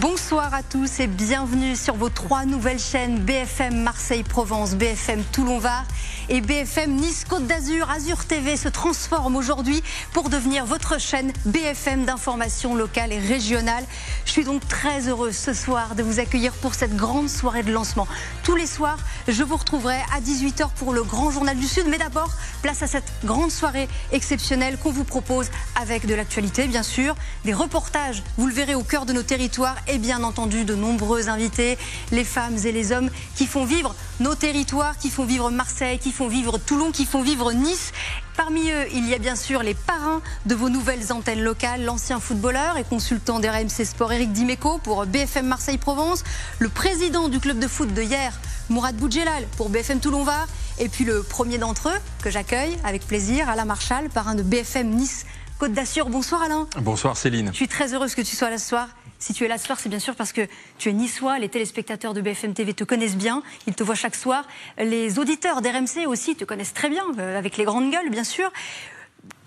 Bonsoir à tous et bienvenue sur vos 3 nouvelles chaînes BFM Marseille-Provence, BFM Toulon-Var et BFM Nice-Côte d'Azur. Azur TV se transforme aujourd'hui pour devenir votre chaîne BFM d'information locale et régionale. Je suis donc très heureuse ce soir de vous accueillir pour cette grande soirée de lancement. Tous les soirs, je vous retrouverai à 18 h pour le Grand Journal du Sud. Mais d'abord, place à cette grande soirée exceptionnelle qu'on vous propose avec de l'actualité, bien sûr, des reportages, vous le verrez, au cœur de nos territoires et bien entendu de nombreux invités, les femmes et les hommes qui font vivre nos territoires, qui font vivre Marseille, qui font vivre Toulon, qui font vivre Nice. Parmi eux, il y a bien sûr les parrains de vos nouvelles antennes locales, l'ancien footballeur et consultant d'RMC Sport Eric Dimeco pour BFM Marseille-Provence, le président du club de foot de hier, Mourad Boudjelal pour BFM Toulon-Var, et puis le premier d'entre eux que j'accueille avec plaisir, Alain Marchal, parrain de BFM Nice Côte d'Azur. Bonsoir Alain. Bonsoir Céline. Je suis très heureuse que tu sois là ce soir. Si tu es là ce soir, c'est bien sûr parce que tu es niçois. Les téléspectateurs de BFM TV te connaissent bien. Ils te voient chaque soir. Les auditeurs d'RMC aussi te connaissent très bien, avec les grandes gueules, bien sûr.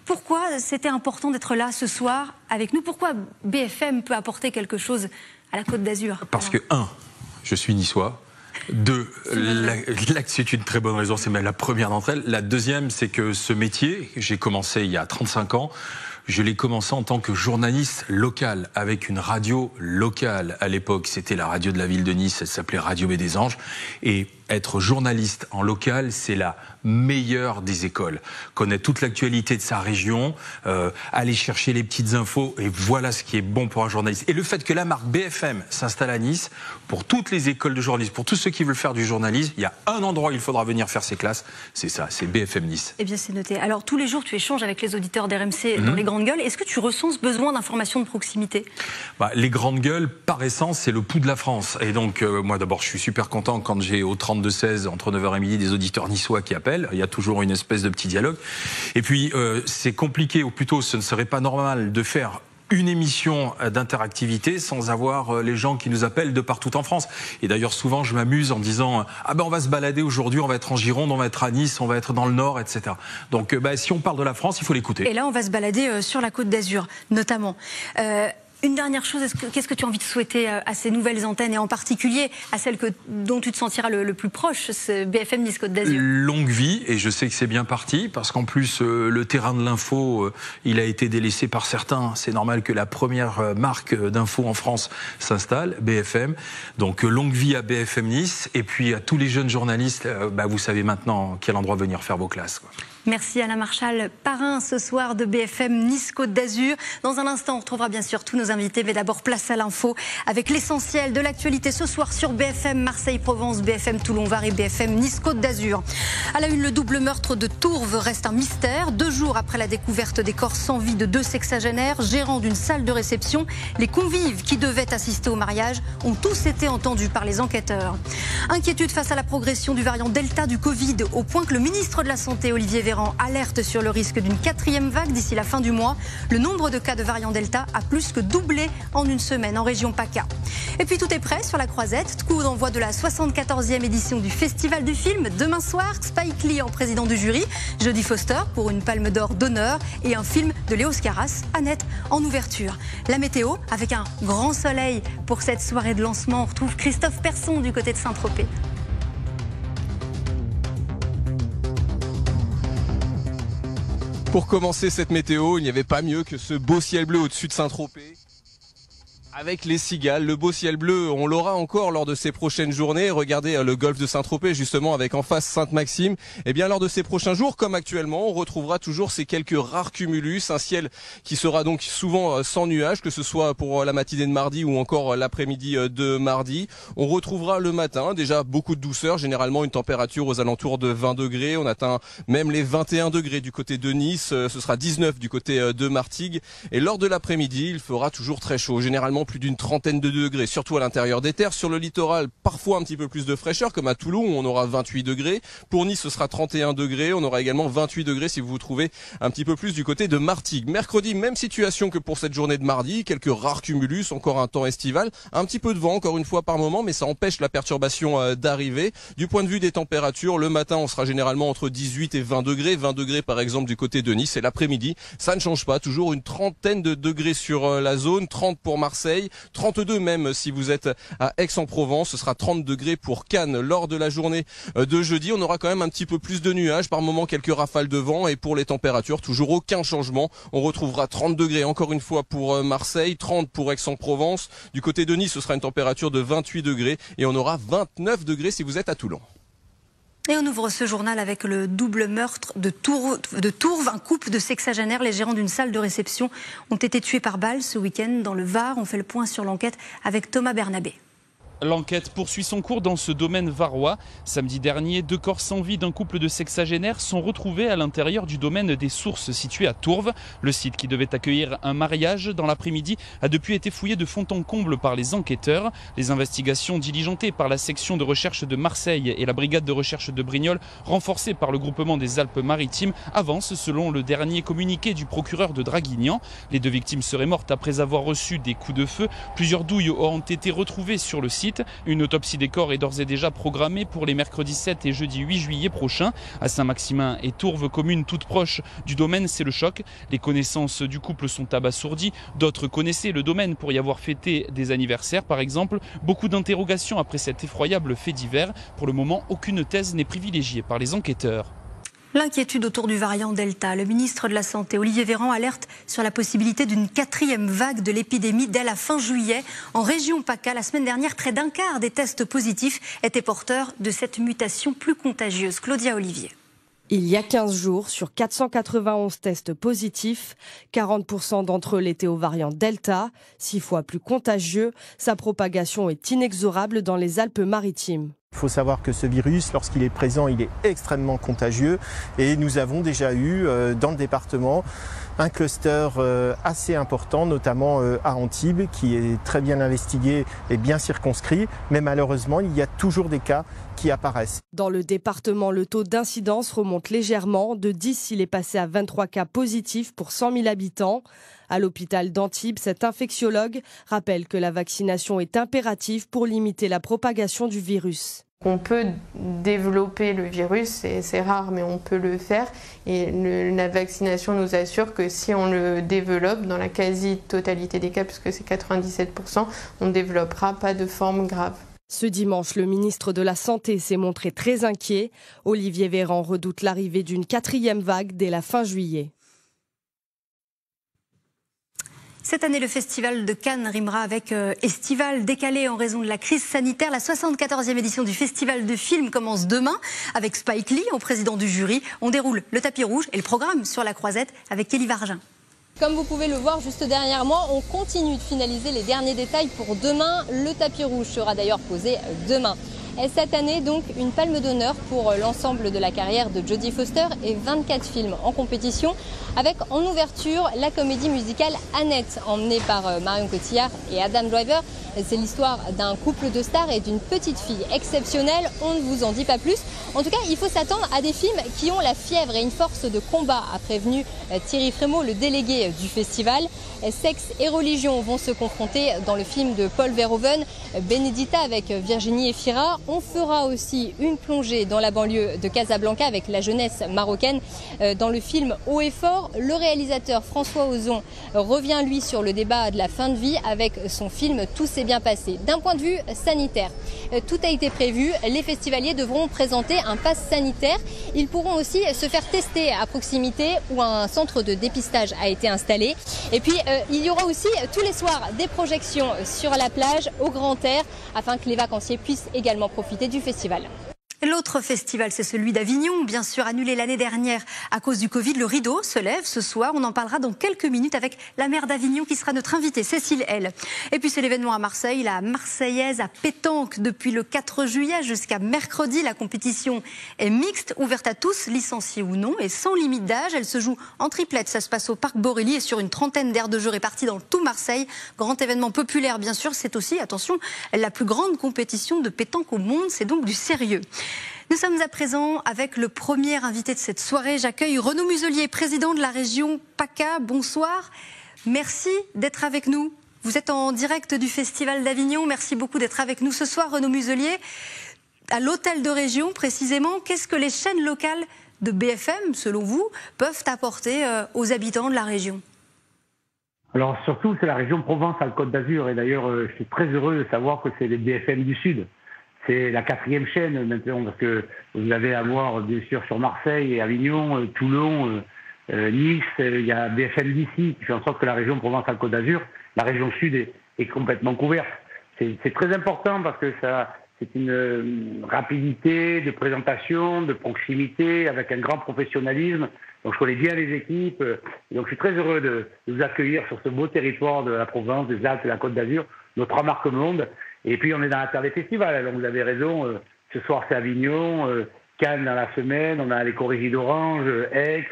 Pourquoi c'était important d'être là ce soir avec nous? Pourquoi BFM peut apporter quelque chose à la Côte d'Azur? Parce que, 1, je suis niçois. 2, c'est une très bonne raison, c'est même la première d'entre elles. La deuxième, c'est que ce métier, j'ai commencé il y a 35 ans, je l'ai commencé en tant que journaliste local, avec une radio locale. À l'époque, c'était la radio de la ville de Nice, elle s'appelait Radio Baie des Anges. Et être journaliste en local, c'est la meilleure des écoles. Connaître toute l'actualité de sa région, aller chercher les petites infos, et voilà ce qui est bon pour un journaliste. Et le fait que la marque BFM s'installe à Nice, pour toutes les écoles de journalisme, pour tous ceux qui veulent faire du journalisme, il y a un endroit où il faudra venir faire ses classes, c'est ça, c'est BFM Nice. Eh bien, c'est noté. Alors, tous les jours, tu échanges avec les auditeurs d'RMC dans les grandes gueules. Est-ce que tu ressens ce besoin d'information de proximité? Les grandes gueules, par essence, c'est le pouls de la France. Et donc, moi, d'abord, je suis super content quand j'ai au 32-16, entre 9h et midi, des auditeurs niçois qui appellent. Il y a toujours une espèce de petit dialogue. Et puis, c'est compliqué, ou plutôt, ce ne serait pas normal de faire une émission d'interactivité sans avoir les gens qui nous appellent de partout en France. Et d'ailleurs, souvent, je m'amuse en disant « Ah ben, on va se balader aujourd'hui, on va être en Gironde, on va être à Nice, on va être dans le Nord, etc. » Donc, si on parle de la France, il faut l'écouter. Et là, on va se balader sur la Côte d'Azur, notamment. Une dernière chose, qu'est-ce que tu as envie de souhaiter à ces nouvelles antennes et en particulier à celle dont tu te sentiras le plus proche, ce BFM Nice Côte d'Azur? Longue vie, et je sais que c'est bien parti parce qu'en plus le terrain de l'info il a été délaissé par certains. C'est normal que la première marque d'info en France s'installe, BFM. Donc longue vie à BFM Nice, et puis à tous les jeunes journalistes, vous savez maintenant quel endroit venir faire vos classes, quoi. Merci Alain Marchal, parrain ce soir de BFM Nice Côte d'Azur. Dans un instant, on retrouvera bien sûr tous nos invités, mais d'abord place à l'info avec l'essentiel de l'actualité ce soir sur BFM Marseille-Provence, BFM Toulon-Var et BFM Nice Côte d'Azur. À la une, le double meurtre de Tourves reste un mystère. 2 jours après la découverte des corps sans vie de 2 sexagénaires, gérants d'une salle de réception, les convives qui devaient assister au mariage ont tous été entendus par les enquêteurs. Inquiétude face à la progression du variant Delta du Covid, au point que le ministre de la Santé, Olivier Véran, alerte sur le risque d'une 4e vague d'ici la fin du mois. Le nombre de cas de variant Delta a plus que doublé en une semaine en région PACA. Et puis tout est prêt sur la Croisette. Coup d'envoi de la 74e édition du Festival du film. Demain soir, Spike Lee en président du jury, Jodie Foster pour une palme d'or d'honneur et un film de Léos Carras, Annette, en ouverture. La météo avec un grand soleil pour cette soirée de lancement. On retrouve Christophe Persson du côté de Saint-Tropez. Pour commencer cette météo, il n'y avait pas mieux que ce beau ciel bleu au-dessus de Saint-Tropez. Avec les cigales, le beau ciel bleu, on l'aura encore lors de ces prochaines journées. Regardez le golfe de Saint-Tropez, justement, avec en face Sainte-Maxime. Eh bien, lors de ces prochains jours, comme actuellement, on retrouvera toujours ces quelques rares cumulus. Un ciel qui sera donc souvent sans nuages, que ce soit pour la matinée de mardi ou encore l'après-midi de mardi. On retrouvera le matin déjà beaucoup de douceur, généralement une température aux alentours de 20 degrés. On atteint même les 21 degrés du côté de Nice. Ce sera 19 du côté de Martigues. Et lors de l'après-midi, il fera toujours très chaud, généralement plus d'une trentaine de degrés, surtout à l'intérieur des terres. Sur le littoral, parfois un petit peu plus de fraîcheur, comme à Toulon, où on aura 28 degrés. Pour Nice, ce sera 31 degrés. On aura également 28 degrés si vous vous trouvez un petit peu plus du côté de Martigues. Mercredi, même situation que pour cette journée de mardi. Quelques rares cumulus, encore un temps estival. Un petit peu de vent, encore une fois par moment, mais ça empêche la perturbation d'arriver. Du point de vue des températures, le matin, on sera généralement entre 18 et 20 degrés. 20 degrés, par exemple, du côté de Nice. Et l'après-midi, ça ne change pas. Toujours une trentaine de degrés sur la zone. 30 pour Marseille. Marseille, 32 même si vous êtes à Aix-en-Provence, ce sera 30 degrés pour Cannes. Lors de la journée de jeudi, on aura quand même un petit peu plus de nuages, par moments quelques rafales de vent, et pour les températures, toujours aucun changement. On retrouvera 30 degrés encore une fois pour Marseille, 30 pour Aix-en-Provence. Du côté de Nice, ce sera une température de 28 degrés et on aura 29 degrés si vous êtes à Toulon. Et on ouvre ce journal avec le double meurtre de Tourves. Un couple de sexagénaires, les gérants d'une salle de réception, ont été tués par balle ce week-end dans le Var. On fait le point sur l'enquête avec Thomas Bernabé. L'enquête poursuit son cours dans ce domaine varois. Samedi dernier, 2 corps sans vie d'un couple de sexagénaires sont retrouvés à l'intérieur du domaine des Sources situé à Tourves. Le site qui devait accueillir un mariage dans l'après-midi a depuis été fouillé de fond en comble par les enquêteurs. Les investigations diligentées par la section de recherche de Marseille et la brigade de recherche de Brignoles, renforcées par le groupement des Alpes-Maritimes, avancent selon le dernier communiqué du procureur de Draguignan. Les 2 victimes seraient mortes après avoir reçu des coups de feu. Plusieurs douilles ont été retrouvées sur le site. Une autopsie des corps est d'ores et déjà programmée pour les mercredis 7 et jeudi 8 juillet prochains. À Saint-Maximin et Tourves, communes toutes proches du domaine, c'est le choc. Les connaissances du couple sont abasourdies. D'autres connaissaient le domaine pour y avoir fêté des anniversaires, par exemple. Beaucoup d'interrogations après cet effroyable fait divers. Pour le moment, aucune thèse n'est privilégiée par les enquêteurs. L'inquiétude autour du variant Delta. Le ministre de la Santé, Olivier Véran, alerte sur la possibilité d'une 4e vague de l'épidémie dès la fin juillet. En région PACA, la semaine dernière, près d'un quart des tests positifs étaient porteurs de cette mutation plus contagieuse. Claudia Olivier. Il y a 15 jours, sur 491 tests positifs, 40% d'entre eux l'étaient au variant Delta, 6 fois plus contagieux. Sa propagation est inexorable dans les Alpes-Maritimes. Il faut savoir que ce virus, lorsqu'il est présent, il est extrêmement contagieux et nous avons déjà eu dans le département un cluster assez important, notamment à Antibes, qui est très bien investigué et bien circonscrit, mais malheureusement, il y a toujours des cas qui apparaissent. Dans le département, le taux d'incidence remonte légèrement. De 10, il est passé à 23 cas positifs pour 100 000 habitants. À l'hôpital d'Antibes, cet infectiologue rappelle que la vaccination est impérative pour limiter la propagation du virus. On peut développer le virus, c'est rare mais on peut le faire et la vaccination nous assure que si on le développe dans la quasi-totalité des cas, puisque c'est 97%, on ne développera pas de forme grave. Ce dimanche, le ministre de la Santé s'est montré très inquiet. Olivier Véran redoute l'arrivée d'une 4e vague dès la fin juillet. Cette année, le festival de Cannes rimera avec estival, décalé en raison de la crise sanitaire. La 74e édition du festival de films commence demain avec Spike Lee en président du jury. On déroule le tapis rouge et le programme sur la croisette avec Kelly Vargin. Comme vous pouvez le voir juste derrière moi, on continue de finaliser les derniers détails pour demain. Le tapis rouge sera d'ailleurs posé demain. Et cette année, donc, une palme d'honneur pour l'ensemble de la carrière de Jodie Foster et 24 films en compétition, avec en ouverture la comédie musicale Annette, emmenée par Marion Cotillard et Adam Driver. C'est l'histoire d'un couple de stars et d'une petite fille exceptionnelle. On ne vous en dit pas plus. En tout cas, il faut s'attendre à des films qui ont la fièvre et une force de combat, a prévenu Thierry Frémaux, le délégué du festival. Sexe et religion vont se confronter dans le film de Paul Verhoeven, Benedetta avec Virginie Efira. On fera aussi une plongée dans la banlieue de Casablanca avec la jeunesse marocaine. Dans le film Haut et Fort, le réalisateur François Ozon revient lui sur le débat de la fin de vie avec son film Tout s'est bien passé. D'un point de vue sanitaire, tout a été prévu. Les festivaliers devront présenter un pass sanitaire. Ils pourront aussi se faire tester à proximité où un centre de dépistage a été installé. Et puis il y aura aussi tous les soirs des projections sur la plage au grand air afin que les vacanciers puissent également profiter du festival. L'autre festival, c'est celui d'Avignon, bien sûr annulé l'année dernière à cause du Covid. Le rideau se lève ce soir. On en parlera dans quelques minutes avec la maire d'Avignon qui sera notre invitée, Cécile L. Et puis c'est l'événement à Marseille, la Marseillaise à pétanque depuis le 4 juillet jusqu'à mercredi. La compétition est mixte, ouverte à tous, licenciés ou non, et sans limite d'âge. Elle se joue en triplette. Ça se passe au Parc Borély et sur une trentaine d'aires de jeu réparties dans tout Marseille. Grand événement populaire, bien sûr. C'est aussi, attention, la plus grande compétition de pétanque au monde. C'est donc du sérieux. Nous sommes à présent avec le premier invité de cette soirée. J'accueille Renaud Muselier, président de la région PACA. Bonsoir. Merci d'être avec nous. Vous êtes en direct du Festival d'Avignon. Merci beaucoup d'être avec nous ce soir, Renaud Muselier. À l'hôtel de région, précisément, qu'est-ce que les chaînes locales de BFM, selon vous, peuvent apporter aux habitants de la région ? Alors surtout, c'est la région Provence-Alpes-Côte d'Azur. Et d'ailleurs, je suis très heureux de savoir que c'est les BFM du Sud. C'est la 4e chaîne maintenant, parce que vous allez avoir, bien sûr, sur Marseille et Avignon, Toulon, Nice, il y a BFM d'ici, qui fait en sorte que la région Provence-Alpes-Côte d'Azur, la région Sud, est complètement couverte. C'est très important parce que c'est une rapidité de présentation, de proximité, avec un grand professionnalisme. Donc je connais bien les équipes. Et donc je suis très heureux de vous accueillir sur ce beau territoire de la Provence, des Alpes et de la Côte d'Azur, nos 3 marques monde. Et puis on est dans la terre des festivals. Alors vous avez raison, ce soir c'est Avignon, Cannes dans la semaine, on a les Corrigies d'Orange, Aix,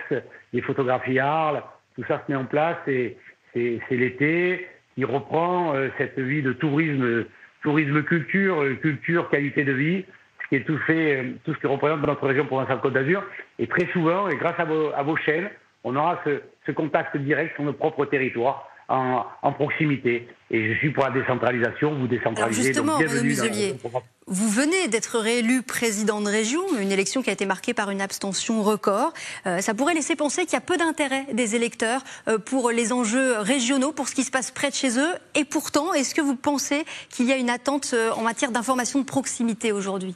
les photographies à Arles. Tout ça se met en place et c'est l'été qui reprend cette vie de tourisme culture, qualité de vie, ce qui est tout ce que représente notre région Provence-Alpes-Côte d'Azur. Et très souvent, et grâce à vos chaînes, on aura ce contact direct sur nos propres territoires, en proximité. Et je suis pour la décentralisation, vous décentralisez. Alors justement, donc bienvenue Renaud Muselier, vous venez d'être réélu président de région, une élection qui a été marquée par une abstention record. Ça pourrait laisser penser qu'il y a peu d'intérêt des électeurs pour les enjeux régionaux, pour ce qui se passe près de chez eux. Et pourtant, est-ce que vous pensez qu'il y a une attente en matière d'information de proximité aujourd'hui ?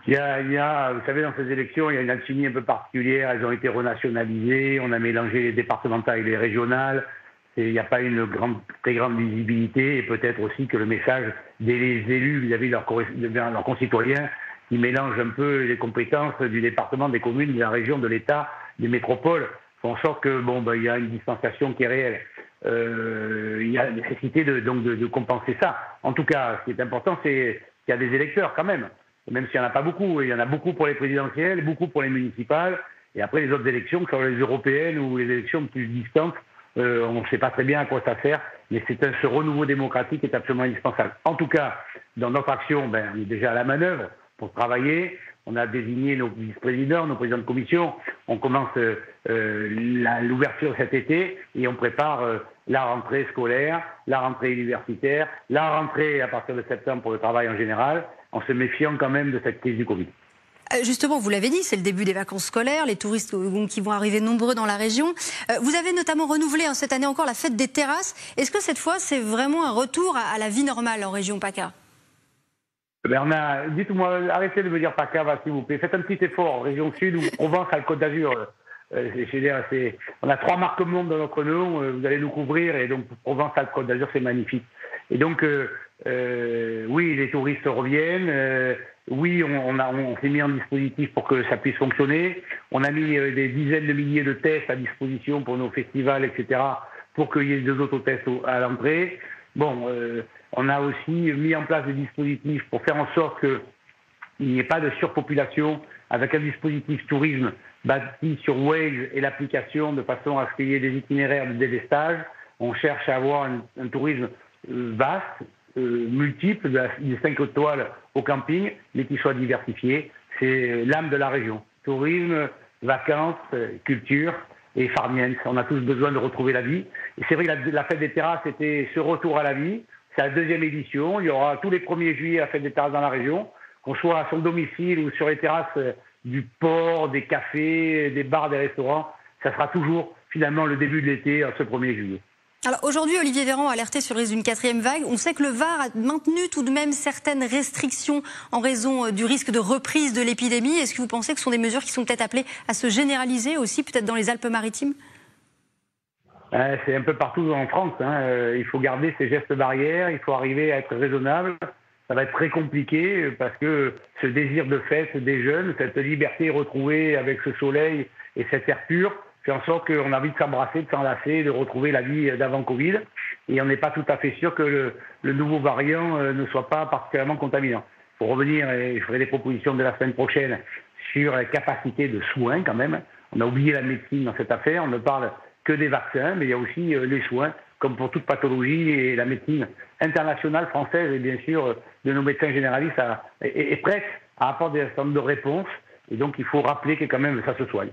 Il y a, vous savez, dans ces élections, il y a une alchimie un peu particulière. Elles ont été renationalisées, on a mélangé les départementales et les régionales. Il n'y a pas une très grande visibilité, et peut-être aussi que le message des élus vis-à-vis de leurs concitoyens, qui mélangent un peu les compétences du département, des communes, de la région, de l'État, des métropoles, font en sorte que il y a une distanciation qui est réelle. Il y a nécessité de compenser ça. En tout cas, ce qui est important, c'est qu'il y a des électeurs quand même s'il n'y en a pas beaucoup. Il y en a beaucoup pour les présidentielles, beaucoup pour les municipales, et après les autres élections, que ce soit les européennes ou les élections plus distantes, on ne sait pas très bien à quoi ça sert, mais ce renouveau démocratique est absolument indispensable. En tout cas, dans notre action, on est déjà à la manœuvre pour travailler. On a désigné nos vice-présidents, nos présidents de commission. On commence l'ouverture cet été et on prépare la rentrée scolaire, la rentrée universitaire, la rentrée à partir de septembre pour le travail en général, en se méfiant quand même de cette crise du Covid. Justement, vous l'avez dit, c'est le début des vacances scolaires, les touristes qui vont arriver nombreux dans la région. Vous avez notamment renouvelé cette année encore la fête des terrasses. Est-ce que cette fois, c'est vraiment un retour à la vie normale en région PACA ? Dites-moi, arrêtez de me dire PACA, s'il vous plaît. Faites un petit effort en région sud ou Provence-Alpes-Côte d'Azur. On a 3 marques monde dans notre nom, vous allez nous couvrir, et donc Provence-Alpes-Côte d'Azur, c'est magnifique. Et donc, oui, les touristes reviennent. Oui, on s'est mis en dispositif pour que ça puisse fonctionner. On a mis des dizaines de milliers de tests à disposition pour nos festivals, etc., pour qu'il y ait 2 autotests à l'entrée. On a aussi mis en place des dispositifs pour faire en sorte qu'il n'y ait pas de surpopulation, avec un dispositif tourisme bâti sur Waze et l'application, de façon à ce qu'il y ait des itinéraires de délestage. On cherche à avoir un tourisme vaste, multiple, des 5 étoiles au camping, mais qui soit diversifié. C'est l'âme de la région. Tourisme, vacances, culture et farniente. On a tous besoin de retrouver la vie. Et c'est vrai que la fête des terrasses, c'était ce retour à la vie. C'est la 2e édition. Il y aura tous les 1er juillet la fête des terrasses dans la région, qu'on soit à son domicile ou sur les terrasses du port, des cafés, des bars, des restaurants. Ça sera toujours finalement le début de l'été, ce 1er juillet. Alors aujourd'hui, Olivier Véran a alerté sur le risque d'une 4e vague. On sait que le Var a maintenu tout de même certaines restrictions en raison du risque de reprise de l'épidémie. Est-ce que vous pensez que ce sont des mesures qui sont peut-être appelées à se généraliser aussi, peut-être dans les Alpes-Maritimes ? C'est un peu partout en France. Il faut garder ces gestes barrières, il faut arriver à être raisonnable. Ça va être très compliqué parce que ce désir de fête des jeunes, cette liberté retrouvée avec ce soleil et cet air pur, fait en sorte qu'on a envie de s'embrasser, de s'enlacer, de retrouver la vie d'avant Covid. Et on n'est pas tout à fait sûr que le nouveau variant ne soit pas particulièrement contaminant. Pour revenir, et je ferai des propositions de la semaine prochaine sur la capacité de soins quand même. On a oublié la médecine dans cette affaire. On ne parle que des vaccins, mais il y a aussi les soins, comme pour toute pathologie, et la médecine internationale, française, et bien sûr de nos médecins généralistes est prête à apporter un certain nombre de réponses. Et donc il faut rappeler que quand même ça se soigne.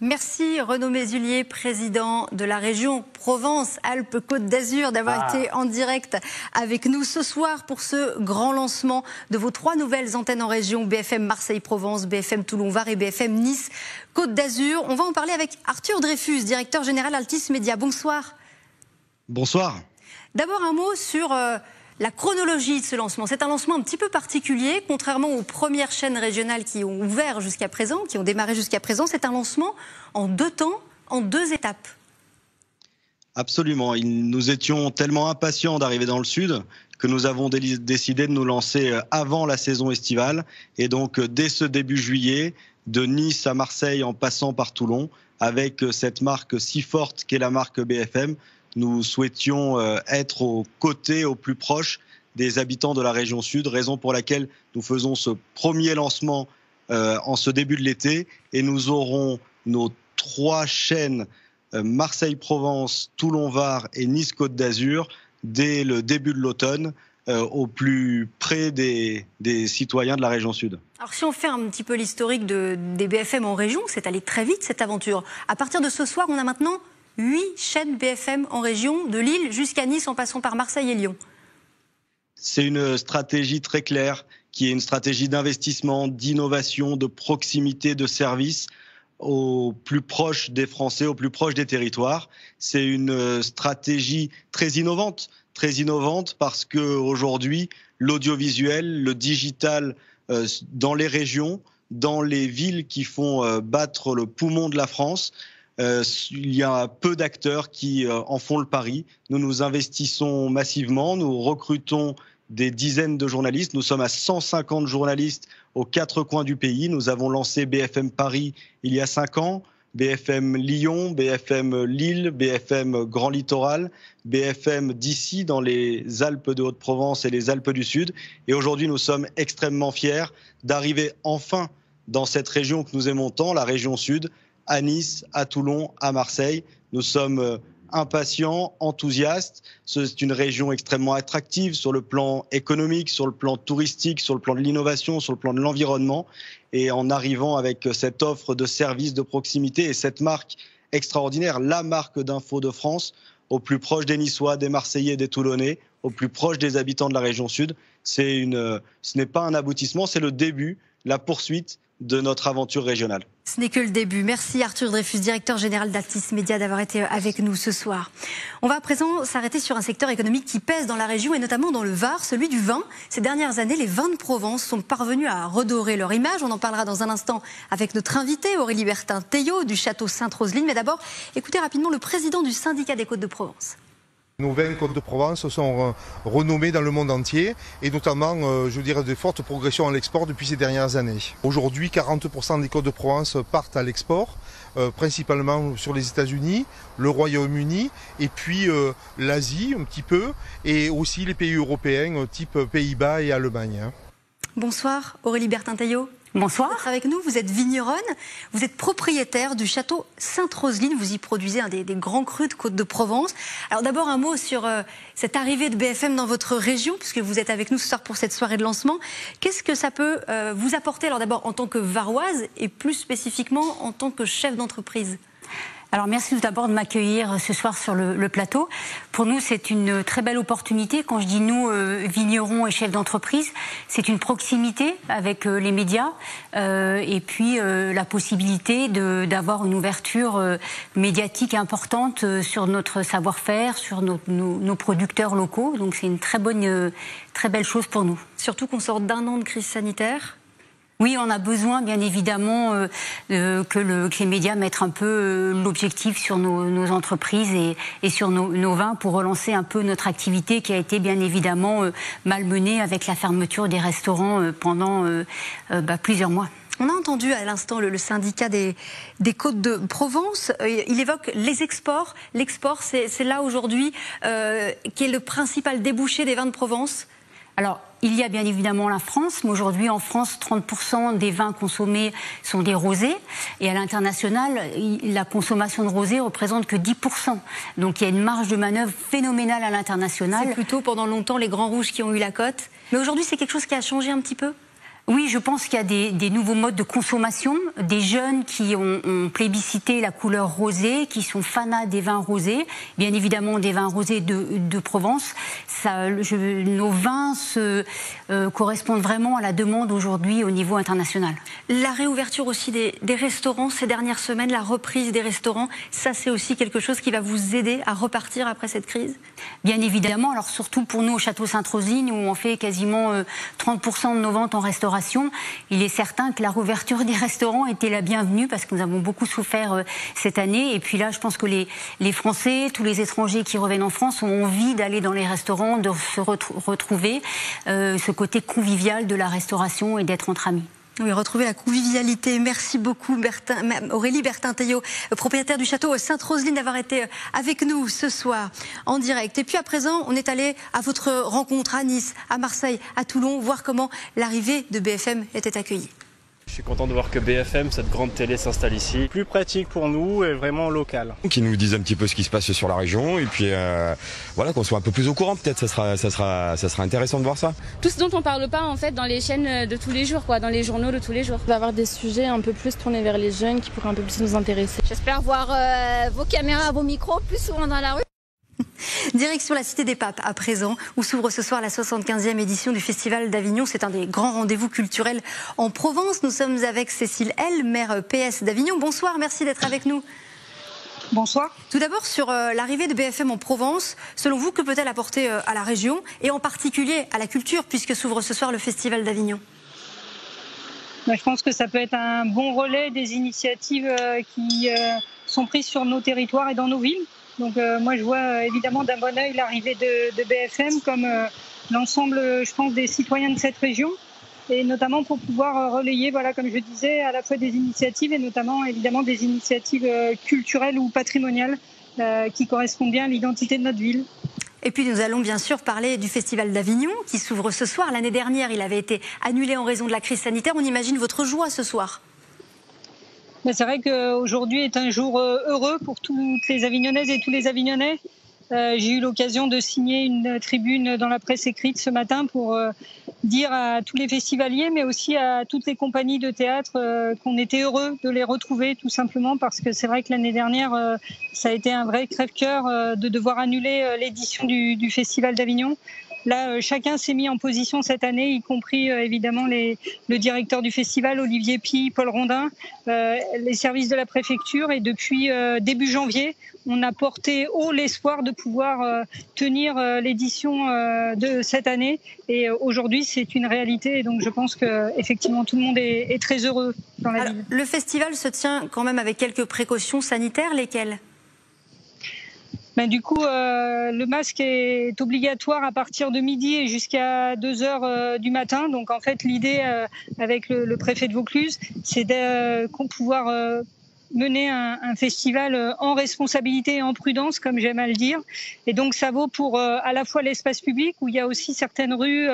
Merci Renaud Muselier, président de la région Provence-Alpes-Côte d'Azur, d'avoir été en direct avec nous ce soir pour ce grand lancement de vos 3 nouvelles antennes en région, BFM Marseille-Provence, BFM Toulon-Var et BFM Nice-Côte d'Azur. On va en parler avec Arthur Dreyfus, directeur général Altis Média. Bonsoir. Bonsoir. D'abord un mot sur la chronologie de ce lancement. C'est un lancement un petit peu particulier, contrairement aux premières chaînes régionales qui ont ouvert jusqu'à présent, qui ont démarré jusqu'à présent. C'est un lancement en 2 temps, en 2 étapes. Absolument. Nous étions tellement impatients d'arriver dans le Sud que nous avons décidé de nous lancer avant la saison estivale. Et donc, dès ce début juillet, de Nice à Marseille en passant par Toulon, avec cette marque si forte qu'est la marque BFM, nous souhaitions être aux côtés, au plus proche des habitants de la région Sud, raison pour laquelle nous faisons ce premier lancement en ce début de l'été. Et nous aurons nos 3 chaînes Marseille-Provence, Toulon-Var et Nice-Côte d'Azur dès le début de l'automne, au plus près des citoyens de la région Sud. Alors si on fait un petit peu l'historique des BFM en région, c'est allé très vite cette aventure. À partir de ce soir, on a maintenant 8 chaînes BFM en région, de Lille jusqu'à Nice en passant par Marseille et Lyon. C'est une stratégie très claire, qui est une stratégie d'investissement, d'innovation, de proximité, de service au plus proche des Français, au plus proche des territoires. C'est une stratégie très innovante parce qu'aujourd'hui, l'audiovisuel, le digital dans les régions, dans les villes qui font battre le poumon de la France, il y a peu d'acteurs qui en font le pari. Nous nous investissons massivement, nous recrutons des dizaines de journalistes. Nous sommes à 150 journalistes aux 4 coins du pays. Nous avons lancé BFM Paris il y a 5 ans, BFM Lyon, BFM Lille, BFM Grand Littoral, BFM d'ici dans les Alpes de Haute-Provence et les Alpes du Sud. Et aujourd'hui, nous sommes extrêmement fiers d'arriver enfin dans cette région que nous aimons tant, la région Sud, à Nice, à Toulon, à Marseille. Nous sommes impatients, enthousiastes. C'est une région extrêmement attractive sur le plan économique, sur le plan touristique, sur le plan de l'innovation, sur le plan de l'environnement. Et en arrivant avec cette offre de services de proximité et cette marque extraordinaire, la marque d'info de France, au plus proche des Niçois, des Marseillais et des Toulonnais, au plus proche des habitants de la région Sud, ce n'est pas un aboutissement, c'est le début, la poursuite de notre aventure régionale. Ce n'est que le début. Merci Arthur Dreyfus, directeur général d'Altis Média, d'avoir été avec nous ce soir. On va à présent s'arrêter sur un secteur économique qui pèse dans la région et notamment dans le Var, celui du vin. Ces dernières années, les vins de Provence sont parvenus à redorer leur image. On en parlera dans un instant avec notre invité Aurélie Bertin-Teillot du château Sainte-Roseline. Mais d'abord, écoutez rapidement le président du syndicat des Côtes de Provence. Nos vins Côtes de Provence sont renommés dans le monde entier et notamment, je dirais, de fortes progressions à l'export depuis ces dernières années. Aujourd'hui, 40% des Côtes de Provence partent à l'export, principalement sur les États-Unis, le Royaume-Uni et puis l'Asie un petit peu et aussi les pays européens type Pays-Bas et Allemagne. Bonsoir Aurélie Bertin-Teillot. Bonsoir. Vous êtes avec nous, vous êtes vigneronne, vous êtes propriétaire du château Sainte-Roseline, vous y produisez un des grands crus de Côte de Provence. Alors d'abord un mot sur cette arrivée de BFM dans votre région, puisque vous êtes avec nous ce soir pour cette soirée de lancement. Qu'est-ce que ça peut vous apporter, alors d'abord en tant que varoise et plus spécifiquement en tant que chef d'entreprise ? Alors merci tout d'abord de m'accueillir ce soir sur le plateau. Pour nous, c'est une très belle opportunité. Quand je dis nous, vignerons et chefs d'entreprise, c'est une proximité avec les médias et puis la possibilité d'avoir une ouverture médiatique importante sur notre savoir-faire, sur nos producteurs locaux. Donc c'est une très belle chose pour nous. Surtout qu'on sort d'1 an de crise sanitaire. Oui, on a besoin, bien évidemment, que les médias mettent un peu l'objectif sur nos entreprises et sur nos vins pour relancer un peu notre activité qui a été bien évidemment malmenée avec la fermeture des restaurants pendant plusieurs mois. On a entendu à l'instant le syndicat des Côtes de Provence. Il évoque les exports. L'export, c'est là aujourd'hui qui est le principal débouché des vins de Provence. Alors, il y a bien évidemment la France, mais aujourd'hui en France, 30% des vins consommés sont des rosés. Et à l'international, la consommation de rosés représente que 10%. Donc il y a une marge de manœuvre phénoménale à l'international. C'est plutôt pendant longtemps les grands rouges qui ont eu la cote. Mais aujourd'hui, c'est quelque chose qui a changé un petit peu ? Oui, je pense qu'il y a des nouveaux modes de consommation, des jeunes qui ont plébiscité la couleur rosée, qui sont fanats des vins rosés, bien évidemment des vins rosés de Provence. Nos vins correspondent vraiment à la demande aujourd'hui au niveau international. La réouverture aussi des restaurants ces dernières semaines, la reprise des restaurants, ça c'est aussi quelque chose qui va vous aider à repartir après cette crise? Bien évidemment, alors surtout pour nous au Château Sainte-Roselyne où on fait quasiment 30% de nos ventes en restauration. Il est certain que la réouverture des restaurants était la bienvenue parce que nous avons beaucoup souffert cette année. Et puis là, je pense que les Français, tous les étrangers qui reviennent en France ont envie d'aller dans les restaurants, de se retrouver ce côté convivial de la restauration et d'être entre amis. Oui, retrouver la convivialité. Merci beaucoup Aurélie Bertin-Teillot, propriétaire du château Sainte-Roselyne, d'avoir été avec nous ce soir en direct. Et puis à présent, on est allé à votre rencontre à Nice, à Marseille, à Toulon, voir comment l'arrivée de BFM était accueillie. Je suis content de voir que BFM, cette grande télé, s'installe ici. Plus pratique pour nous et vraiment local. Qui nous disent un petit peu ce qui se passe sur la région et puis voilà, qu'on soit un peu plus au courant peut-être, ça sera intéressant de voir ça. Tout ce dont on parle pas en fait dans les chaînes de tous les jours, quoi, dans les journaux de tous les jours. On va avoir des sujets un peu plus tournés vers les jeunes qui pourraient un peu plus nous intéresser. J'espère voir vos caméras, vos micros plus souvent dans la rue. Direction la Cité des Papes à présent, où s'ouvre ce soir la 75e édition du Festival d'Avignon. C'est un des grands rendez-vous culturels en Provence. Nous sommes avec Cécile L, maire PS d'Avignon. Bonsoir, merci d'être avec nous. Bonsoir. Tout d'abord, sur l'arrivée de BFM en Provence, selon vous, que peut-elle apporter à la région et en particulier à la culture, puisque s'ouvre ce soir le Festival d'Avignon? Je pense que ça peut être un bon relais des initiatives qui sont prises sur nos territoires et dans nos villes. Donc moi je vois évidemment d'un bon œil l'arrivée de BFM comme l'ensemble, je pense, des citoyens de cette région et notamment pour pouvoir relayer, voilà, comme je disais, à la fois des initiatives et notamment évidemment des initiatives culturelles ou patrimoniales qui correspondent bien à l'identité de notre ville. Et puis nous allons bien sûr parler du Festival d'Avignon qui s'ouvre ce soir. L'année dernière, il avait été annulé en raison de la crise sanitaire. On imagine votre joie ce soir. C'est vrai qu'aujourd'hui est un jour heureux pour toutes les Avignonnaises et tous les Avignonnais. J'ai eu l'occasion de signer une tribune dans la presse écrite ce matin pour dire à tous les festivaliers, mais aussi à toutes les compagnies de théâtre qu'on était heureux de les retrouver, tout simplement parce que c'est vrai que l'année dernière, ça a été un vrai crève-cœur de devoir annuler l'édition du Festival d'Avignon. Là, chacun s'est mis en position cette année, y compris évidemment le directeur du festival, Olivier Py, Paul Rondin, les services de la préfecture. Et depuis début janvier, on a porté haut l'espoir de pouvoir tenir l'édition de cette année. Et aujourd'hui, c'est une réalité. Et donc, je pense qu'effectivement, tout le monde est très heureux dans la ville. Le festival se tient quand même avec quelques précautions sanitaires. Lesquelles ? Du coup, le masque est obligatoire à partir de midi et jusqu'à 2h du matin. Donc en fait, l'idée avec le préfet de Vaucluse, c'est de pouvoir mener un festival en responsabilité et en prudence, comme j'aime à le dire. Et donc ça vaut pour à la fois l'espace public, où il y a aussi certaines rues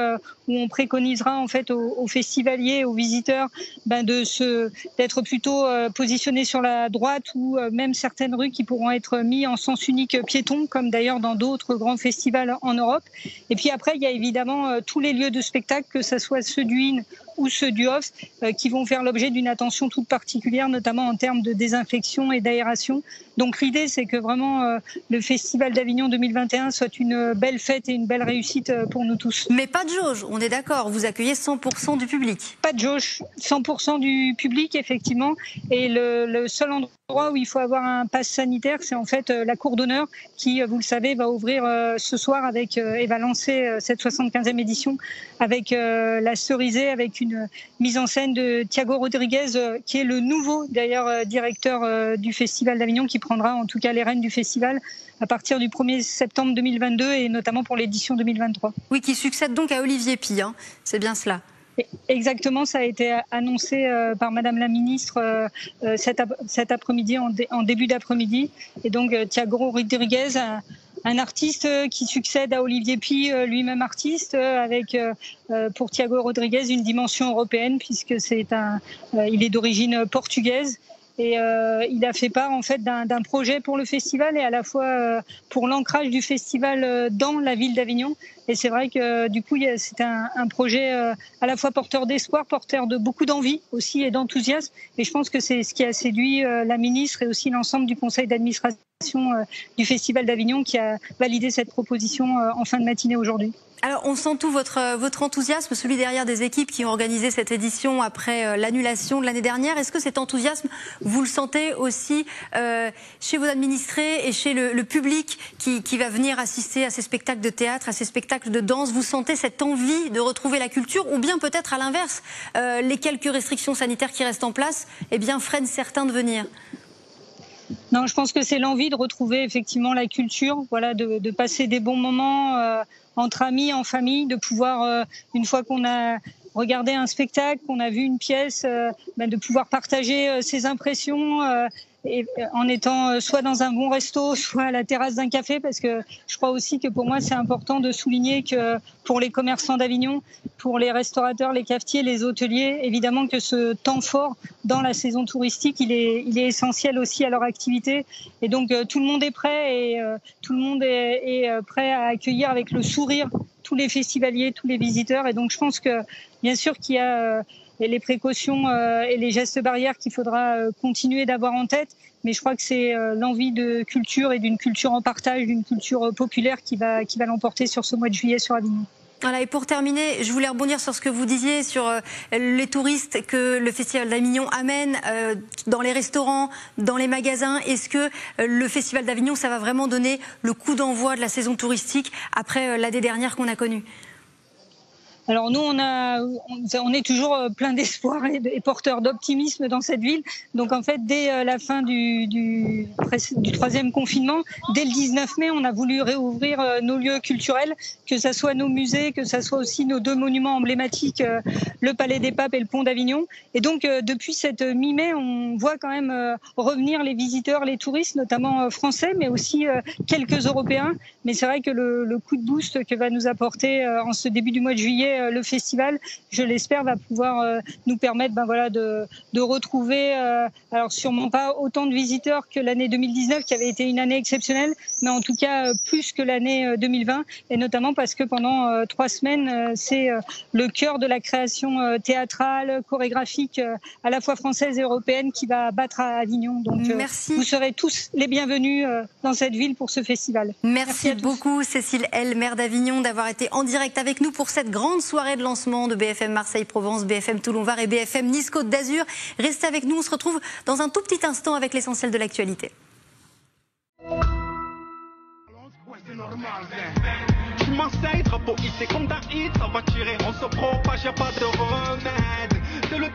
où on préconisera en fait aux festivaliers, aux visiteurs, d'être plutôt positionnés sur la droite, ou même certaines rues qui pourront être mises en sens unique piéton, comme d'ailleurs dans d'autres grands festivals en Europe. Et puis après, il y a évidemment tous les lieux de spectacle, que ce soit ceux du IN ou ceux du OFF, qui vont faire l'objet d'une attention toute particulière, notamment en termes de désinfection et d'aération. Donc l'idée, c'est que vraiment le Festival d'Avignon 2021 soit une belle fête et une belle réussite pour nous tous. Mais pas de jauge, on est d'accord, vous accueillez 100% du public. Pas de jauge, 100% du public, effectivement. Et le seul endroit où il faut avoir un pass sanitaire, c'est en fait la cour d'honneur qui, vous le savez, va ouvrir ce soir et va lancer cette 75e édition avec la cerisée, avec une mise en scène de Thiago Rodriguez, qui est le nouveau d'ailleurs directeur du Festival d'Avignon, qui prendra en tout cas les rênes du festival à partir du 1er septembre 2022 et notamment pour l'édition 2023. Oui, qui succède donc à Olivier Py, hein. C'est bien cela. Exactement, ça a été annoncé par Madame la Ministre cet après-midi, en début d'après-midi. Et donc Thiago Rodriguez, un artiste qui succède à Olivier Py, lui-même artiste, avec pour Thiago Rodriguez une dimension européenne, puisque il est d'origine portugaise. Et il a fait part en fait d'un projet pour le festival et à la fois pour l'ancrage du festival dans la ville d'Avignon. Et c'est vrai que du coup c'est un projet à la fois porteur d'espoir, porteur de beaucoup d'envie aussi et d'enthousiasme. Et je pense que c'est ce qui a séduit la ministre et aussi l'ensemble du conseil d'administration du Festival d'Avignon qui a validé cette proposition en fin de matinée aujourd'hui. Alors on sent tout votre enthousiasme, celui derrière des équipes qui ont organisé cette édition après l'annulation de l'année dernière. Est-ce que cet enthousiasme, vous le sentez aussi chez vos administrés et chez le public qui va venir assister à ces spectacles de théâtre, à ces spectacles de danse? Vous sentez cette envie de retrouver la culture ou bien peut-être à l'inverse, les quelques restrictions sanitaires qui restent en place freinent certains de venir? Non, je pense que c'est l'envie de retrouver effectivement la culture, voilà, de passer des bons moments entre amis, en famille, de pouvoir, une fois qu'on a regardé un spectacle, qu'on a vu une pièce, de pouvoir partager ses impressions et en étant soit dans un bon resto, soit à la terrasse d'un café, parce que je crois aussi que pour moi c'est important de souligner que pour les commerçants d'Avignon, pour les restaurateurs, les cafetiers, les hôteliers, évidemment que ce temps fort dans la saison touristique, il est essentiel aussi à leur activité. Et donc tout le monde est prêt et tout le monde est prêt à accueillir avec le sourire tous les festivaliers, tous les visiteurs. Et donc je pense que bien sûr qu'il y a les précautions et les gestes barrières qu'il faudra continuer d'avoir en tête. Mais je crois que c'est l'envie de culture et d'une culture en partage, d'une culture populaire qui va l'emporter sur ce mois de juillet sur Avignon. Voilà, et pour terminer, je voulais rebondir sur ce que vous disiez sur les touristes que le Festival d'Avignon amène dans les restaurants, dans les magasins. Est-ce que le Festival d'Avignon, ça va vraiment donner le coup d'envoi de la saison touristique après l'année dernière qu'on a connue? Alors nous, on est toujours plein d'espoir et porteurs d'optimisme dans cette ville. Donc en fait, dès la fin du troisième confinement, dès le 19 mai, on a voulu réouvrir nos lieux culturels, que ça soit nos musées, que ça soit aussi nos deux monuments emblématiques, le Palais des Papes et le Pont d'Avignon. Et donc depuis cette mi-mai, on voit quand même revenir les visiteurs, les touristes, notamment français, mais aussi quelques Européens. Mais c'est vrai que le coup de boost que va nous apporter en ce début du mois de juillet le festival, je l'espère, va pouvoir nous permettre de retrouver, alors sûrement pas autant de visiteurs que l'année 2019 qui avait été une année exceptionnelle, mais en tout cas plus que l'année 2020, et notamment parce que pendant 3 semaines, c'est le cœur de la création théâtrale, chorégraphique, à la fois française et européenne qui va battre à Avignon. Donc vous serez tous les bienvenus dans cette ville pour ce festival. Merci beaucoup Cécile L, maire d'Avignon, d'avoir été en direct avec nous pour cette grande soirée de lancement de BFM Marseille-Provence, BFM Toulon-Var et BFM Nice-Côte d'Azur. Restez avec nous, on se retrouve dans un tout petit instant avec l'essentiel de l'actualité. Je m'enseigne, drapeau hissé comme d'un hit, ça va tirer, on se propage, y'a pas de remède. C'est le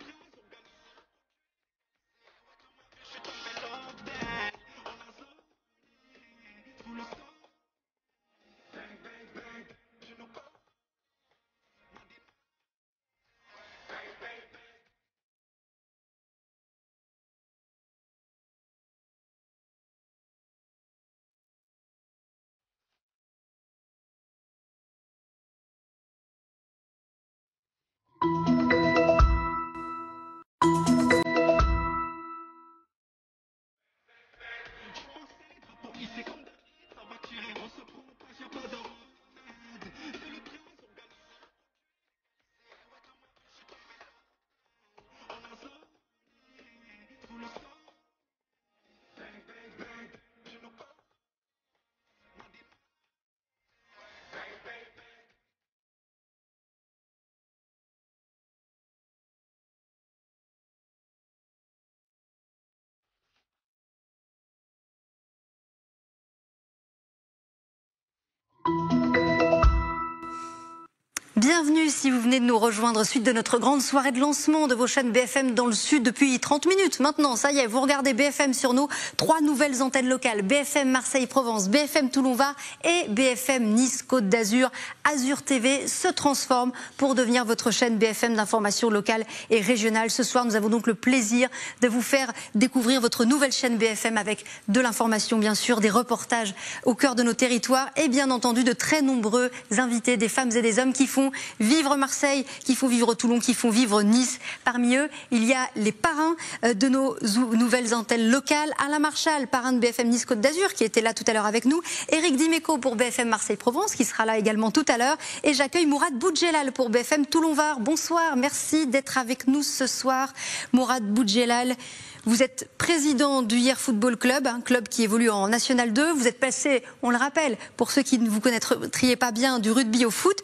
Bienvenue si vous venez de nous rejoindre, suite de notre grande soirée de lancement de vos chaînes BFM dans le Sud depuis 30 minutes. Maintenant, ça y est, vous regardez BFM sur nos 3 nouvelles antennes locales, BFM Marseille-Provence, BFM Toulon-Var et BFM Nice-Côte d'Azur. Azur TV se transforme pour devenir votre chaîne BFM d'information locale et régionale. Ce soir, nous avons donc le plaisir de vous faire découvrir votre nouvelle chaîne BFM avec de l'information, bien sûr, des reportages au cœur de nos territoires et bien entendu de très nombreux invités, des femmes et des hommes qui font font vivre Marseille, qui font vivre Toulon, qui font vivre Nice. Parmi eux, il y a les parrains de nos nouvelles antennes locales. Alain Marchal, parrain de BFM Nice Côte d'Azur, qui était là tout à l'heure avec nous. Éric Dimeco pour BFM Marseille-Provence, qui sera là également tout à l'heure. Et j'accueille Mourad Boudjelal pour BFM Toulon-Var. Bonsoir, merci d'être avec nous ce soir. Mourad Boudjelal, vous êtes président du Hier Football Club, un club qui évolue en National 2. Vous êtes passé, on le rappelle, pour ceux qui ne vous connaîtriez pas bien, du rugby au foot,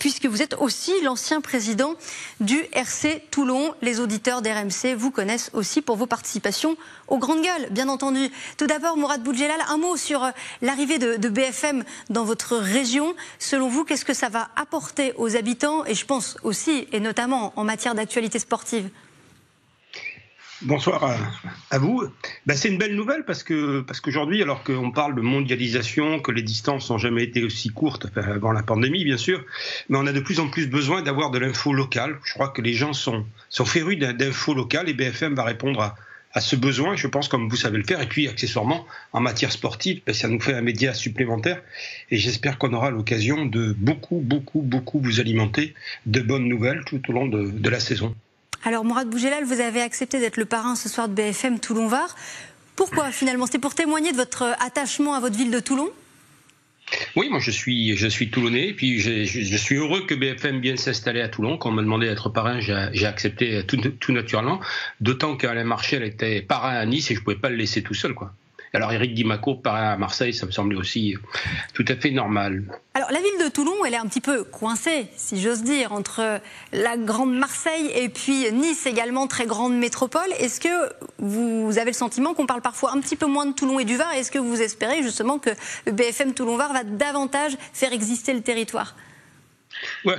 puisque vous êtes aussi l'ancien président du RC Toulon. Les auditeurs d'RMC vous connaissent aussi pour vos participations aux Grandes Gueules, bien entendu. Tout d'abord, Mourad Boudjelal, un mot sur l'arrivée de BFM dans votre région. Selon vous, qu'est-ce que ça va apporter aux habitants, et je pense aussi, et notamment en matière d'actualité sportive? Bonsoir à vous. C'est une belle nouvelle parce qu'aujourd'hui, alors qu'on parle de mondialisation, que les distances n'ont jamais été aussi courtes, avant la pandémie bien sûr, mais on a de plus en plus besoin d'avoir de l'info locale. Je crois que les gens sont férus d'info locale et BFM va répondre à ce besoin, je pense, comme vous savez le faire. Et puis accessoirement, en matière sportive, ça nous fait un média supplémentaire et j'espère qu'on aura l'occasion de beaucoup vous alimenter de bonnes nouvelles tout au long de la saison. Alors Mourad Boudjelal, vous avez accepté d'être le parrain ce soir de BFM Toulon-Var. Pourquoi finalement? C'est pour témoigner de votre attachement à votre ville de Toulon? Oui, moi je suis toulonnais, et puis je suis heureux que BFM vienne s'installer à Toulon. Quand on m'a demandé d'être parrain, j'ai accepté tout naturellement, d'autant qu'Alain Marchal était parrain à Nice et je ne pouvais pas le laisser tout seul, quoi. Alors Éric Dimeco, parrain à Marseille, ça me semblait aussi tout à fait normal. Alors la ville de Toulon, elle est un petit peu coincée, si j'ose dire, entre la grande Marseille et puis Nice également, très grande métropole. Est-ce que vous avez le sentiment qu'on parle parfois un petit peu moins de Toulon et du Var? Est-ce que vous espérez justement que BFM Toulon-Var va davantage faire exister le territoire? Ouais,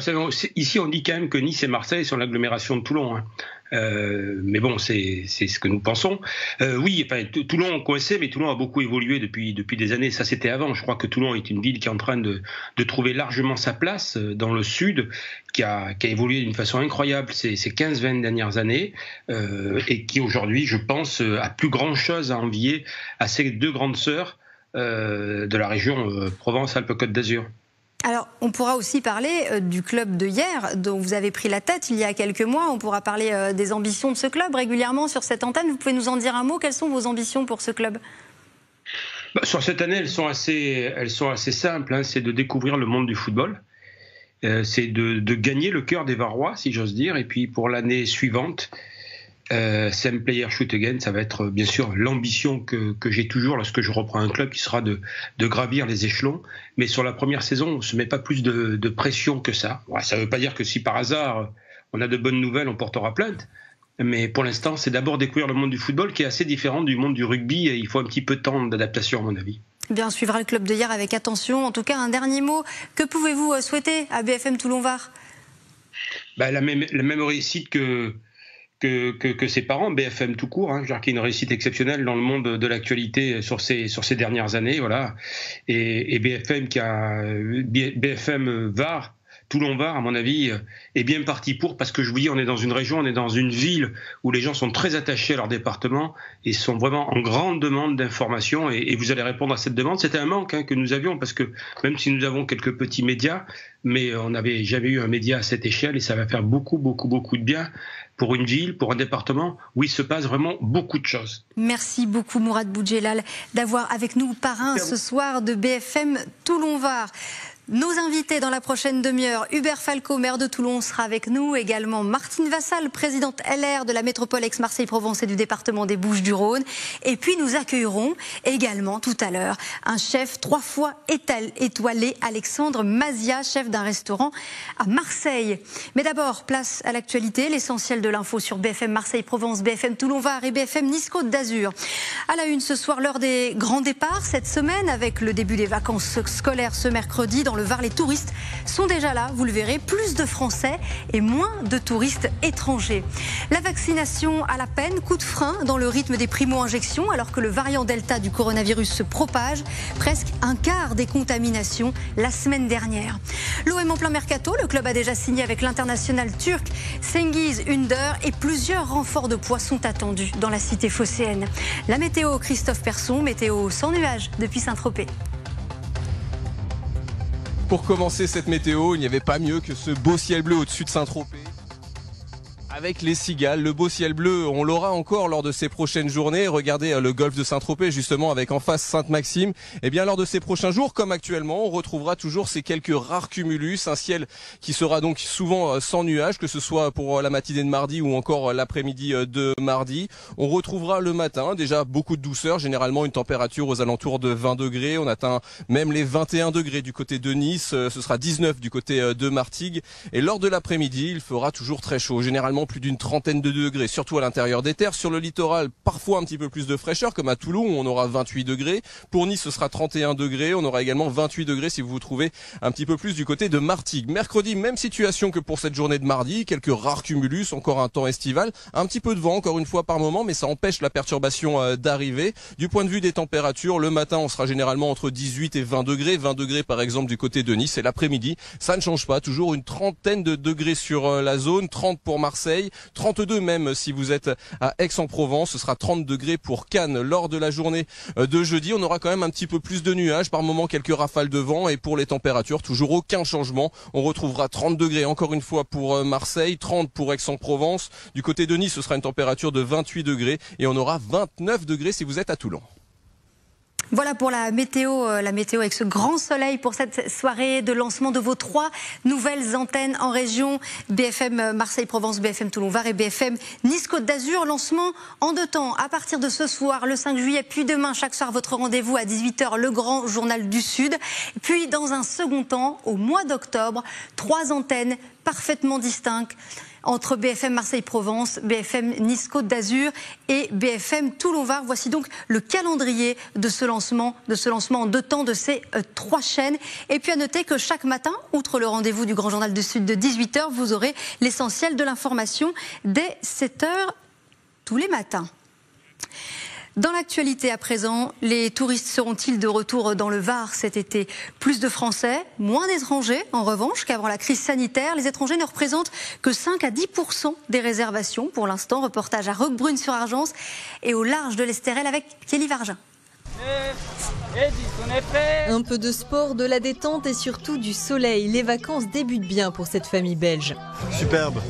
ici on dit quand même que Nice et Marseille sont l'agglomération de Toulon, hein. Mais bon, c'est ce que nous pensons. Oui, Toulon coincé, mais Toulon a beaucoup évolué depuis des années. Ça, c'était avant. Je crois que Toulon est une ville qui est en train de trouver largement sa place dans le sud, qui a évolué d'une façon incroyable ces 15-20 dernières années, et qui aujourd'hui, je pense, a plus grand-chose à envier à ses deux grandes sœurs de la région Provence-Alpes-Côte d'Azur. Alors, on pourra aussi parler du club de hier, dont vous avez pris la tête il y a quelques mois. On pourra parler des ambitions de ce club régulièrement sur cette antenne. Vous pouvez nous en dire un mot? Quelles sont vos ambitions pour ce club? Sur cette année, elles sont assez simples, hein. C'est de découvrir le monde du football. C'est de gagner le cœur des Varois, si j'ose dire. Et puis, pour l'année suivante, Same Player Shoot Again, ça va être bien sûr l'ambition que j'ai toujours lorsque je reprends un club, qui sera de gravir les échelons. Mais sur la première saison, on ne se met pas plus de pression que ça. Ouais, ça ne veut pas dire que si par hasard on a de bonnes nouvelles, on portera plainte. Mais pour l'instant, c'est d'abord découvrir le monde du football, qui est assez différent du monde du rugby, et il faut un petit peu de temps d'adaptation à mon avis. Bien, on suivra le club de hier avec attention. En tout cas, un dernier mot. Que pouvez-vous souhaiter à BFM Toulon-Var? La même réussite que ses parents, BFM tout court, hein, qui est une réussite exceptionnelle dans le monde de l'actualité sur ces dernières années, voilà. Et BFM BFM Var, Toulon-Var, à mon avis, est bien parti parce que je vous dis, on est dans une région, on est dans une ville où les gens sont très attachés à leur département et sont vraiment en grande demande d'informations, et vous allez répondre à cette demande. C'était un manque, hein, que nous avions, parce que même si nous avons quelques petits médias, mais on n'avait jamais eu un média à cette échelle, et ça va faire beaucoup de bien pour une ville, pour un département où il se passe vraiment beaucoup de choses. Merci beaucoup Mourad Boudjelal d'avoir avec nous parrain ce soir de BFM Toulon-Var. Nos invités dans la prochaine demi-heure, Hubert Falco, maire de Toulon, sera avec nous. Également Martine Vassal, présidente LR de la métropole Aix-Marseille-Provence et du département des Bouches-du-Rhône. Et puis nous accueillerons également tout à l'heure un chef 3 fois étoilé, Alexandre Mazia, chef d'un restaurant à Marseille. Mais d'abord, place à l'actualité, l'essentiel de l'info sur BFM Marseille-Provence, BFM Toulon-Var et BFM Nice-Côte d'Azur. À la une ce soir, l'heure des grands départs cette semaine, avec le début des vacances scolaires ce mercredi. Dans le Var, les touristes sont déjà là, vous le verrez, plus de Français et moins de touristes étrangers. La vaccination à la peine, coup de frein dans le rythme des primo-injections, alors que le variant Delta du coronavirus se propage, presque un quart des contaminations la semaine dernière. L'OM en plein mercato, le club a déjà signé avec l'international turc Cengiz Ünder, et plusieurs renforts de poids sont attendus dans la cité phocéenne. La météo, Christophe Persson, météo sans nuages depuis Saint-Tropez. Pour commencer cette météo, il n'y avait pas mieux que ce beau ciel bleu au-dessus de Saint-Tropez. Avec les cigales, le beau ciel bleu, on l'aura encore lors de ces prochaines journées. Regardez le golfe de Saint-Tropez, justement, avec en face Sainte-Maxime. Eh bien, lors de ces prochains jours, comme actuellement, on retrouvera toujours ces quelques rares cumulus. Un ciel qui sera donc souvent sans nuages, que ce soit pour la matinée de mardi ou encore l'après-midi de mardi. On retrouvera le matin déjà beaucoup de douceur, généralement une température aux alentours de 20 degrés. On atteint même les 21 degrés du côté de Nice. Ce sera 19 du côté de Martigues. Et lors de l'après-midi, il fera toujours très chaud, généralement plus d'une trentaine de degrés, surtout à l'intérieur des terres. Sur le littoral, parfois un petit peu plus de fraîcheur, comme à Toulon, où on aura 28 degrés. Pour Nice, ce sera 31 degrés. On aura également 28 degrés si vous vous trouvez un petit peu plus du côté de Martigues. Mercredi, même situation que pour cette journée de mardi. Quelques rares cumulus, encore un temps estival. Un petit peu de vent, encore une fois par moment, mais ça empêche la perturbation d'arriver. Du point de vue des températures, le matin, on sera généralement entre 18 et 20 degrés. 20 degrés, par exemple, du côté de Nice. Et l'après-midi, ça ne change pas. Toujours une trentaine de degrés sur la zone. 30 pour Marseille. 32 même si vous êtes à Aix-en-Provence, ce sera 30 degrés pour Cannes. Lors de la journée de jeudi, on aura quand même un petit peu plus de nuages, par moments quelques rafales de vent, et pour les températures, toujours aucun changement. On retrouvera 30 degrés encore une fois pour Marseille, 30 pour Aix-en-Provence. Du côté de Nice, ce sera une température de 28 degrés et on aura 29 degrés si vous êtes à Toulon. Voilà pour la météo avec ce grand soleil pour cette soirée de lancement de vos 3 nouvelles antennes en région, BFM Marseille-Provence, BFM Toulon-Var et BFM Nice-Côte d'Azur. Lancement en 2 temps, à partir de ce soir, le 5 juillet, puis demain, chaque soir, votre rendez-vous à 18h, le grand journal du Sud. Puis dans un second temps, au mois d'octobre, 3 antennes parfaitement distinctes entre BFM Marseille-Provence, BFM Nice-Côte d'Azur et BFM Toulon-Var. Voici donc le calendrier de ce lancement en 2 temps de ces 3 chaînes. Et puis à noter que chaque matin, outre le rendez-vous du Grand Journal du Sud de 18h, vous aurez l'essentiel de l'information dès 7h tous les matins. Dans l'actualité à présent, les touristes seront-ils de retour dans le Var cet été? Plus de Français, moins d'étrangers. En revanche, qu'avant la crise sanitaire, les étrangers ne représentent que 5 à 10% des réservations. Pour l'instant, reportage à Roquebrune-sur-Argence et au large de l'Estérel avec Kelly Vargin. Un peu de sport, de la détente et surtout du soleil. Les vacances débutent bien pour cette famille belge. Superbe.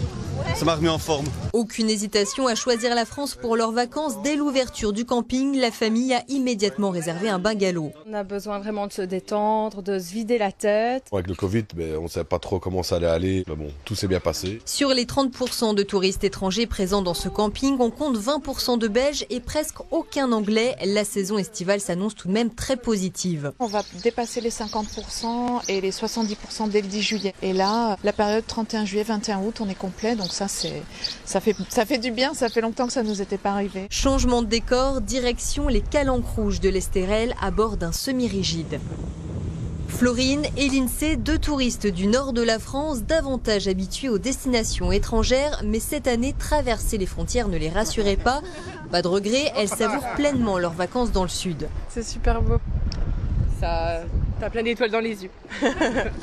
Ça m'a remis en forme. Aucune hésitation à choisir la France pour leurs vacances. Dès l'ouverture du camping, la famille a immédiatement réservé un bungalow. On a besoin vraiment de se détendre, de se vider la tête. Avec le Covid, on ne savait pas trop comment ça allait aller. Mais bon, tout s'est bien passé. Sur les 30% de touristes étrangers présents dans ce camping, on compte 20% de Belges et presque aucun Anglais. La saison estivale s'annonce tout de même très positive. On va dépasser les 50% et les 70% dès le 10 juillet. Et là, la période 31 juillet, 21 août, on est complet. Donc ça fait du bien, ça fait longtemps que ça ne nous était pas arrivé. Changement de décor, direction les Calanques rouges de l'Estérel à bord d'un semi-rigide. Florine et Lindsay, 2 touristes du nord de la France, davantage habitués aux destinations étrangères, mais cette année, traverser les frontières ne les rassurait pas. Pas de regret, elles savourent pleinement leurs vacances dans le sud. C'est super beau. T'as plein d'étoiles dans les yeux.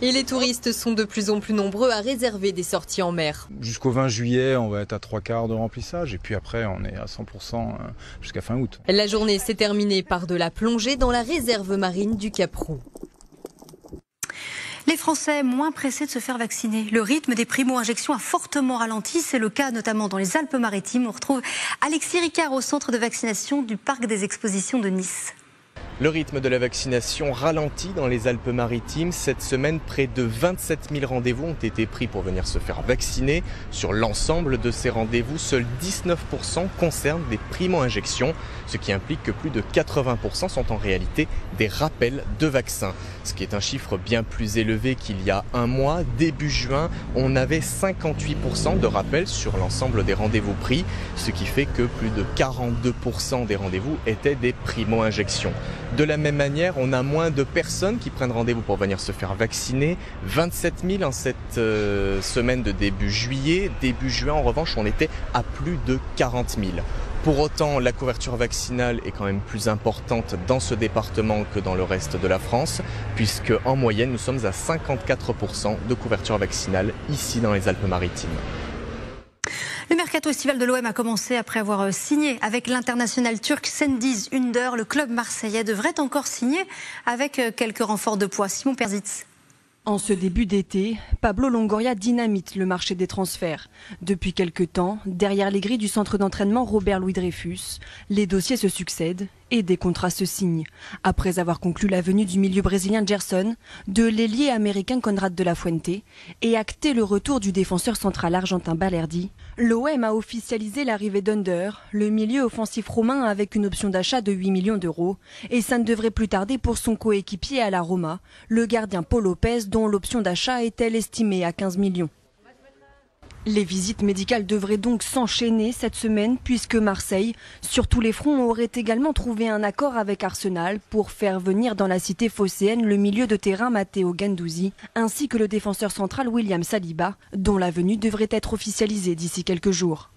Et les touristes sont de plus en plus nombreux à réserver des sorties en mer. Jusqu'au 20 juillet, on va être à 3/4 de remplissage et puis après, on est à 100% jusqu'à fin août. La journée s'est terminée par de la plongée dans la réserve marine du Cap-Roux. Les Français moins pressés de se faire vacciner. Le rythme des primo-injections a fortement ralenti. C'est le cas notamment dans les Alpes-Maritimes. On retrouve Alexis Ricard au centre de vaccination du Parc des Expositions de Nice. Le rythme de la vaccination ralentit dans les Alpes-Maritimes. Cette semaine, près de 27 000 rendez-vous ont été pris pour venir se faire vacciner. Sur l'ensemble de ces rendez-vous, seuls 19% concernent des primo-injections, ce qui implique que plus de 80% sont en réalité des rappels de vaccins. Ce qui est un chiffre bien plus élevé qu'il y a un mois. Début juin, on avait 58% de rappels sur l'ensemble des rendez-vous pris, ce qui fait que plus de 42% des rendez-vous étaient des primo-injections. De la même manière, on a moins de personnes qui prennent rendez-vous pour venir se faire vacciner. 27 000 en cette semaine de début juillet. Début juin, en revanche, on était à plus de 40 000. Pour autant, la couverture vaccinale est quand même plus importante dans ce département que dans le reste de la France, puisque en moyenne, nous sommes à 54% de couverture vaccinale ici dans les Alpes-Maritimes. Le mercato estival de l'OM a commencé après avoir signé avec l'international turc Cengiz Ünder. Le club marseillais devrait encore signer avec quelques renforts de poids. Simon Perzitz. En ce début d'été, Pablo Longoria dynamite le marché des transferts. Depuis quelque temps, derrière les grilles du centre d'entraînement Robert-Louis Dreyfus, les dossiers se succèdent et des contrats se signent. Après avoir conclu la venue du milieu brésilien Gerson, de l'ailier américain Conrad de la Fuente et acté le retour du défenseur central argentin Balerdi, l'OM a officialisé l'arrivée d'Under, le milieu offensif romain avec une option d'achat de 8 millions d'euros. Et ça ne devrait plus tarder pour son coéquipier à la Roma, le gardien Paul Lopez, dont l'option d'achat est-elle estimée à 15 millions. Les visites médicales devraient donc s'enchaîner cette semaine puisque Marseille, sur tous les fronts, aurait également trouvé un accord avec Arsenal pour faire venir dans la cité phocéenne le milieu de terrain Matteo Guendouzi ainsi que le défenseur central William Saliba, dont la venue devrait être officialisée d'ici quelques jours.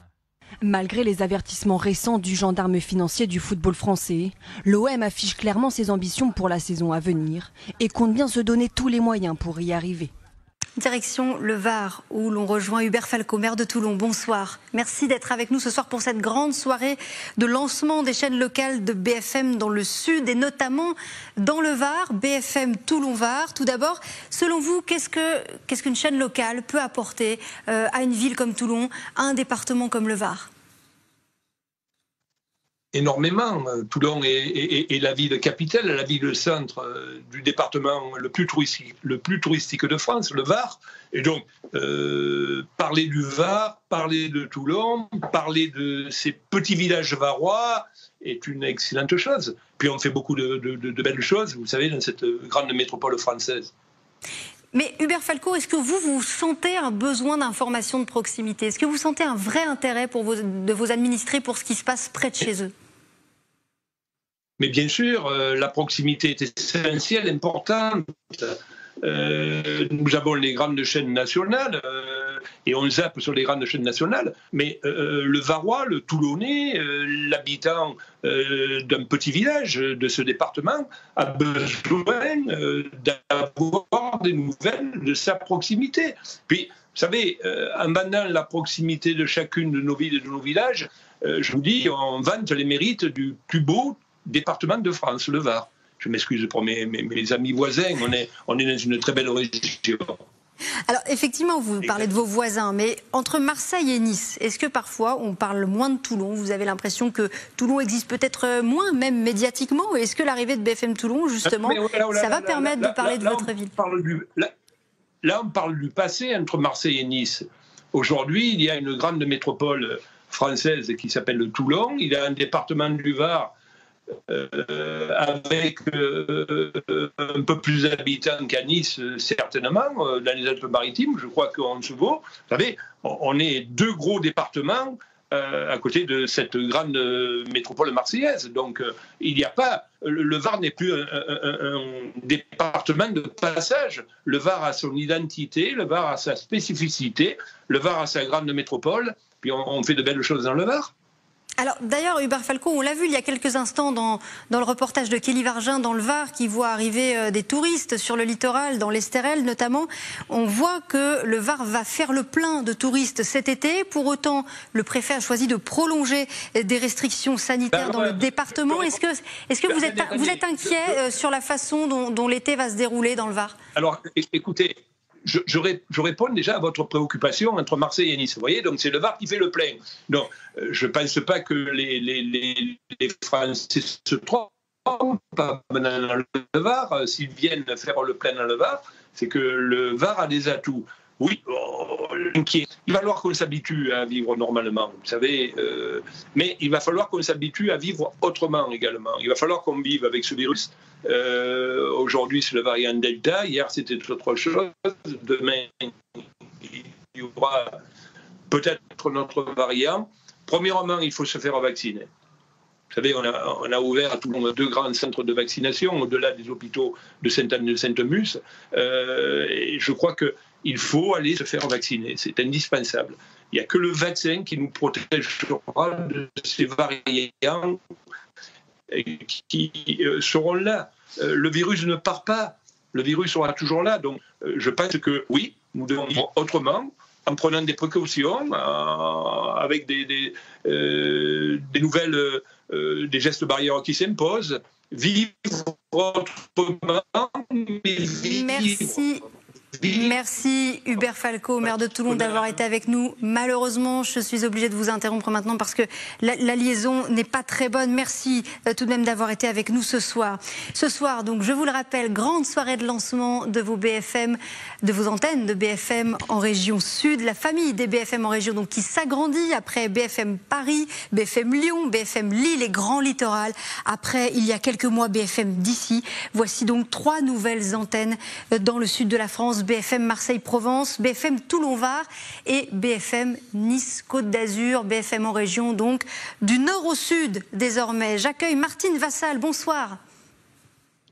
Malgré les avertissements récents du gendarme financier du football français, l'OM affiche clairement ses ambitions pour la saison à venir et compte bien se donner tous les moyens pour y arriver. Direction le Var, où l'on rejoint Hubert Falco, maire de Toulon. Bonsoir. Merci d'être avec nous ce soir pour cette grande soirée de lancement des chaînes locales de BFM dans le Sud et notamment dans le Var, BFM Toulon-Var. Tout d'abord, selon vous, qu'est-ce qu'une chaîne locale peut apporter à une ville comme Toulon, à un département comme le Var ? Énormément. Toulon est la ville capitale, la ville centre du département le plus touristique de France, le Var. Et donc, parler du Var, parler de Toulon, parler de ces petits villages varois est une excellente chose. Puis on fait beaucoup de belles choses, vous savez, dans cette grande métropole française. Mais Hubert Falco, est-ce que vous sentez un besoin d'information de proximité ? Est-ce que vous sentez un vrai intérêt de vos administrés pour ce qui se passe près de chez eux ? Mais bien sûr, la proximité est essentielle, importante. Nous avons les grandes chaînes nationales et on zappe sur les grandes chaînes nationales. Mais le Varois, le Toulonnais, l'habitant d'un petit village de ce département a besoin d'avoir des nouvelles de sa proximité. Puis, vous savez, en bandant la proximité de chacune de nos villes et de nos villages, je vous dis, on vante les mérites du plus beau département de France, le Var. Je m'excuse pour mes amis voisins, on est dans une très belle région. Alors effectivement, vous parlez de vos voisins, mais entre Marseille et Nice, est-ce que parfois on parle moins de Toulon ? Vous avez l'impression que Toulon existe peut-être moins, même médiatiquement ? Est-ce que l'arrivée de BFM Toulon, justement, ça va permettre de parler de votre ville ? Là, on parle du passé entre Marseille et Nice. Aujourd'hui, il y a une grande métropole française qui s'appelle Toulon. Il y a un département du Var avec un peu plus d'habitants qu'à Nice, certainement, dans les Alpes-Maritimes, je crois qu'on se vaut. Vous savez, on est deux gros départements à côté de cette grande métropole marseillaise. Donc, il n'y a pas... Le Var n'est plus un département de passage. Le Var a son identité, le Var a sa spécificité, le Var a sa grande métropole, puis on fait de belles choses dans le Var. Alors d'ailleurs, Hubert Falco, on l'a vu il y a quelques instants dans le reportage de Kelly Vargin dans le Var qui voit arriver des touristes sur le littoral, dans l'Estérel notamment. On voit que le Var va faire le plein de touristes cet été. Pour autant, le préfet a choisi de prolonger des restrictions sanitaires dans le département. Est-ce que vous êtes inquiet sur la façon dont l'été va se dérouler dans le Var ? Alors écoutez, je réponds déjà à votre préoccupation entre Marseille et Nice. Vous voyez, donc c'est le Var qui fait le plein. Donc, je ne pense pas que les Français se trompent dans le Var. S'ils viennent faire le plein dans le Var, c'est que le Var a des atouts. Oui, inquiet. Il va falloir qu'on s'habitue à vivre normalement, vous savez, mais il va falloir qu'on s'habitue à vivre autrement également. Il va falloir qu'on vive avec ce virus. Aujourd'hui, c'est le variant Delta. Hier, c'était autre chose. Demain, il y aura peut-être notre variant. Premièrement, il faut se faire vacciner. Vous savez, on a ouvert à Toulon 2 grands centres de vaccination au-delà des hôpitaux de Sainte-Anne de Sainte-Mus. Et je crois qu'il faut aller se faire vacciner. C'est indispensable. Il n'y a que le vaccin qui nous protégera de ces variants qui seront là. Le virus ne part pas. Le virus sera toujours là. Donc, je pense que oui, nous devons vivre autrement, en prenant des précautions, avec des nouvelles, des gestes barrières qui s'imposent, vivre autrement, mais vivre Merci Hubert Falco, maire de Toulon, d'avoir été avec nous. Malheureusement, je suis obligée de vous interrompre maintenant parce que la liaison n'est pas très bonne. Merci tout de même d'avoir été avec nous ce soir. Ce soir, donc, je vous le rappelle, grande soirée de lancement de vos BFM, de vos antennes de BFM en région sud. La famille des BFM en région donc, qui s'agrandit après BFM Paris, BFM Lyon, BFM Lille et Grand Littoral. Après, il y a quelques mois, BFM d'ici. Voici donc 3 nouvelles antennes dans le sud de la France. BFM Marseille-Provence, BFM Toulon-Var et BFM Nice-Côte d'Azur, BFM en région donc du nord au sud désormais. J'accueille Martine Vassal, bonsoir.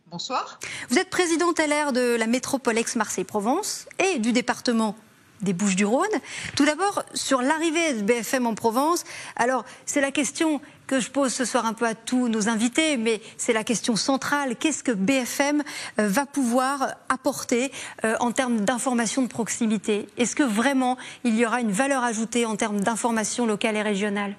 Bonsoir. Vous êtes présidente LR de la métropole ex-Marseille-Provence et du département des Bouches-du-Rhône. Tout d'abord, sur l'arrivée de BFM en Provence, alors c'est la question que je pose ce soir un peu à tous nos invités, mais c'est la question centrale. Qu'est-ce que BFM va pouvoir apporter en termes d'information de proximité? Est-ce que vraiment il y aura une valeur ajoutée en termes d'information locale et régionale?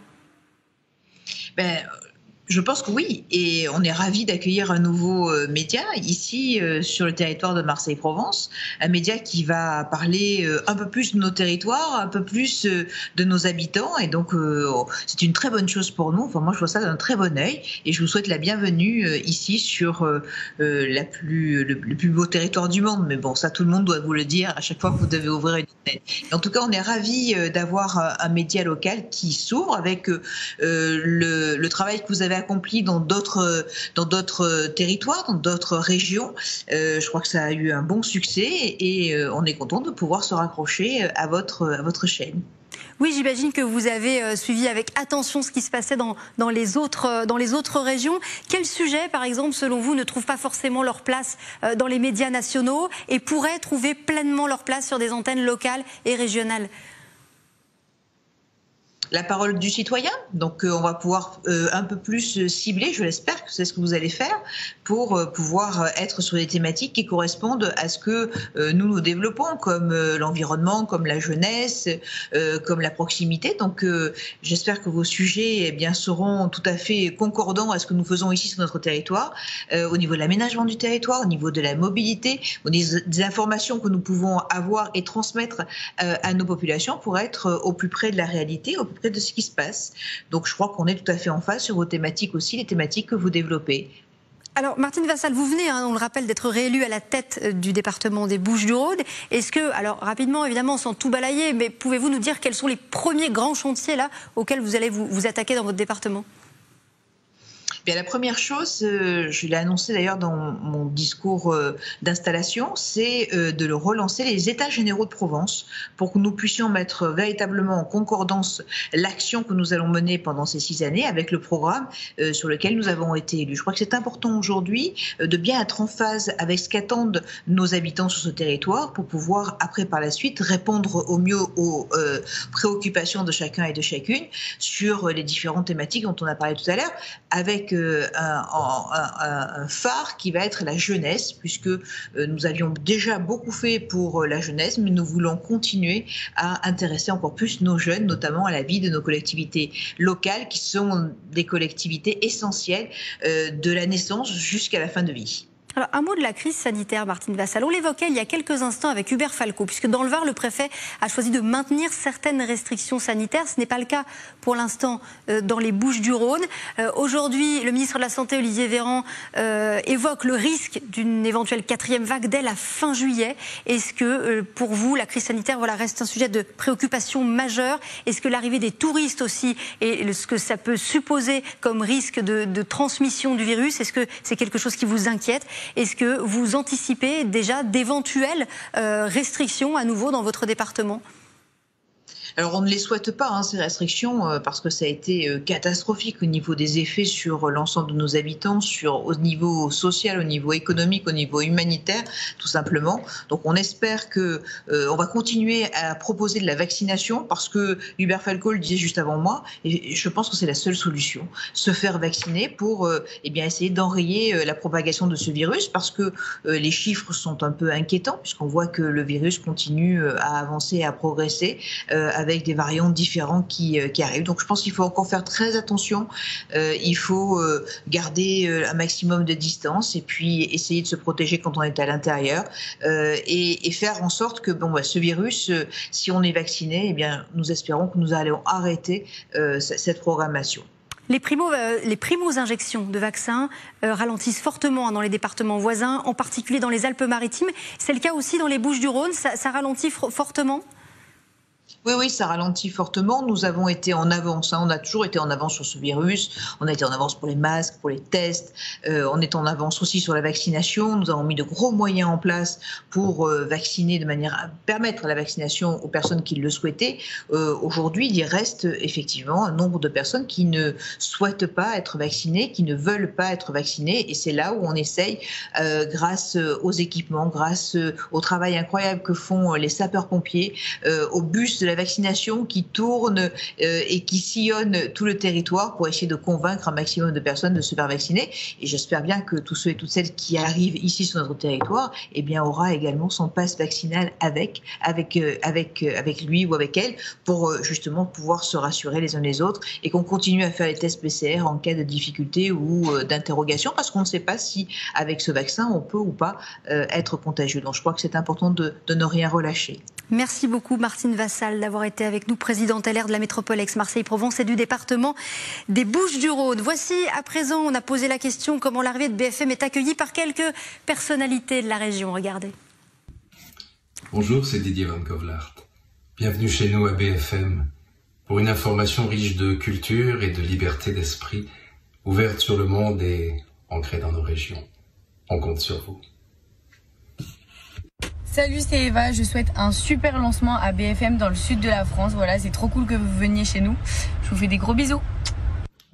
Je pense que oui, et on est ravis d'accueillir un nouveau média ici sur le territoire de Marseille-Provence, un média qui va parler un peu plus de nos territoires, un peu plus de nos habitants, et donc c'est une très bonne chose pour nous. Enfin, moi je vois ça d'un très bon œil, et je vous souhaite la bienvenue ici sur le plus beau territoire du monde. Mais bon, ça tout le monde doit vous le dire à chaque fois que vous devez ouvrir une antenne. En tout cas, on est ravis d'avoir un média local qui s'ouvre avec le travail que vous avez accompli dans d'autres territoires, dans d'autres régions. Je crois que ça a eu un bon succès et on est content de pouvoir se raccrocher à votre chaîne. Oui, j'imagine que vous avez suivi avec attention ce qui se passait dans les autres régions. Quels sujets, par exemple, selon vous, ne trouvent pas forcément leur place dans les médias nationaux et pourraient trouver pleinement leur place sur des antennes locales et régionales ? La parole du citoyen, donc on va pouvoir un peu plus cibler, je l'espère que c'est ce que vous allez faire, pour pouvoir être sur des thématiques qui correspondent à ce que nous développons, comme l'environnement, comme la jeunesse, comme la proximité. Donc j'espère que vos sujets seront tout à fait concordants à ce que nous faisons ici sur notre territoire, au niveau de l'aménagement du territoire, au niveau de la mobilité, au niveau des informations que nous pouvons avoir et transmettre à nos populations pour être au plus près de la réalité, au plus près de ce qui se passe. Donc je crois qu'on est tout à fait en phase sur vos thématiques aussi, les thématiques que vous développez. Alors Martine Vassal, vous venez, on le rappelle, d'être réélue à la tête du département des Bouches-du-Rhône. Est-ce que, alors rapidement évidemment sans tout balayer, mais pouvez-vous nous dire quels sont les premiers grands chantiers là auxquels vous allez vous attaquer dans votre département ? La première chose, je l'ai annoncé d'ailleurs dans mon discours d'installation, c'est de relancer les États généraux de Provence pour que nous puissions mettre véritablement en concordance l'action que nous allons mener pendant ces 6 années avec le programme sur lequel nous avons été élus. Je crois que c'est important aujourd'hui de bien être en phase avec ce qu'attendent nos habitants sur ce territoire pour pouvoir après par la suite répondre au mieux aux préoccupations de chacun et de chacune sur les différentes thématiques dont on a parlé tout à l'heure, avec un phare qui va être la jeunesse, puisque nous avions déjà beaucoup fait pour la jeunesse, mais nous voulons continuer à intéresser encore plus nos jeunes, notamment à la vie de nos collectivités locales, qui sont des collectivités essentielles de la naissance jusqu'à la fin de vie. Alors, un mot de la crise sanitaire, Martine Vassal. On l'évoquait il y a quelques instants avec Hubert Falco, puisque dans le Var, le préfet a choisi de maintenir certaines restrictions sanitaires. Ce n'est pas le cas pour l'instant dans les Bouches-du-Rhône. Aujourd'hui, le ministre de la Santé, Olivier Véran, évoque le risque d'une éventuelle 4e vague dès la fin juillet. Est-ce que, pour vous, la crise sanitaire reste un sujet de préoccupation majeure? Est-ce que l'arrivée des touristes aussi, et ce que ça peut supposer comme risque de transmission du virus, est-ce que c'est quelque chose qui vous inquiète? Est-ce que vous anticipez déjà d'éventuelles restrictions à nouveau dans votre département ? Alors on ne les souhaite pas, ces restrictions, parce que ça a été catastrophique au niveau des effets sur l'ensemble de nos habitants, au niveau social, au niveau économique, au niveau humanitaire, tout simplement. Donc on espère que on va continuer à proposer de la vaccination, parce que Hubert Falco le disait juste avant moi, et je pense que c'est la seule solution, se faire vacciner pour essayer d'enrayer la propagation de ce virus, parce que les chiffres sont un peu inquiétants, puisqu'on voit que le virus continue à avancer, à progresser, avec avec des variants différents qui arrivent. Donc je pense qu'il faut encore faire très attention. Il faut garder un maximum de distance et puis essayer de se protéger quand on est à l'intérieur et faire en sorte que ce virus, si on est vacciné, eh bien, nous espérons que nous allons arrêter cette programmation. Les primo-injections de vaccins ralentissent fortement dans les départements voisins, en particulier dans les Alpes-Maritimes. C'est le cas aussi dans les Bouches-du-Rhône, ça ralentit fortement ? Oui, ça ralentit fortement. Nous avons été en avance. On a toujours été en avance sur ce virus. On a été en avance pour les masques, pour les tests. On est en avance aussi sur la vaccination. Nous avons mis de gros moyens en place pour vacciner de manière à permettre la vaccination aux personnes qui le souhaitaient. Aujourd'hui, il reste effectivement un nombre de personnes qui ne souhaitent pas être vaccinées, qui ne veulent pas être vaccinées. Et c'est là où on essaye, grâce aux équipements, grâce au travail incroyable que font les sapeurs-pompiers, au bus de la vaccination qui tourne et qui sillonne tout le territoire pour essayer de convaincre un maximum de personnes de se faire vacciner. Et j'espère bien que tous ceux et toutes celles qui arrivent ici sur notre territoire, eh bien, aura également son passe vaccinal avec lui ou avec elle pour justement pouvoir se rassurer les uns les autres et qu'on continue à faire les tests PCR en cas de difficulté ou d'interrogation parce qu'on ne sait pas si avec ce vaccin on peut ou pas être contagieux. Donc je crois que c'est important de ne rien relâcher. Merci beaucoup Martine Vassal d'avoir été avec nous, présidente LR de la métropole Aix-Marseille-Provence et du département des Bouches-du-Rhône. Voici, à présent, on a posé la question comment l'arrivée de BFM est accueillie par quelques personnalités de la région. Regardez. Bonjour, c'est Didier Van Kovlaert. Bienvenue chez nous à BFM pour une information riche de culture et de liberté d'esprit, ouverte sur le monde et ancrée dans nos régions. On compte sur vous. Salut, c'est Eva, je souhaite un super lancement à BFM dans le sud de la France. Voilà, c'est trop cool que vous veniez chez nous. Je vous fais des gros bisous.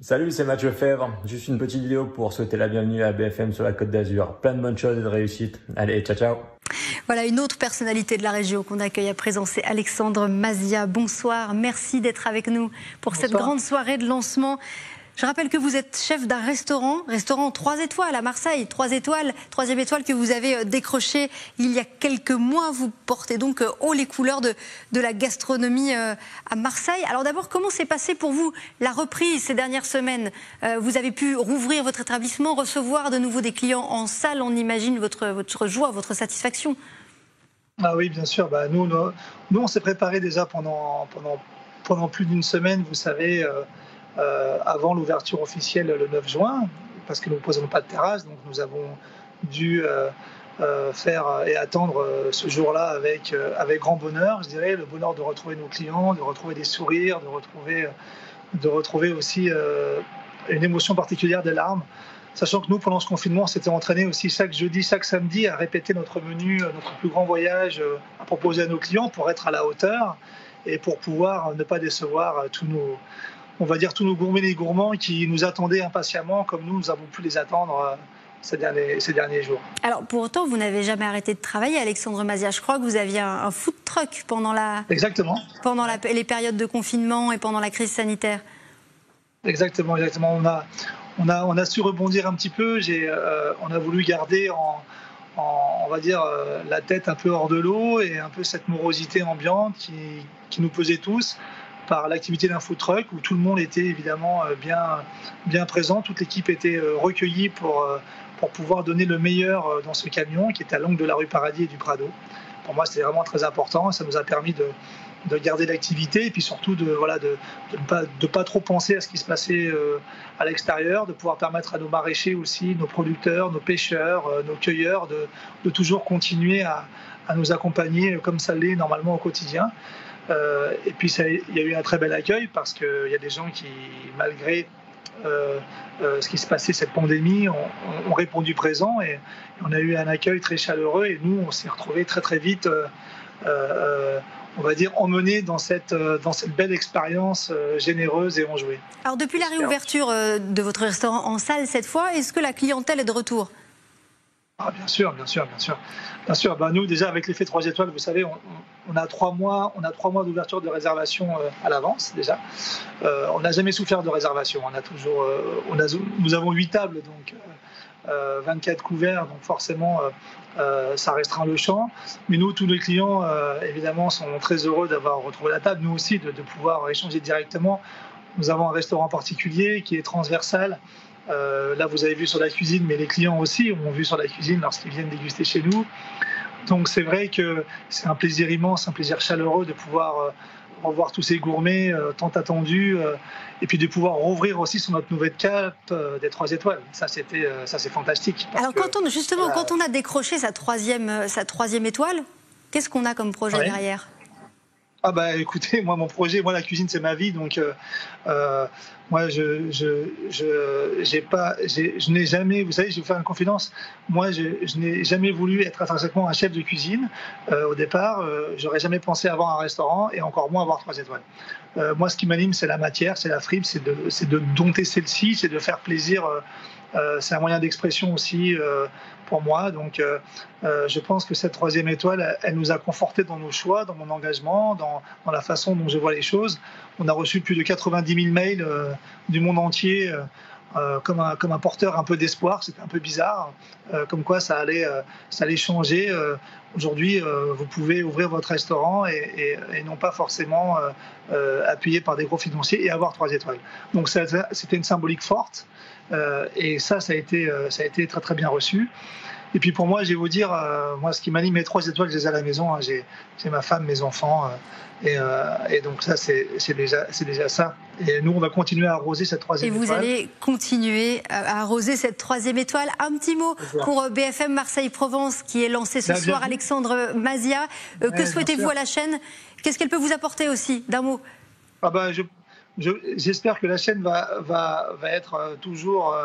Salut, c'est Mathieu Fèvre. Juste une petite vidéo pour souhaiter la bienvenue à BFM sur la Côte d'Azur. Plein de bonnes choses et de réussite. Allez, ciao, ciao. Voilà une autre personnalité de la région qu'on accueille à présent, c'est Alexandre Mazia. Bonsoir, merci d'être avec nous pour cette grande soirée de lancement. Je rappelle que vous êtes chef d'un restaurant 3 étoiles à Marseille, 3 étoiles, 3e étoile que vous avez décroché il y a quelques mois. Vous portez donc haut les couleurs de la gastronomie à Marseille. Alors d'abord, comment s'est passé pour vous la reprise ces dernières semaines? Vous avez pu rouvrir votre établissement, recevoir de nouveau des clients en salle. On imagine votre joie, votre satisfaction. Ah oui, bien sûr. Nous, on s'est préparé déjà pendant plus d'une semaine, vous savez, avant l'ouverture officielle le 9 juin, parce que nous ne posons pas de terrasse, donc nous avons dû faire et attendre ce jour-là avec grand bonheur, je dirais, le bonheur de retrouver nos clients, de retrouver des sourires, de retrouver aussi une émotion particulière des larmes. Sachant que nous, pendant ce confinement, on s'était entraînés aussi chaque jeudi, chaque samedi à répéter notre menu, notre plus grand voyage à proposer à nos clients pour être à la hauteur et pour pouvoir ne pas décevoir tous nos gourmets et gourmands qui nous attendaient impatiemment comme nous avons pu les attendre ces derniers jours. Alors pour autant, vous n'avez jamais arrêté de travailler, Alexandre Mazia. Je crois que vous aviez un food truck pendant les périodes de confinement et pendant la crise sanitaire. Exactement. On a su rebondir un petit peu. On a voulu garder on va dire, la tête un peu hors de l'eau et un peu cette morosité ambiante qui nous pesait tous par l'activité d'un food truck où tout le monde était évidemment bien présent. Toute l'équipe était recueillie pour pouvoir donner le meilleur dans ce camion qui était à l'angle de la rue Paradis et du Prado. Pour moi, c'était vraiment très important. Ça nous a permis de garder l'activité et puis surtout de ne pas trop penser à ce qui se passait à l'extérieur, de pouvoir permettre à nos maraîchers aussi, nos producteurs, nos pêcheurs, nos cueilleurs de toujours continuer à nous accompagner comme ça l'est normalement au quotidien. Et puis il y a eu un très bel accueil parce qu'il y a des gens qui, malgré ce qui se passait, cette pandémie, ont répondu présent et on a eu un accueil très chaleureux et nous on s'est retrouvés très très vite on va dire emmenés dans cette belle expérience généreuse et enjouée. Alors depuis la réouverture de votre restaurant en salle cette fois, est-ce que la clientèle est de retour ? Ah, bien sûr, bien sûr, bien sûr. Bien sûr, bah, nous déjà avec l'effet 3 étoiles, vous savez, on a 3 mois, d'ouverture de réservation à l'avance déjà. On n'a jamais souffert de réservation. On a toujours, nous avons 8 tables, donc 24 couverts, donc forcément ça restreint le champ. Mais nous, tous les clients, évidemment, sont très heureux d'avoir retrouvé la table. Nous aussi, de pouvoir échanger directement. Nous avons un restaurant particulier qui est transversal. Là, vous avez vu sur la cuisine, mais les clients aussi ont vu sur la cuisine lorsqu'ils viennent déguster chez nous. Donc c'est vrai que c'est un plaisir immense, un plaisir chaleureux de pouvoir revoir tous ces gourmets tant attendus et puis de pouvoir rouvrir aussi sur notre nouvelle carte des 3 étoiles. Ça, c'est fantastique. Alors quand on a décroché sa troisième étoile, qu'est-ce qu'on a comme projet derrière ? Ah bah écoutez, moi mon projet, la cuisine c'est ma vie, donc moi je n'ai jamais, vous savez, je vais vous faire une confidence, moi je n'ai jamais voulu être intrinsèquement un chef de cuisine au départ, j'aurais jamais pensé avoir un restaurant et encore moins avoir 3 étoiles. Moi ce qui m'anime c'est la matière, c'est la frime, c'est de dompter celle-ci, c'est de faire plaisir, c'est un moyen d'expression aussi pour moi, donc je pense que cette 3e étoile, elle nous a confortés dans nos choix, dans mon engagement, dans la façon dont je vois les choses. On a reçu plus de 90 000 mails du monde entier comme un porteur un peu d'espoir. C'était un peu bizarre, comme quoi ça allait changer. Aujourd'hui, vous pouvez ouvrir votre restaurant et non pas forcément appuyé par des gros financiers et avoir 3 étoiles. Donc c'était une symbolique forte et ça a été très très bien reçu. Et puis pour moi, je vais vous dire, moi ce qui m'anime, mes 3 étoiles, je les ai à la maison. Hein. J'ai ma femme, mes enfants, et donc ça c'est déjà ça. Et nous, on va continuer à arroser cette 3e étoile. Et vous allez continuer à arroser cette 3e étoile. Un petit mot pour BFM Marseille-Provence qui est lancé ce soir. Alexandre Mazia, que souhaitez-vous à la chaîne? Qu'est-ce qu'elle peut vous apporter aussi? D'un mot. Ah bah, j'espère que la chaîne va être toujours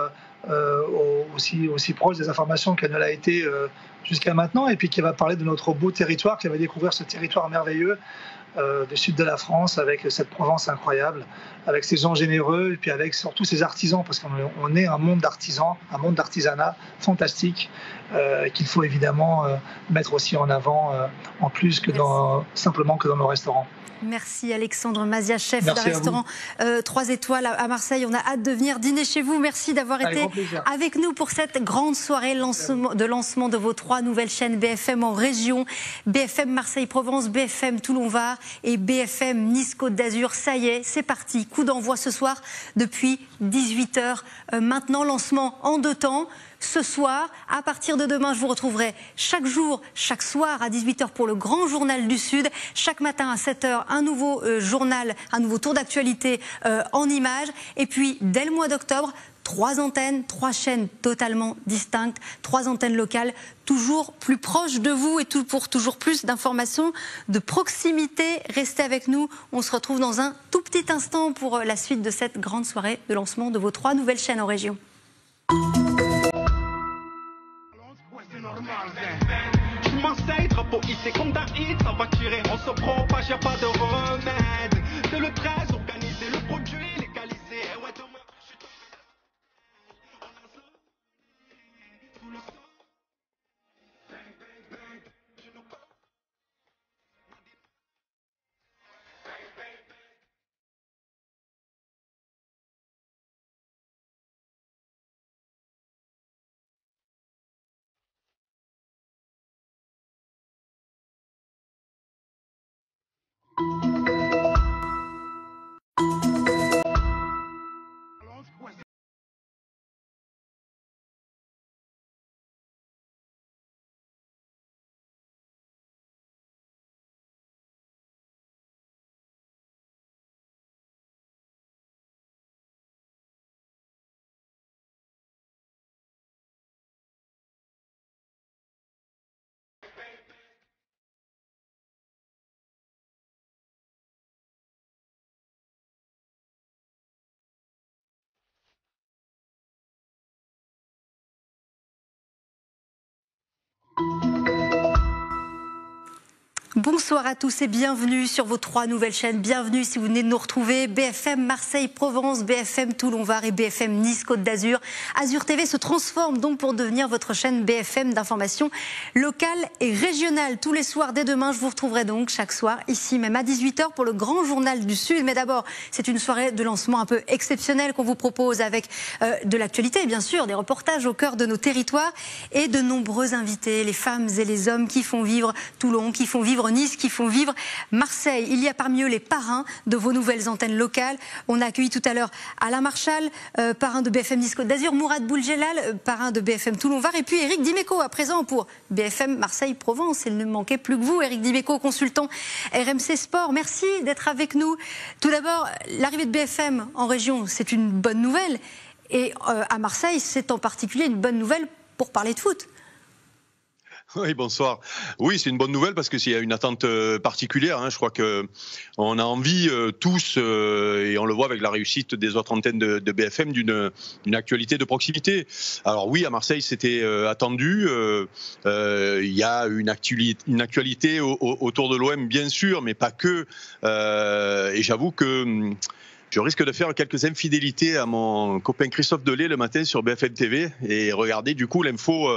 aussi proche des informations qu'elle ne l'a été jusqu'à maintenant, et puis qui va parler de notre beau territoire, qui va découvrir ce territoire merveilleux du sud de la France, avec cette Provence incroyable, avec ces gens généreux, et puis avec surtout ces artisans, parce qu'on est un monde d'artisans, un monde d'artisanat fantastique, qu'il faut évidemment mettre aussi en avant, en plus que simplement que dans nos restaurants. Merci Alexandre Mazia, chef d'un restaurant 3 étoiles à Marseille. On a hâte de venir dîner chez vous. Merci d'avoir été avec nous pour cette grande soirée de lancement de vos 3 nouvelles chaînes BFM en région. BFM Marseille-Provence, BFM Toulon-Var et BFM Nice-Côte d'Azur. Ça y est, c'est parti. Coup d'envoi ce soir depuis 18h. Maintenant, lancement en 2 temps. Ce soir, à partir de demain, je vous retrouverai chaque jour, chaque soir à 18h pour le Grand Journal du Sud. Chaque matin à 7h, un nouveau journal, un nouveau tour d'actualité en images. Et puis, dès le mois d'octobre, 3 antennes, 3 chaînes totalement distinctes, 3 antennes locales, toujours plus proches de vous et pour toujours plus d'informations de proximité. Restez avec nous. On se retrouve dans un tout petit instant pour la suite de cette grande soirée de lancement de vos 3 nouvelles chaînes en région. Marseille, drapeau hissé comme Daïd, ça va tirer, on se propage, y'a pas de remède. C'est le 13, organiser le produit, légaliser. Ouais, demain, je suis Bonsoir à tous et bienvenue sur vos 3 nouvelles chaînes. Bienvenue si vous venez de nous retrouver. BFM Marseille-Provence, BFM Toulon-Var et BFM Nice-Côte d'Azur. Azur TV se transforme donc pour devenir votre chaîne BFM d'information locale et régionale. Tous les soirs, dès demain, je vous retrouverai donc chaque soir ici même à 18h pour le grand journal du Sud. Mais d'abord, c'est une soirée de lancement un peu exceptionnelle qu'on vous propose avec de l'actualité, bien sûr, des reportages au cœur de nos territoires et de nombreux invités, les femmes et les hommes qui font vivre Toulon, qui font vivre Nice, qui font vivre Marseille. Il y a parmi eux les parrains de vos nouvelles antennes locales. On a accueilli tout à l'heure Alain Marchal, parrain de BFM Nice Côte d'Azur, Mourad Bouljelal, parrain de BFM Toulon-Var, et puis Éric Dimeco à présent pour BFM Marseille-Provence. Il ne manquait plus que vous, Éric Dimeco, consultant RMC Sport. Merci d'être avec nous. Tout d'abord, l'arrivée de BFM en région, c'est une bonne nouvelle. Et à Marseille, c'est en particulier une bonne nouvelle pour parler de foot. Oui, bonsoir. Oui, c'est une bonne nouvelle parce que s'il y a une attente particulière, je crois qu'on a envie tous, et on le voit avec la réussite des autres antennes de BFM, d'une actualité de proximité. Alors oui, à Marseille, c'était attendu. Il y a une actualité autour de l'OM, bien sûr, mais pas que. Et j'avoue que je risque de faire quelques infidélités à mon copain Christophe Delay le matin sur BFM TV et regarder du coup l'info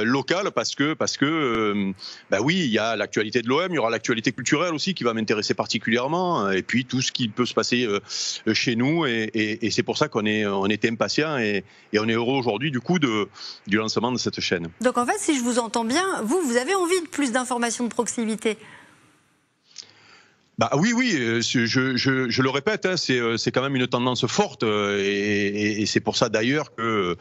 locale parce que oui, il y a l'actualité de l'OM, il y aura l'actualité culturelle aussi qui va m'intéresser particulièrement et puis tout ce qui peut se passer chez nous et c'est pour ça qu'on était impatients et on est heureux aujourd'hui du coup du lancement de cette chaîne. Donc en fait, si je vous entends bien, vous avez envie de plus d'informations de proximité? Bah oui, je le répète, c'est quand même une tendance forte et c'est pour ça d'ailleurs que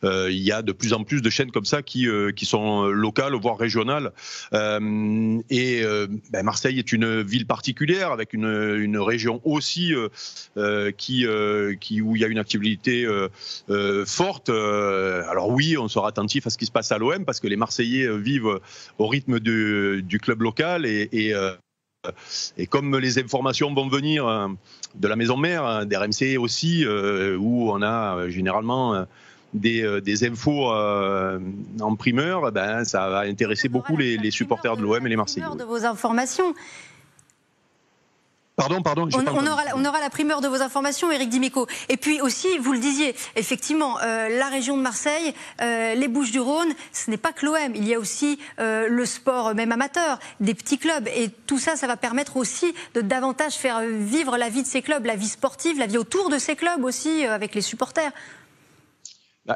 il y a de plus en plus de chaînes comme ça qui sont locales voire régionales. Marseille est une ville particulière avec une région aussi où il y a une activité forte. Alors oui, on sera attentif à ce qui se passe à l'OM parce que les Marseillais vivent au rythme du club local et comme les informations vont venir de la maison mère, d'RMC aussi, où on a généralement des infos en primeur, ça va intéresser beaucoup les supporters de l'OM et les Marseillais. De vos informations. Pardon. On aura la primeur de vos informations, Éric Dimeco. Et puis aussi, vous le disiez, effectivement, la région de Marseille, les Bouches-du-Rhône, ce n'est pas que l'OM. Il y a aussi le sport, même amateur, des petits clubs. Et tout ça, ça va permettre aussi de davantage faire vivre la vie de ces clubs, la vie sportive, la vie autour de ces clubs aussi, avec les supporters.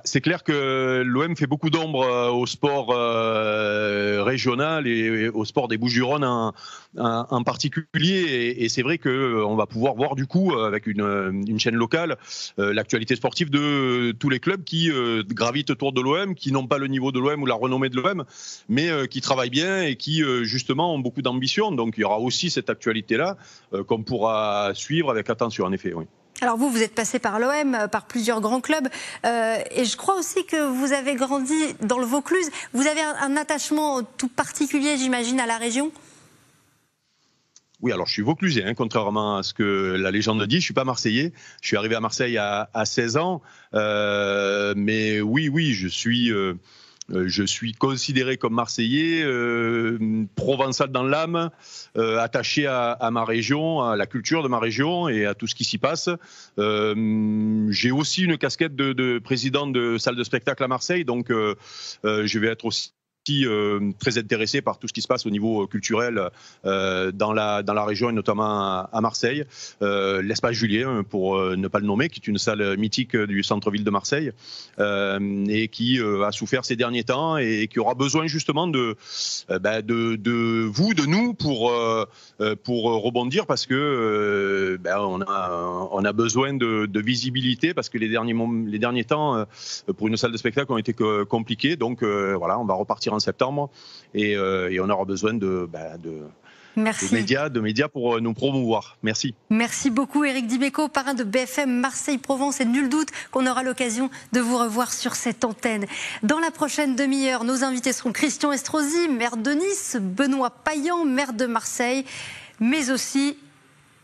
C'est clair que l'OM fait beaucoup d'ombre au sport régional et au sport des Bouches-du-Rhône en particulier. Et c'est vrai qu'on va pouvoir voir du coup, avec une chaîne locale, l'actualité sportive de tous les clubs qui gravitent autour de l'OM, qui n'ont pas le niveau de l'OM ou la renommée de l'OM, mais qui travaillent bien et qui justement ont beaucoup d'ambition. Donc il y aura aussi cette actualité-là qu'on pourra suivre avec attention, en effet, oui. Alors vous êtes passé par l'OM, par plusieurs grands clubs, et je crois aussi que vous avez grandi dans le Vaucluse. Vous avez un attachement tout particulier, j'imagine, à la région? Oui, alors je suis vauclusien, contrairement à ce que la légende dit. Je suis pas marseillais. Je suis arrivé à Marseille à 16 ans, mais oui, je suis considéré comme Marseillais, provençal dans l'âme, attaché à ma région, à la culture de ma région et à tout ce qui s'y passe. J'ai aussi une casquette de président de salle de spectacle à Marseille, donc je vais être aussi très intéressé par tout ce qui se passe au niveau culturel dans la région et notamment à Marseille. L'Espace Julien, pour ne pas le nommer, qui est une salle mythique du centre-ville de Marseille et qui a souffert ces derniers temps et qui aura besoin justement de vous, de nous pour rebondir parce que on a besoin de visibilité parce que les derniers temps pour une salle de spectacle ont été compliqués. Donc voilà, on va repartir en septembre et on aura besoin de médias pour nous promouvoir. Merci. Merci beaucoup Éric Dimeco, parrain de BFM Marseille-Provence, et nul doute qu'on aura l'occasion de vous revoir sur cette antenne. Dans la prochaine demi-heure, nos invités seront Christian Estrosi, maire de Nice, Benoît Payan, maire de Marseille, mais aussi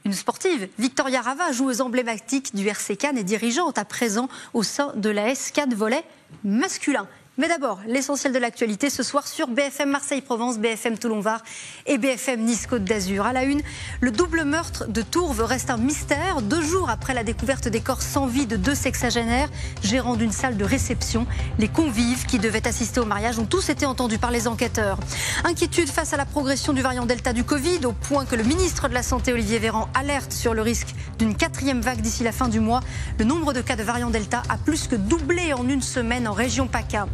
une sportive, Victoria Rava, joueuse emblématique du RC Cannes et dirigeante à présent au sein de la S4 volley masculin. Mais d'abord, l'essentiel de l'actualité ce soir sur BFM Marseille-Provence, BFM Toulon-Var et BFM Nice-Côte d'Azur. À la une, le double meurtre de Tourves reste un mystère. 2 jours après la découverte des corps sans vie de 2 sexagénaires, gérants d'une salle de réception, les convives qui devaient assister au mariage ont tous été entendus par les enquêteurs. Inquiétude face à la progression du variant Delta du Covid, au point que le ministre de la Santé, Olivier Véran, alerte sur le risque d'une 4e vague d'ici la fin du mois. Le nombre de cas de variant Delta a plus que doublé en une semaine en région PACA.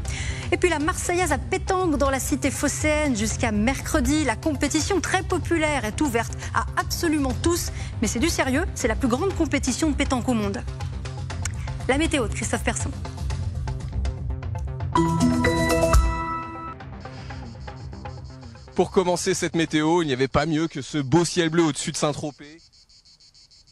Et puis la Marseillaise à pétanque dans la cité phocéenne jusqu'à mercredi. La compétition très populaire est ouverte à absolument tous. Mais c'est du sérieux, c'est la plus grande compétition de pétanque au monde. La météo de Christophe Persson. Pour commencer cette météo, il n'y avait pas mieux que ce beau ciel bleu au-dessus de Saint-Tropez.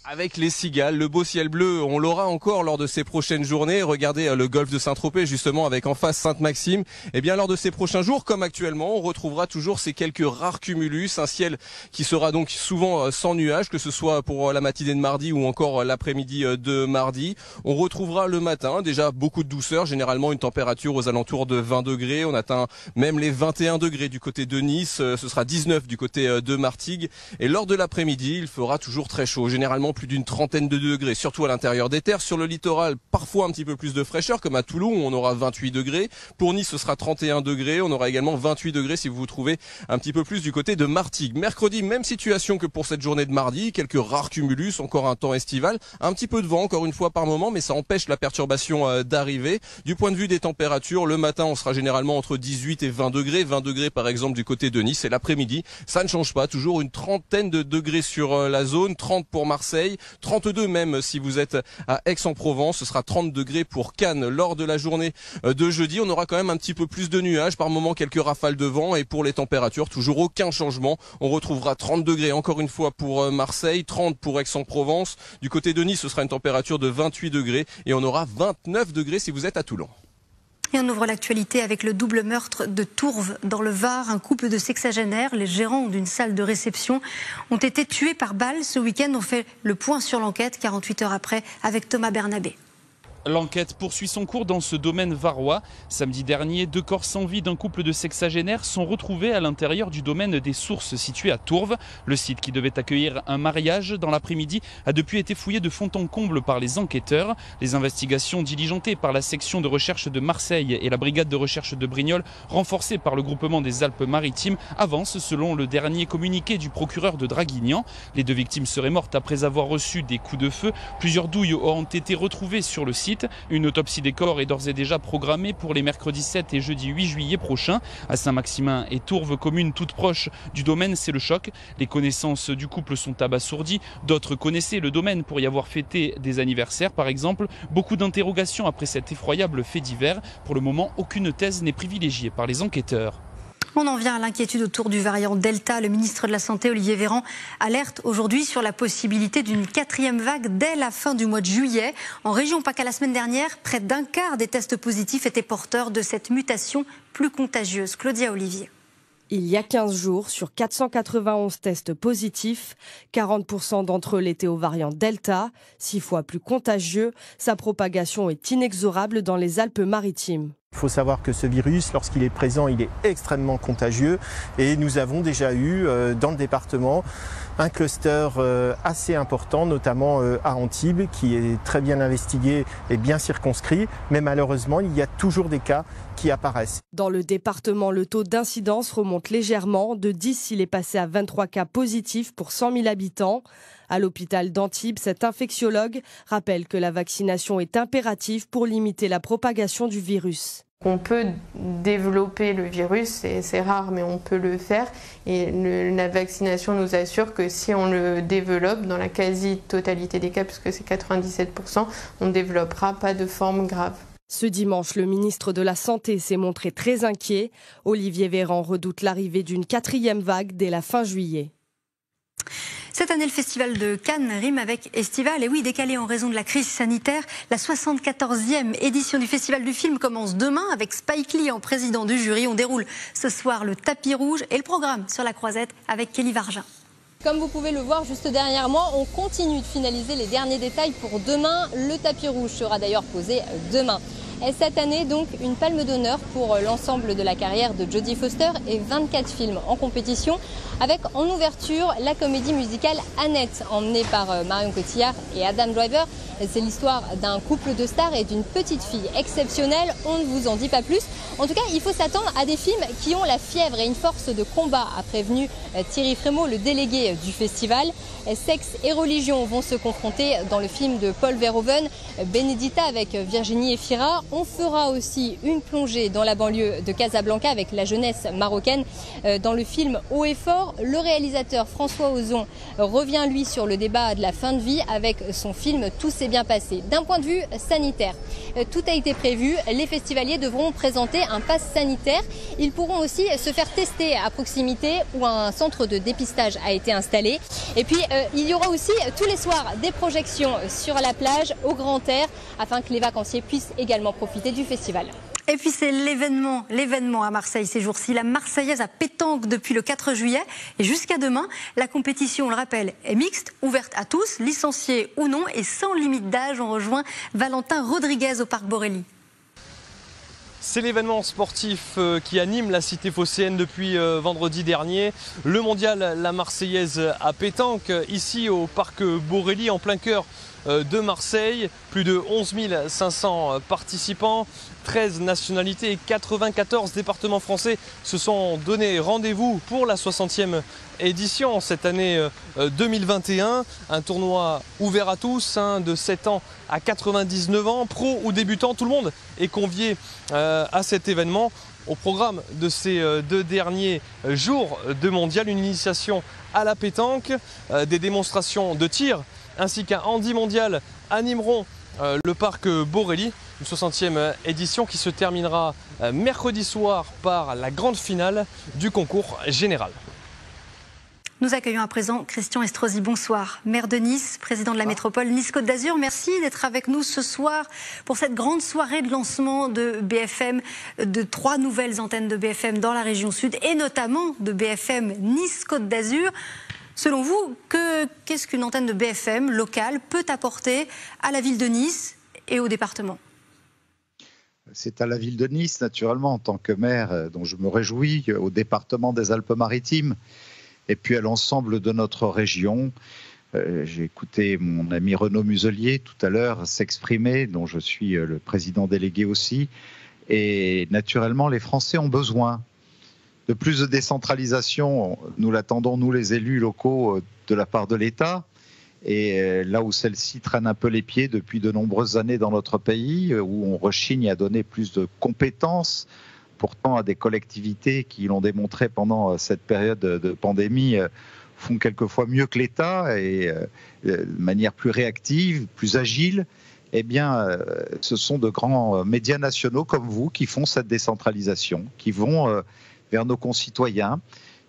Avec les cigales, le beau ciel bleu, on l'aura encore lors de ces prochaines journées. Regardez le golfe de Saint-Tropez, justement, avec en face Sainte-Maxime. Eh bien, lors de ces prochains jours, comme actuellement, on retrouvera toujours ces quelques rares cumulus. Un ciel qui sera donc souvent sans nuages, que ce soit pour la matinée de mardi ou encore l'après-midi de mardi. On retrouvera le matin déjà beaucoup de douceur, généralement une température aux alentours de 20 degrés. On atteint même les 21 degrés du côté de Nice. Ce sera 19 du côté de Martigues. Et lors de l'après-midi, il fera toujours très chaud, généralement plus d'une trentaine de degrés, surtout à l'intérieur des terres. Sur le littoral, parfois un petit peu plus de fraîcheur, comme à Toulon, où on aura 28 degrés. Pour Nice, ce sera 31 degrés. On aura également 28 degrés si vous vous trouvez un petit peu plus du côté de Martigues. Mercredi, même situation que pour cette journée de mardi. Quelques rares cumulus, encore un temps estival. Un petit peu de vent, encore une fois par moment, mais ça empêche la perturbation d'arriver. Du point de vue des températures, le matin, on sera généralement entre 18 et 20 degrés. 20 degrés, par exemple, du côté de Nice. Et l'après-midi, ça ne change pas. Toujours une trentaine de degrés sur la zone. 30 pour Marseille. 32 même si vous êtes à Aix-en-Provence, ce sera 30 degrés pour Cannes. Lors de la journée de jeudi, on aura quand même un petit peu plus de nuages, par moments quelques rafales de vent, et pour les températures, toujours aucun changement. On retrouvera 30 degrés encore une fois pour Marseille, 30 pour Aix-en-Provence. Du côté de Nice, ce sera une température de 28 degrés et on aura 29 degrés si vous êtes à Toulon. Et on ouvre l'actualité avec le double meurtre de Tourves dans le Var. Un couple de sexagénaires, les gérants d'une salle de réception, ont été tués par balle ce week-end. On fait le point sur l'enquête 48 heures après avec Thomas Bernabé. L'enquête poursuit son cours dans ce domaine varois. Samedi dernier, 2 corps sans vie d'un couple de sexagénaires sont retrouvés à l'intérieur du domaine des Sources situé à Tourves. Le site qui devait accueillir un mariage dans l'après-midi a depuis été fouillé de fond en comble par les enquêteurs. Les investigations diligentées par la section de recherche de Marseille et la brigade de recherche de Brignoles, renforcées par le groupement des Alpes-Maritimes, avancent selon le dernier communiqué du procureur de Draguignan. Les 2 victimes seraient mortes après avoir reçu des coups de feu. Plusieurs douilles ont été retrouvées sur le site. Une autopsie des corps est d'ores et déjà programmée pour les mercredis 7 et jeudi 8 juillet prochains. À Saint-Maximin et Tourves, communes toutes proches du domaine, c'est le choc. Les connaissances du couple sont abasourdies. D'autres connaissaient le domaine pour y avoir fêté des anniversaires, par exemple. Beaucoup d'interrogations après cet effroyable fait divers. Pour le moment, aucune thèse n'est privilégiée par les enquêteurs. On en vient à l'inquiétude autour du variant Delta. Le ministre de la Santé, Olivier Véran, alerte aujourd'hui sur la possibilité d'une 4e vague dès la fin du mois de juillet. En région PACA, la semaine dernière, près d'un quart des tests positifs étaient porteurs de cette mutation plus contagieuse. Claudia Olivier. Il y a 15 jours, sur 491 tests positifs, 40% d'entre eux l'étaient au variant Delta, 6 fois plus contagieux. Sa propagation est inexorable dans les Alpes-Maritimes. Il faut savoir que ce virus, lorsqu'il est présent, il est extrêmement contagieux et nous avons déjà eu dans le département un cluster assez important, notamment à Antibes, qui est très bien investigué et bien circonscrit, mais malheureusement, il y a toujours des cas qui apparaissent. Dans le département, le taux d'incidence remonte légèrement. De 10, il est passé à 23 cas positifs pour 100 000 habitants. À l'hôpital d'Antibes, cet infectiologue rappelle que la vaccination est impérative pour limiter la propagation du virus. On peut développer le virus, c'est rare mais on peut le faire et la vaccination nous assure que si on le développe dans la quasi-totalité des cas, puisque c'est 97%, on ne développera pas de forme grave. Ce dimanche, le ministre de la Santé s'est montré très inquiet. Olivier Véran redoute l'arrivée d'une 4e vague dès la fin juillet. Cette année, le festival de Cannes rime avec estival. Et oui, décalé en raison de la crise sanitaire, la 74e édition du festival du film commence demain avec Spike Lee en président du jury. On déroule ce soir le tapis rouge et le programme sur la croisette avec Kelly Vargin. Comme vous pouvez le voir juste derrière moi, on continue de finaliser les derniers détails pour demain. Le tapis rouge sera d'ailleurs posé demain. Et cette année, donc, une palme d'honneur pour l'ensemble de la carrière de Jodie Foster et 24 films en compétition, avec en ouverture la comédie musicale Annette, emmenée par Marion Cotillard et Adam Driver. C'est l'histoire d'un couple de stars et d'une petite fille exceptionnelle, on ne vous en dit pas plus. En tout cas, il faut s'attendre à des films qui ont la fièvre et une force de combat, a prévenu Thierry Frémaux, le délégué du festival. Sexe et religion vont se confronter dans le film de Paul Verhoeven, Benedetta avec Virginie Efira. On fera aussi une plongée dans la banlieue de Casablanca avec la jeunesse marocaine. Dans le film Haut et Fort, le réalisateur François Ozon revient lui sur le débat de la fin de vie avec son film Tout s'est bien passé. D'un point de vue sanitaire, tout a été prévu. Les festivaliers devront présenter un pass sanitaire. Ils pourront aussi se faire tester à proximité où un centre de dépistage a été installé. Et puis, il y aura aussi tous les soirs des projections sur la plage au grand air afin que les vacanciers puissent également profiter du festival. Et puis c'est l'événement à Marseille ces jours-ci, la Marseillaise à pétanque depuis le 4 juillet et jusqu'à demain. La compétition, on le rappelle, est mixte, ouverte à tous, licenciés ou non et sans limite d'âge. On rejoint Valentin Rodriguez au Parc Borély. C'est l'événement sportif qui anime la cité phocéenne depuis vendredi dernier. Le mondial La Marseillaise à pétanque, ici au Parc Borély, en plein cœur de Marseille. Plus de 11 500 participants, 13 nationalités et 94 départements français se sont donné rendez-vous pour la 60e édition cette année 2021. Un tournoi ouvert à tous, de 7 ans à 99 ans, pro ou débutant, tout le monde est convié à cet événement. Au programme de ces 2 derniers jours de mondial, une initiation à la pétanque, des démonstrations de tir ainsi qu'un handi mondial animeront le parc Borély. Une 60e édition qui se terminera mercredi soir par la grande finale du concours général. Nous accueillons à présent Christian Estrosi. Bonsoir, maire de Nice, président de la métropole Nice-Côte d'Azur. Merci d'être avec nous ce soir pour cette grande soirée de lancement de BFM, de 3 nouvelles antennes de BFM dans la région sud et notamment de BFM Nice-Côte d'Azur. Selon vous, qu'est-ce qu'une antenne de BFM locale peut apporter à la ville de Nice et au département ? C'est à la ville de Nice, naturellement, en tant que maire, dont je me réjouis, au département des Alpes-Maritimes, et puis à l'ensemble de notre région. J'ai écouté mon ami Renaud Muselier tout à l'heure s'exprimer, dont je suis le président délégué aussi. Et naturellement, les Français ont besoin de plus de décentralisation. Nous l'attendons, nous les élus locaux, de la part de l'État. Et là où celle-ci traîne un peu les pieds depuis de nombreuses années dans notre pays, où on rechigne à donner plus de compétences, pourtant à des collectivités qui l'ont démontré pendant cette période de pandémie, font quelquefois mieux que l'État et de manière plus réactive, plus agile. Eh bien, ce sont de grands médias nationaux comme vous qui font cette décentralisation, qui vont vers nos concitoyens,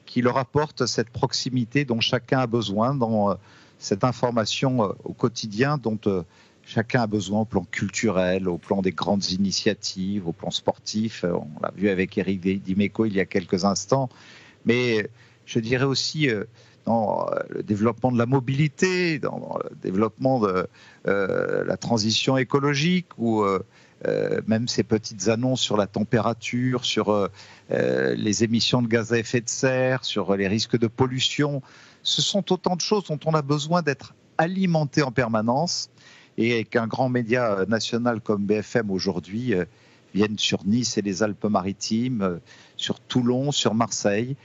qui leur apportent cette proximité dont chacun a besoin, dans cette information au quotidien dont chacun a besoin au plan culturel, au plan des grandes initiatives, au plan sportif. On l'a vu avec Éric Dimeco il y a quelques instants. Mais je dirais aussi dans le développement de la mobilité, dans le développement de la transition écologique, ou même ces petites annonces sur la température, sur les émissions de gaz à effet de serre, sur les risques de pollution. Ce sont autant de choses dont on a besoin d'être alimenté en permanence. Et qu'un grand média national comme BFM aujourd'hui vienne sur Nice et les Alpes-Maritimes, sur Toulon, sur Marseille.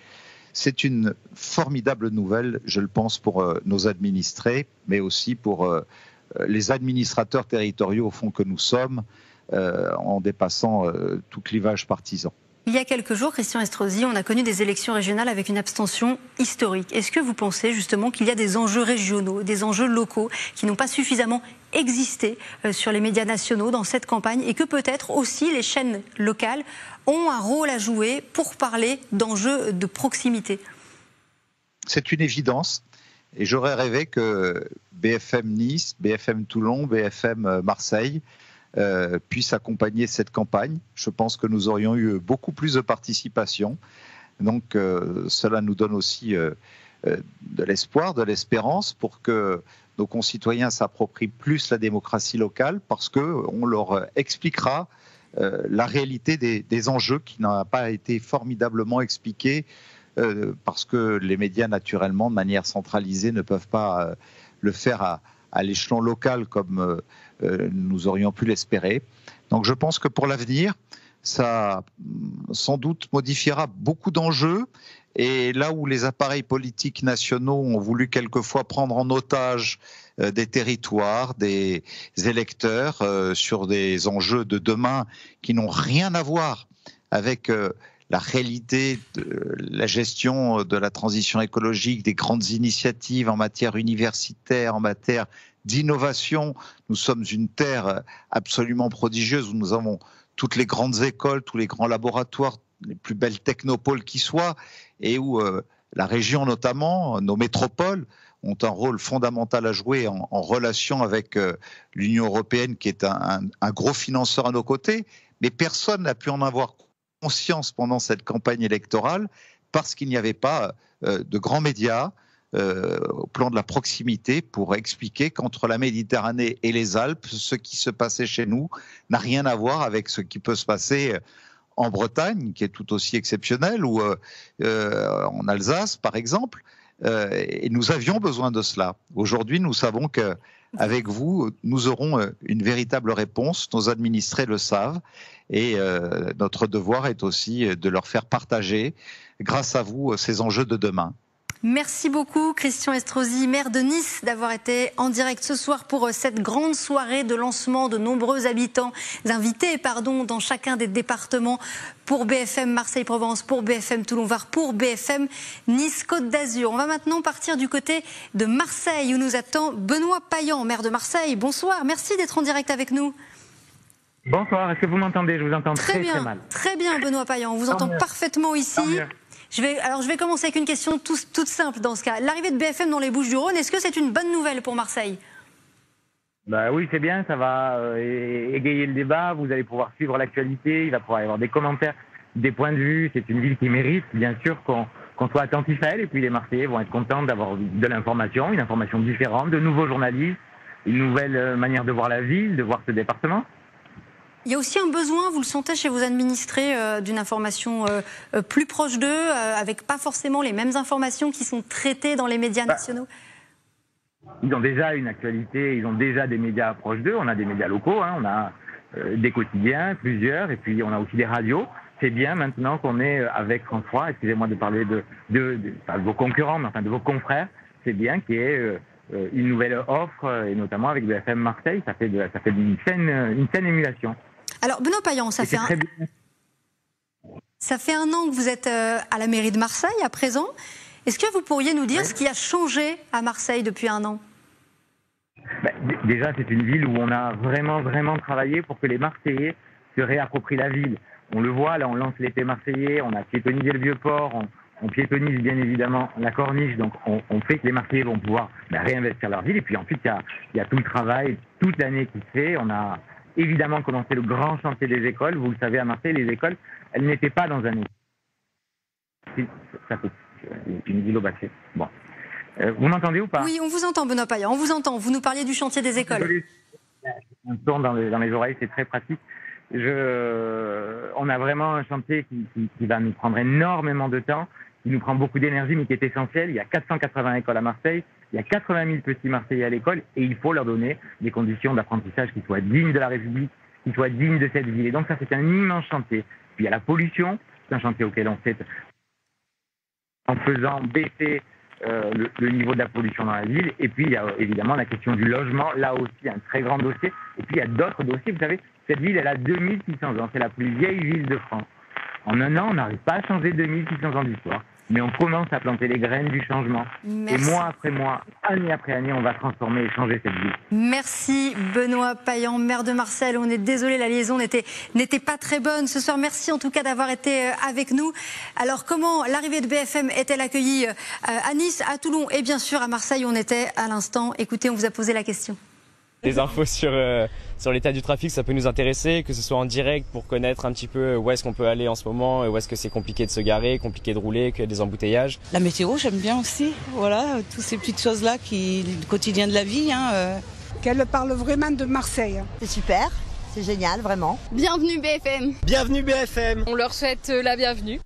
C'est une formidable nouvelle, je le pense, pour nos administrés, mais aussi pour les administrateurs territoriaux au fond que nous sommes, en dépassant tout clivage partisan. Il y a quelques jours, Christian Estrosi, on a connu des élections régionales avec une abstention historique. Est-ce que vous pensez justement qu'il y a des enjeux régionaux, des enjeux locaux qui n'ont pas suffisamment existé sur les médias nationaux dans cette campagne et que peut-être aussi les chaînes locales ont un rôle à jouer pour parler d'enjeux de proximité? C'est une évidence et j'aurais rêvé que BFM Nice, BFM Toulon, BFM Marseille puisse accompagner cette campagne. Je pense que nous aurions eu beaucoup plus de participation. Donc cela nous donne aussi de l'espoir, de l'espérance pour que nos concitoyens s'approprient plus la démocratie locale, parce qu'on leur expliquera la réalité des enjeux qui n'a pas été formidablement expliquée parce que les médias, naturellement, de manière centralisée, ne peuvent pas le faire à l'échelon local comme nous aurions pu l'espérer. Donc je pense que pour l'avenir, ça sans doute modifiera beaucoup d'enjeux. Et là où les appareils politiques nationaux ont voulu quelquefois prendre en otage des territoires, des électeurs sur des enjeux de demain qui n'ont rien à voir avec la réalité de la gestion de la transition écologique, des grandes initiatives en matière universitaire, en matière d'innovation. Nous sommes une terre absolument prodigieuse où nous avons toutes les grandes écoles, tous les grands laboratoires, les plus belles technopoles qui soient, et où la région notamment, nos métropoles, ont un rôle fondamental à jouer en relation avec l'Union européenne qui est un gros financeur à nos côtés. Mais personne n'a pu en avoir conscience pendant cette campagne électorale parce qu'il n'y avait pas de grands médias au plan de la proximité pour expliquer qu'entre la Méditerranée et les Alpes, ce qui se passait chez nous n'a rien à voir avec ce qui peut se passer en Bretagne, qui est tout aussi exceptionnel, ou en Alsace, par exemple. Et nous avions besoin de cela. Aujourd'hui, nous savons qu'avec vous, nous aurons une véritable réponse. Nos administrés le savent. Et notre devoir est aussi de leur faire partager, grâce à vous, ces enjeux de demain. Merci beaucoup Christian Estrosi, maire de Nice, d'avoir été en direct ce soir pour cette grande soirée de lancement de nombreux invités dans chacun des départements pour BFM Marseille-Provence, pour BFM Toulon-Var, pour BFM Nice-Côte d'Azur. On va maintenant partir du côté de Marseille où nous attend Benoît Payan, maire de Marseille. Bonsoir, merci d'être en direct avec nous. Bonsoir, est-ce que vous m'entendez? Je vous entends très mal. Très bien Benoît Payan, on vous entend parfaitement ici. Je vais commencer avec une question toute simple dans ce cas. L'arrivée de BFM dans les Bouches-du-Rhône, est-ce que c'est une bonne nouvelle pour Marseille? Bah oui, c'est bien, ça va égayer le débat, vous allez pouvoir suivre l'actualité, il va pouvoir y avoir des commentaires, des points de vue. C'est une ville qui mérite, bien sûr, qu'on soit attentif à elle, et puis les Marseillais vont être contents d'avoir de l'information, une information différente, de nouveaux journalistes, une nouvelle manière de voir la ville, de voir ce département. Il y a aussi un besoin, vous le sentez chez vos administrés, d'une information plus proche d'eux, avec pas forcément les mêmes informations qui sont traitées dans les médias nationaux? Ils ont déjà une actualité, ils ont déjà des médias proches d'eux. On a des médias locaux, on a des quotidiens, plusieurs, et puis on a aussi des radios. C'est bien maintenant qu'on est avec France 3, excusez-moi de parler pas de vos concurrents, mais enfin de vos confrères. C'est bien qu'il y ait une nouvelle offre, et notamment avec BFM Marseille, ça fait une saine émulation. Alors Benoît Payan, ça fait un an que vous êtes à la mairie de Marseille à présent. Est-ce que vous pourriez nous dire ce qui a changé à Marseille depuis un an? Déjà, c'est une ville où on a vraiment travaillé pour que les Marseillais se réapproprient la ville. On le voit, là on lance l'été marseillais, on a piétonnisé le Vieux-Port, on piétonise bien évidemment la Corniche, donc on fait que les Marseillais vont pouvoir réinvestir leur ville. Et puis ensuite, il y a tout le travail, toute l'année qui se fait. On a évidemment commencé le grand chantier des écoles. Vous le savez, à Marseille, les écoles, elles n'étaient pas dans un état. Ça peut une ville au bâti. Bon. Vous m'entendez ou pas? Oui, on vous entend, Benoît Payan, on vous entend. Vous nous parliez du chantier des écoles. Un son dans les oreilles, c'est très pratique. On a vraiment un chantier qui va nous prendre énormément de temps, qui nous prend beaucoup d'énergie, mais qui est essentiel. Il y a 480 écoles à Marseille, il y a 80 000 petits Marseillais à l'école, et il faut leur donner des conditions d'apprentissage qui soient dignes de la République, qui soient dignes de cette ville. Et donc ça, c'est un immense chantier. Puis il y a la pollution, c'est un chantier auquel on fait en faisant baisser le niveau de la pollution dans la ville. Et puis il y a évidemment la question du logement, là aussi un très grand dossier. Et puis il y a d'autres dossiers. Vous savez, cette ville, elle a 2600 ans, c'est la plus vieille ville de France. En un an, on n'arrive pas à changer 2600 ans d'histoire, mais on commence à planter les graines du changement. Merci. Et mois après mois, année après année, on va transformer et changer cette ville. Merci Benoît Payan, maire de Marseille. On est désolé, la liaison n'était pas très bonne ce soir. Merci en tout cas d'avoir été avec nous. Alors comment l'arrivée de BFM est-elle accueillie à Nice, à Toulon et bien sûr à Marseille où on était à l'instant? Écoutez, on vous a posé la question. Des infos sur l'état du trafic, ça peut nous intéresser, que ce soit en direct pour connaître un petit peu où est-ce qu'on peut aller en ce moment, où est-ce que c'est compliqué de se garer, compliqué de rouler, qu'il y a des embouteillages. La météo, j'aime bien aussi, voilà, toutes ces petites choses-là, le quotidien de la vie. Qu'elle parle vraiment de Marseille. C'est super, c'est génial, vraiment. Bienvenue BFM. Bienvenue BFM. On leur souhaite la bienvenue.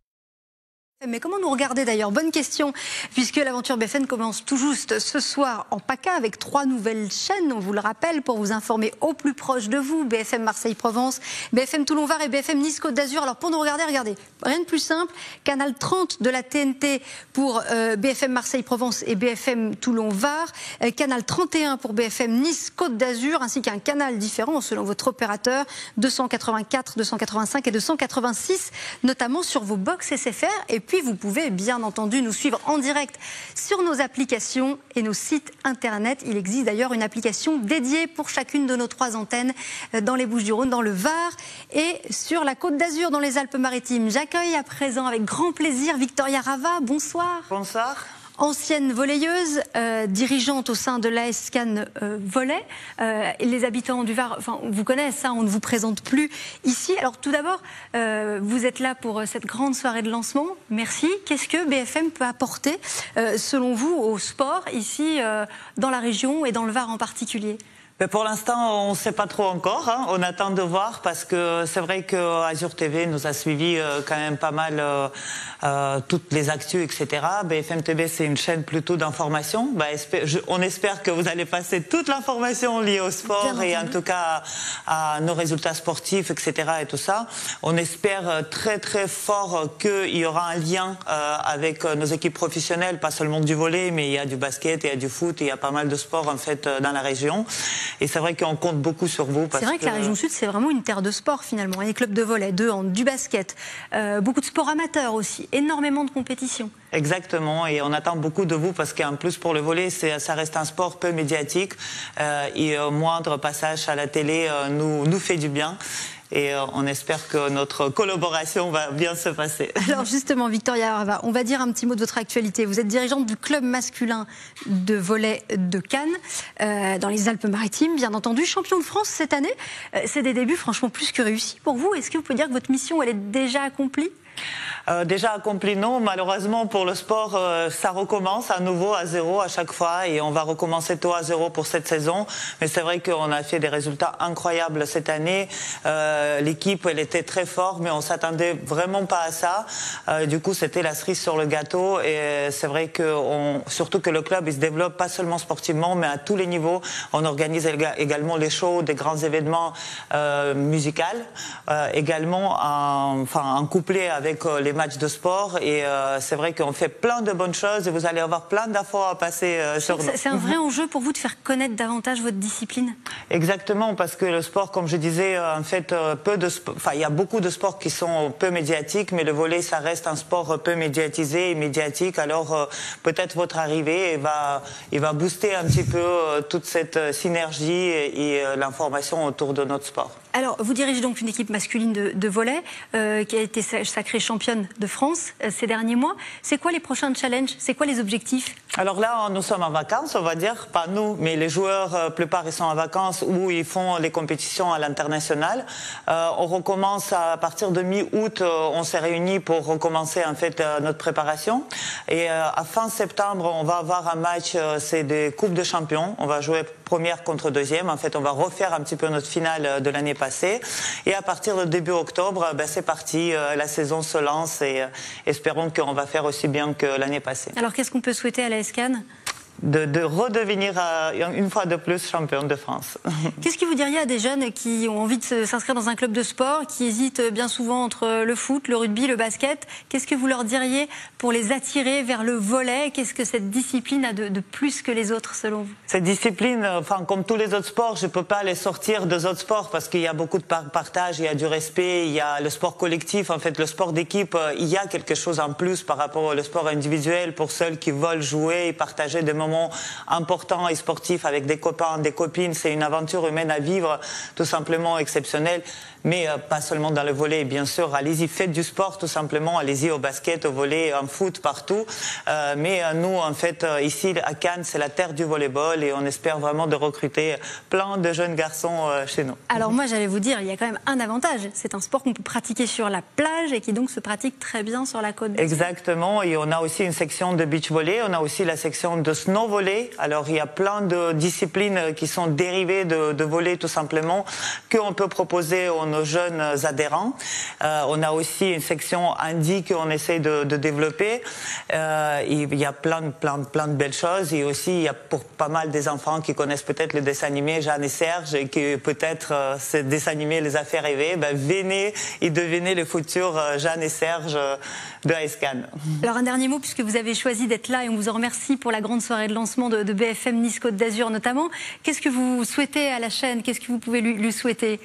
Mais comment nous regarder d'ailleurs? Bonne question, puisque l'aventure BFM commence tout juste ce soir en PACA avec 3 nouvelles chaînes, on vous le rappelle, pour vous informer au plus proche de vous. BFM Marseille-Provence, BFM Toulon-Var et BFM Nice-Côte d'Azur. Alors pour nous regarder, regardez, rien de plus simple, canal 30 de la TNT pour BFM Marseille-Provence et BFM Toulon-Var, canal 31 pour BFM Nice-Côte d'Azur, ainsi qu'un canal différent selon votre opérateur, 284, 285 et 286, notamment sur vos box SFR. Et puis vous pouvez bien entendu nous suivre en direct sur nos applications et nos sites internet. Il existe d'ailleurs une application dédiée pour chacune de nos 3 antennes dans les Bouches-du-Rhône, dans le Var et sur la Côte d'Azur, dans les Alpes-Maritimes. J'accueille à présent avec grand plaisir Victoria Rava. Bonsoir. Bonsoir. Ancienne volleyeuse, dirigeante au sein de l'AS Cannes Volley. Les habitants du Var, enfin, vous connaissent, ça, on ne vous présente plus ici. Alors tout d'abord, vous êtes là pour cette grande soirée de lancement. Merci. Qu'est-ce que BFM peut apporter, selon vous, au sport ici, dans la région et dans le Var en particulier ? Mais pour l'instant, on ne sait pas trop encore. Hein. On attend de voir parce que c'est vrai que Azur TV nous a suivi quand même pas mal toutes les actus, etc. BFM TV, c'est une chaîne plutôt d'information. On espère que vous allez passer toute l'information liée au sport et en tout cas à nos résultats sportifs, etc. et tout ça. On espère très très fort qu'il y aura un lien avec nos équipes professionnelles, pas seulement du volley, mais il y a du basket, il y a du foot, il y a pas mal de sports en fait dans la région. Et c'est vrai qu'on compte beaucoup sur vous. C'est vrai que la région Sud, c'est vraiment une terre de sport finalement. Il y a des clubs de volley, de hand, du basket, beaucoup de sports amateurs aussi, énormément de compétitions. Exactement, et on attend beaucoup de vous parce qu'en plus pour le volley, ça reste un sport peu médiatique et moindre passage à la télé nous fait du bien. Et on espère que notre collaboration va bien se passer. Alors justement, Victoria Rava, on va dire un petit mot de votre actualité. Vous êtes dirigeante du club masculin de volley de Cannes, dans les Alpes-Maritimes, bien entendu. Champion de France cette année. C'est des débuts franchement plus que réussis pour vous. Est-ce que vous pouvez dire que votre mission, elle est déjà accomplie ? Déjà accompli, non. Malheureusement, pour le sport, ça recommence à nouveau à 0 à chaque fois et on va recommencer tôt à 0 pour cette saison. Mais c'est vrai qu'on a fait des résultats incroyables cette année. L'équipe, elle était très forte, mais on s'attendait vraiment pas à ça. Du coup, c'était la cerise sur le gâteau et c'est vrai que surtout que le club, il se développe pas seulement sportivement, mais à tous les niveaux. On organise également les shows, des grands événements musicaux, également en couplé avec les matchs de sport et c'est vrai qu'on fait plein de bonnes choses et vous allez avoir plein d'infos à passer sur nous. C'est un vrai enjeu pour vous de faire connaître davantage votre discipline? Exactement, parce que le sport, comme je disais, en fait, il y a beaucoup de sports qui sont peu médiatiques, mais le volley, ça reste un sport peu médiatisé et médiatique. Alors peut-être votre arrivée il va booster un petit peu toute cette synergie et l'information autour de notre sport. Alors, vous dirigez donc une équipe masculine de volley qui a été sacrée championne de France ces derniers mois. C'est quoi les prochains challenges? C'est quoi les objectifs? Alors là, nous sommes en vacances, on va dire. Pas nous, mais les joueurs, plupart, ils sont en vacances ou ils font les compétitions à l'international. On recommence à partir de mi-août, on s'est réunis pour recommencer en fait notre préparation. Et à fin septembre, on va avoir un match, c'est des Coupes de Champions. On va jouer première contre deuxième. En fait, on va refaire un petit peu notre finale de l'année passée. Et à partir de début octobre, c'est parti. La saison se lance et espérons qu'on va faire aussi bien que l'année passée. Alors, qu'est-ce qu'on peut souhaiter à l'AS Cannes ? De redevenir une fois de plus championne de France. Qu'est-ce que vous diriez à des jeunes qui ont envie de s'inscrire dans un club de sport, qui hésitent bien souvent entre le foot, le rugby, le basket? Qu'est-ce que vous leur diriez pour les attirer vers le volley? Qu'est-ce que cette discipline a de plus que les autres selon vous? Cette discipline, comme tous les autres sports, je ne peux pas les sortir des autres sports parce qu'il y a beaucoup de partage, il y a du respect, il y a le sport collectif. En fait, le sport d'équipe, il y a quelque chose en plus par rapport au sport individuel pour ceux qui veulent jouer et partager des moments important et sportif avec des copains, des copines. C'est une aventure humaine à vivre, tout simplement exceptionnelle. Mais pas seulement dans le volley, bien sûr. Allez-y, faites du sport, tout simplement. Allez-y au basket, au volley, en foot, partout. Mais nous, en fait, ici, à Cannes, c'est la terre du volleyball et on espère vraiment de recruter plein de jeunes garçons chez nous. Alors moi, j'allais vous dire, il y a quand même un avantage. C'est un sport qu'on peut pratiquer sur la plage et qui donc se pratique très bien sur la côte d'Azur. Exactement. Et on a aussi une section de beach volley. On a aussi la section de snow no volley. Alors il y a plein de disciplines qui sont dérivées de volley tout simplement, qu'on peut proposer à nos jeunes adhérents. On a aussi une section handi qu'on essaie de développer. Il y a plein de belles choses. Et aussi, il y a pour pas mal des enfants qui connaissent peut-être le dessin animé Jeanne et Serge, et que peut-être ce dessin animé les a fait rêver. Venez et devenez les futurs Jeanne et Serge de ASCAN. Alors un dernier mot, puisque vous avez choisi d'être là et on vous en remercie pour la grande soirée de lancement de BFM Nice Côte d'Azur notamment. Qu'est-ce que vous souhaitez à la chaîne? Qu'est-ce que vous pouvez lui souhaiter?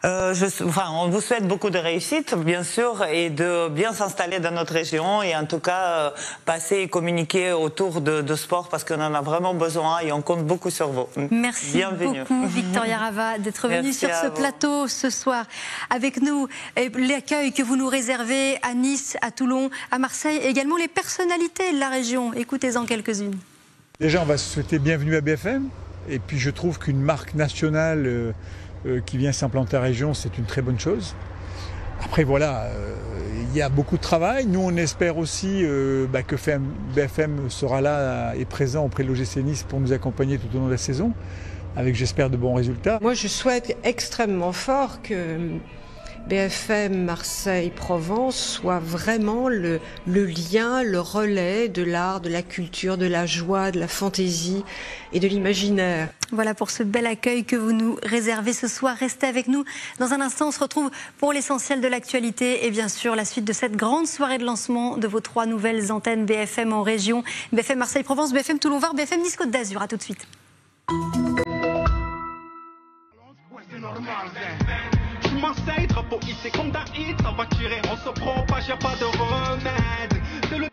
On vous souhaite beaucoup de réussite, bien sûr, et de bien s'installer dans notre région et en tout cas passer et communiquer autour de sport parce qu'on en a vraiment besoin et on compte beaucoup sur vous. Merci beaucoup, Victoria Rava, d'être venue sur ce plateau ce soir avec nous. L'accueil que vous nous réservez à Nice, à Toulon, à Marseille, également les personnalités de la région. Écoutez-en quelques-unes. Déjà, on va se souhaiter bienvenue à BFM. Et puis, je trouve qu'une marque nationale qui vient s'implanter à la région, c'est une très bonne chose. Après voilà, il y a beaucoup de travail. Nous on espère aussi que BFM sera là et présent auprès de l'OGC Nice pour nous accompagner tout au long de la saison, avec j'espère de bons résultats. Moi je souhaite extrêmement fort que BFM Marseille-Provence soit vraiment le lien, le relais de l'art, de la culture, de la joie, de la fantaisie et de l'imaginaire. Voilà pour ce bel accueil que vous nous réservez ce soir. Restez avec nous. Dans un instant, on se retrouve pour l'essentiel de l'actualité et bien sûr la suite de cette grande soirée de lancement de vos 3 nouvelles antennes BFM en région. BFM Marseille-Provence, BFM Toulon-Var, BFM Nice Côte d'Azur. À tout de suite. Marseille, drapeau hissé comme d'un hit, ça va tirer, on se propage, y'a pas de remède. C'est le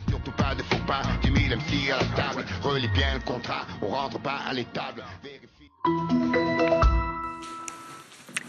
Surtout pas de faux pas, du mille MC à la table. Relis bien le contrat, on rentre pas à l'étable.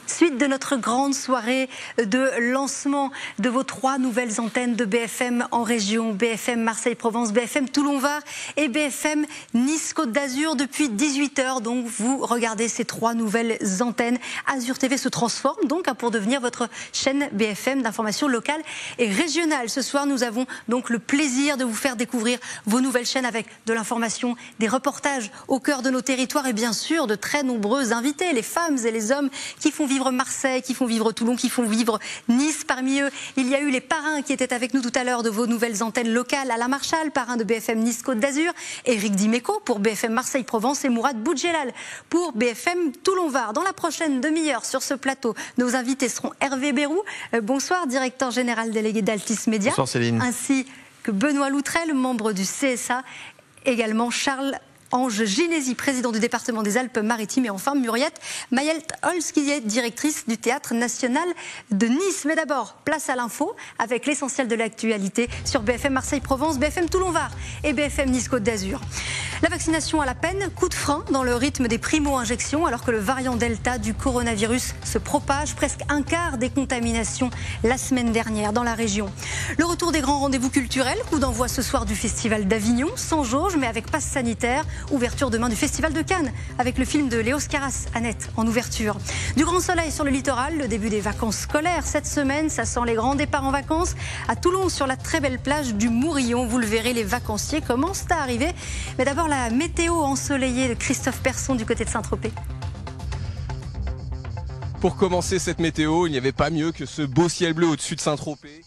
Suite de notre grande soirée de lancement de vos 3 nouvelles antennes de BFM en région, BFM Marseille-Provence, BFM Toulon-Var et BFM Nice-Côte d'Azur depuis 18h. Donc vous regardez ces 3 nouvelles antennes. Azur TV se transforme donc pour devenir votre chaîne BFM d'information locale et régionale. Ce soir, nous avons donc le plaisir de vous faire découvrir vos nouvelles chaînes avec de l'information, des reportages au cœur de nos territoires et bien sûr de très nombreux invités, les femmes et les hommes qui font vivre Marseille, qui font vivre Toulon, qui font vivre Nice. Parmi eux, il y a eu les parrains qui étaient avec nous tout à l'heure de vos nouvelles antennes locales. Alain Marchal, parrain de BFM Nice Côte d'Azur, Éric Dimeco pour BFM Marseille-Provence et Mourad Boudjelal pour BFM Toulon-Var. Dans la prochaine demi-heure sur ce plateau, nos invités seront Hervé Bérou, bonsoir, directeur général délégué d'Altis Média. Bonsoir Céline. Ainsi que Benoît Loutrel, membre du CSA, également Charles Ange Ginési, président du département des Alpes-Maritimes, et enfin Muriette Mayelt-Holz, qui est directrice du Théâtre National de Nice. Mais d'abord, place à l'info avec l'essentiel de l'actualité sur BFM Marseille-Provence, BFM Toulon-Var et BFM Nice-Côte d'Azur. La vaccination à la peine, coup de frein dans le rythme des primo-injections alors que le variant Delta du coronavirus se propage, presque un quart des contaminations la semaine dernière dans la région. Le retour des grands rendez-vous culturels, coup d'envoi ce soir du Festival d'Avignon, sans jauge mais avec passe sanitaire. Ouverture demain du Festival de Cannes avec le film de Léos Carras, Annette, en ouverture. Du grand soleil sur le littoral, le début des vacances scolaires cette semaine, ça sent les grands départs en vacances. À Toulon, sur la très belle plage du Mourillon, vous le verrez, les vacanciers commencent à arriver. Mais d'abord la météo ensoleillée de Christophe Persson du côté de Saint-Tropez. Pour commencer cette météo, il n'y avait pas mieux que ce beau ciel bleu au-dessus de Saint-Tropez,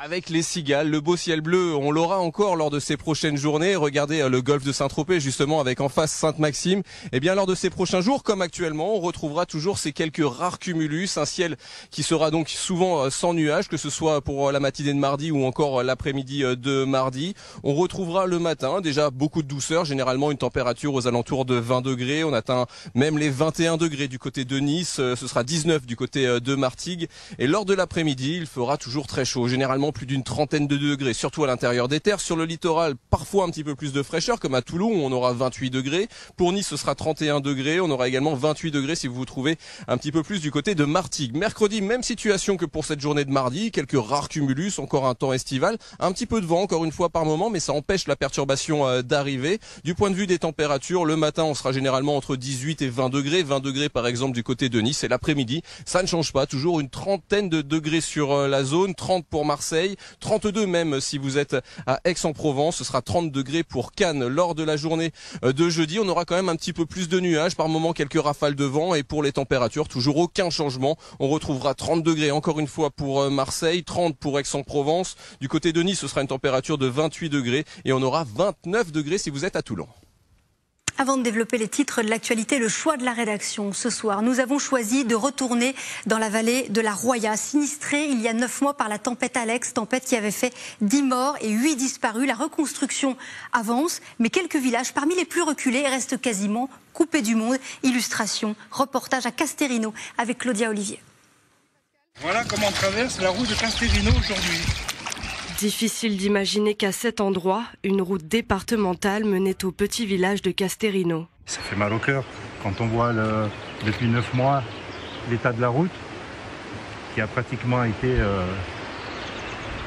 Avec les cigales, le beau ciel bleu, on l'aura encore lors de ces prochaines journées. Regardez le golfe de Saint-Tropez, justement, avec en face Sainte-Maxime. Eh bien, lors de ces prochains jours, comme actuellement, on retrouvera toujours ces quelques rares cumulus. Un ciel qui sera donc souvent sans nuages, que ce soit pour la matinée de mardi ou encore l'après-midi de mardi. On retrouvera le matin déjà beaucoup de douceur, généralement une température aux alentours de 20 degrés. On atteint même les 21 degrés du côté de Nice. Ce sera 19 du côté de Martigues. Et lors de l'après-midi, il fera toujours très chaud, généralement plus d'une trentaine de degrés, surtout à l'intérieur des terres. Sur le littoral, parfois un petit peu plus de fraîcheur, comme à Toulon, où on aura 28 degrés. Pour Nice, ce sera 31 degrés. On aura également 28 degrés si vous vous trouvez un petit peu plus du côté de Martigues. Mercredi, même situation que pour cette journée de mardi. Quelques rares cumulus, encore un temps estival. Un petit peu de vent, encore une fois par moment, mais ça empêche la perturbation d'arriver. Du point de vue des températures, le matin, on sera généralement entre 18 et 20 degrés. 20 degrés, par exemple, du côté de Nice. Et l'après-midi, ça ne change pas. Toujours une trentaine de degrés sur la zone. 30 pour Marseille. 32 même si vous êtes à Aix-en-Provence, ce sera 30 degrés pour Cannes. Lors de la journée de jeudi, on aura quand même un petit peu plus de nuages, par moment quelques rafales de vent, et pour les températures, toujours aucun changement. On retrouvera 30 degrés encore une fois pour Marseille, 30 pour Aix-en-Provence. Du côté de Nice, ce sera une température de 28 degrés et on aura 29 degrés si vous êtes à Toulon. Avant de développer les titres de l'actualité, le choix de la rédaction. Ce soir, nous avons choisi de retourner dans la vallée de la Roya, sinistrée il y a 9 mois par la tempête Alex, tempête qui avait fait 10 morts et 8 disparus. La reconstruction avance, mais quelques villages parmi les plus reculés restent quasiment coupés du monde. Illustration, reportage à Casterino avec Claudia Olivier. Voilà comment on traverse la route de Casterino aujourd'hui. Difficile d'imaginer qu'à cet endroit, une route départementale menait au petit village de Casterino. Ça fait mal au cœur quand on voit depuis 9 mois l'état de la route qui a pratiquement été...